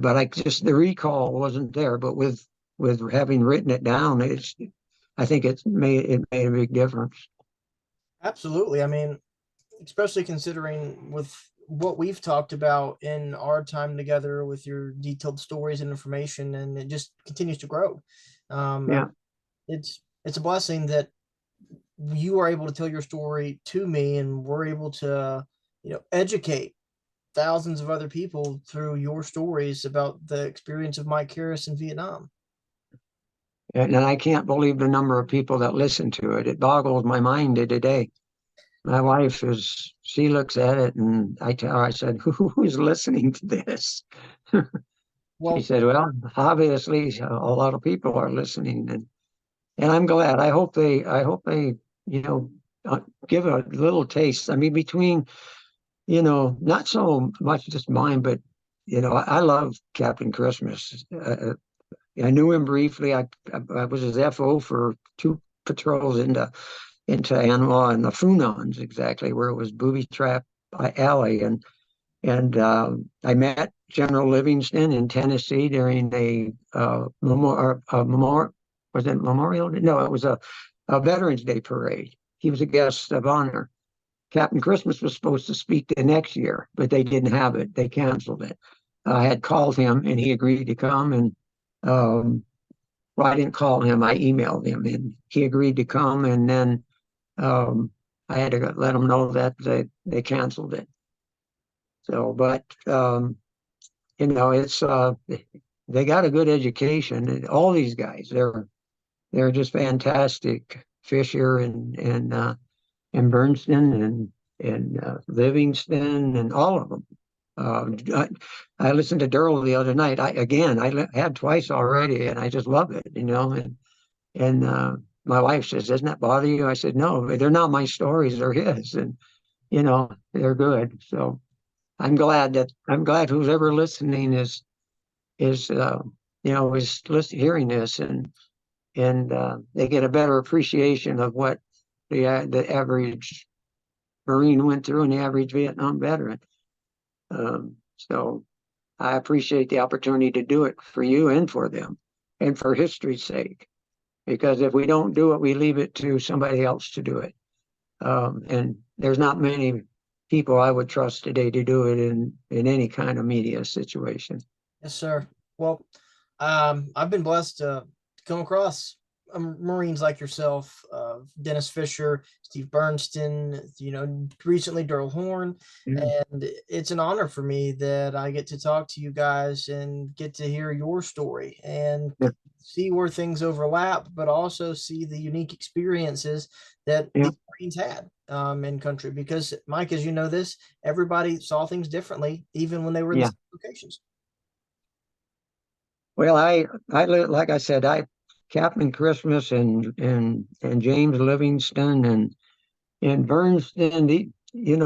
but I just the recall wasn't there. But with having written it down, I think it made a big difference. Absolutely. I mean, especially considering with what we've talked about in our time together with your detailed stories and information, and it just continues to grow. And Yeah. it's a blessing that you are able to tell your story to me, and we're able to, educate thousands of other people through your stories about the experience of Mike Harris in Vietnam. And I can't believe the number of people that listen to it. It boggles my mind day to day. My wife she looks at it and I tell her, I said, who's listening to this? She Well, said, well, obviously a lot of people are listening, and I'm glad. I hope they, you know, give a little taste. I mean, between, not so much just mine, but, I love Captain Christmas. I knew him briefly. I was his FO for two patrols into An Hoa and the Funons, exactly where it was booby trap alley, and I met General Livingston in Tennessee during was it Memorial Day? No, it was a Veterans Day parade. He was a guest of honor. Captain Christmas was supposed to speak the next year, but they didn't have it. They canceled it. I had called him and he agreed to come, and um, well, I didn't call him. I emailed him, and he agreed to come. And then um, I had to let him know that they canceled it. So, but it's they got a good education. All these guys, they're just fantastic. Fisher and Bernstein and Livingston and all of them. I listened to Durrell the other night. I had twice already, and I just love it, And my wife says, "Doesn't that bother you?" I said, "No, they're not my stories; they're his, and they're good." So I'm glad who's ever listening is hearing this, and they get a better appreciation of what the average Marine went through and the average Vietnam veteran. So I appreciate the opportunity to do it for you and for them, and for history's sake. because if we don't do it, we leave it to somebody else to do it. And there's not many people I would trust today to do it in any kind of media situation. Yes, sir. Well, I've been blessed to come across Marines like yourself, Dennis Fisher, Steve Bernston, recently Daryl Horn. Yeah. And it's an honor for me that I get to talk to you guys and get to hear your story and Yeah. see where things overlap, but also see the unique experiences that Yeah. the Marines had in country. Because, Mike, as you know this, everybody saw things differently, even when they were in the Yeah. same locations. Well, like I said, Captain Christmas and James Livingston and Bernston,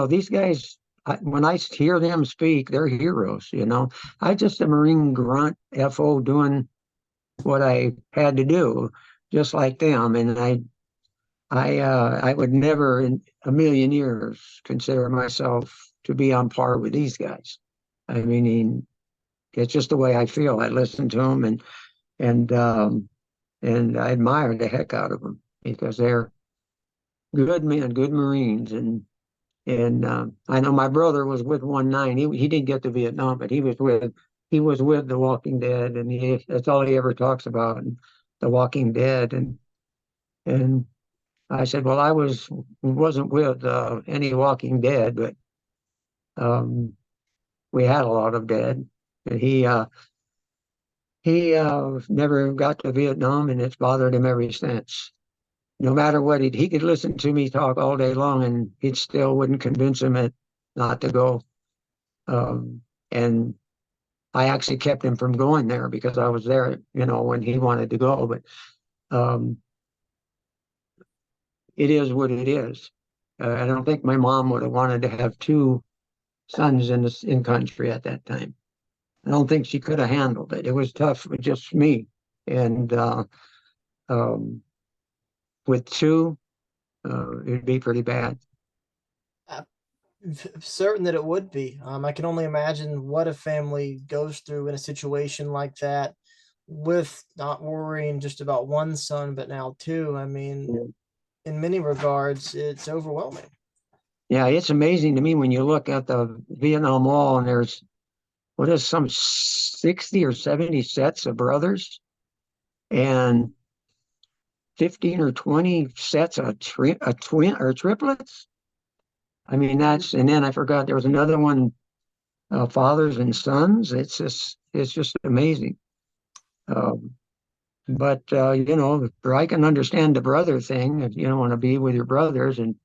these guys, when I hear them speak, they're heroes. I just a Marine grunt, FO, doing what I had to do, just like them. And I would never in a million years consider myself to be on par with these guys. I mean, it's just the way I feel. I listen to them and and I admire the heck out of them because they're good men, good Marines. And I know my brother was with 19. He didn't get to Vietnam, but he was with The Walking Dead, and that's all he ever talks about, and The Walking Dead. And I said, well, wasn't with any Walking Dead, but um, we had a lot of dead. And he never got to Vietnam, and it's bothered him ever since. No matter what, he could listen to me talk all day long, and it still wouldn't convince him not to go. And I actually kept him from going there because I was there, when he wanted to go. But um, it is what it is. I don't think my mom would have wanted to have two sons in country at that time. I don't think she could have handled it. It was tough with just me, and um, with two, it'd be pretty bad. I'm certain that it would be. I can only imagine what a family goes through in a situation like that, with not worrying just about one son, but now two. I mean, Yeah. in many regards, it's overwhelming. Yeah, it's amazing to me when you look at the Vietnam Wall and there's what is some 60 or 70 sets of brothers and 15 or 20 sets of a twin or triplets. I mean, and then I forgot there was another one, fathers and sons. It's just amazing. Um, but I can understand the brother thing if you don't want to be with your brothers. And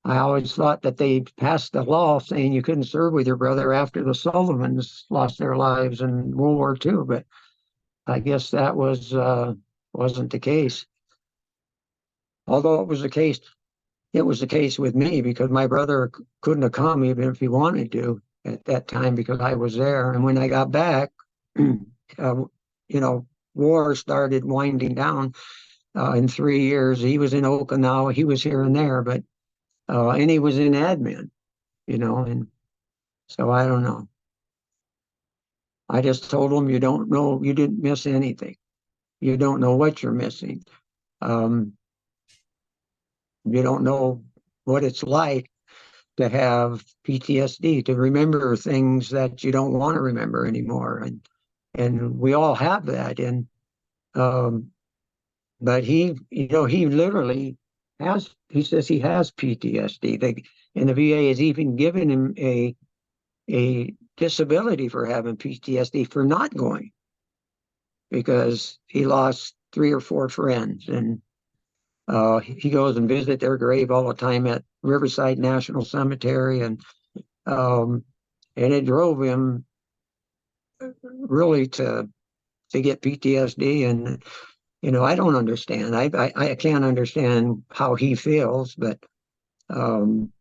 I always thought that they passed the law saying you couldn't serve with your brother after the Sullivans lost their lives in World War II. But I guess that wasn't the case. Although it was the case with me because my brother couldn't have come even if he wanted to at that time because I was there. And when I got back, you know, war started winding down in 3 years. He was in Okinawa, he was here and there, but and he was in admin, and so I don't know. I just told him you don't know, you didn't miss anything. You don't know what you're missing. Um, you don't know what it's like to have PTSD, to remember things that you don't want to remember anymore. And we all have that. And um, but he literally he says he has PTSD. And the VA has even given him a disability for having PTSD for not going because he lost 3 or 4 friends. And he goes and visits their grave all the time at Riverside National Cemetery. Um, and it drove him really to get PTSD. And I don't understand. I can't understand how he feels, um,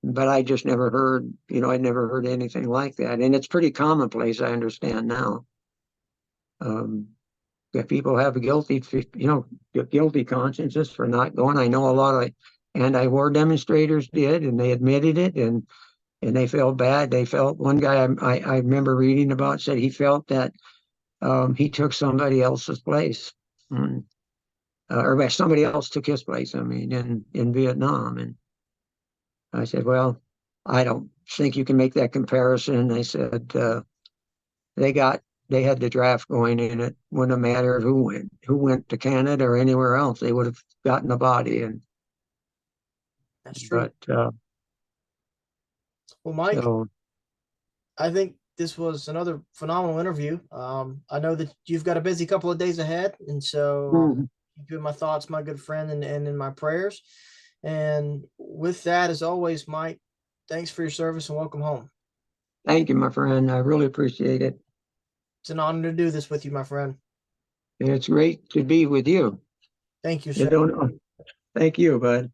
but I just never heard. I never heard anything like that, and it's pretty commonplace. I understand now. Um, that people have guilty consciences for not going. I know a lot of anti-war demonstrators did, and they admitted it, and they felt bad. They felt one guy I remember reading about said he felt that he took somebody else's place. Mm. or somebody else took his place. I mean, in Vietnam, and I said, well, I don't think you can make that comparison. They said they got they had the draft going in. It wouldn't have mattered who went to Canada or anywhere else. They would have gotten a body. And That's true. but Well, Mike, so I think this was another phenomenal interview. I know that you've got a busy couple of days ahead, and so mhm. keep you in my thoughts, my good friend, and in my prayers. And with that, as always, Mike, thanks for your service and welcome home. Thank you, my friend. I really appreciate it. It's an honor to do this with you, my friend. And it's great to be with you. Thank you, You sir. don't know. Thank you, bud.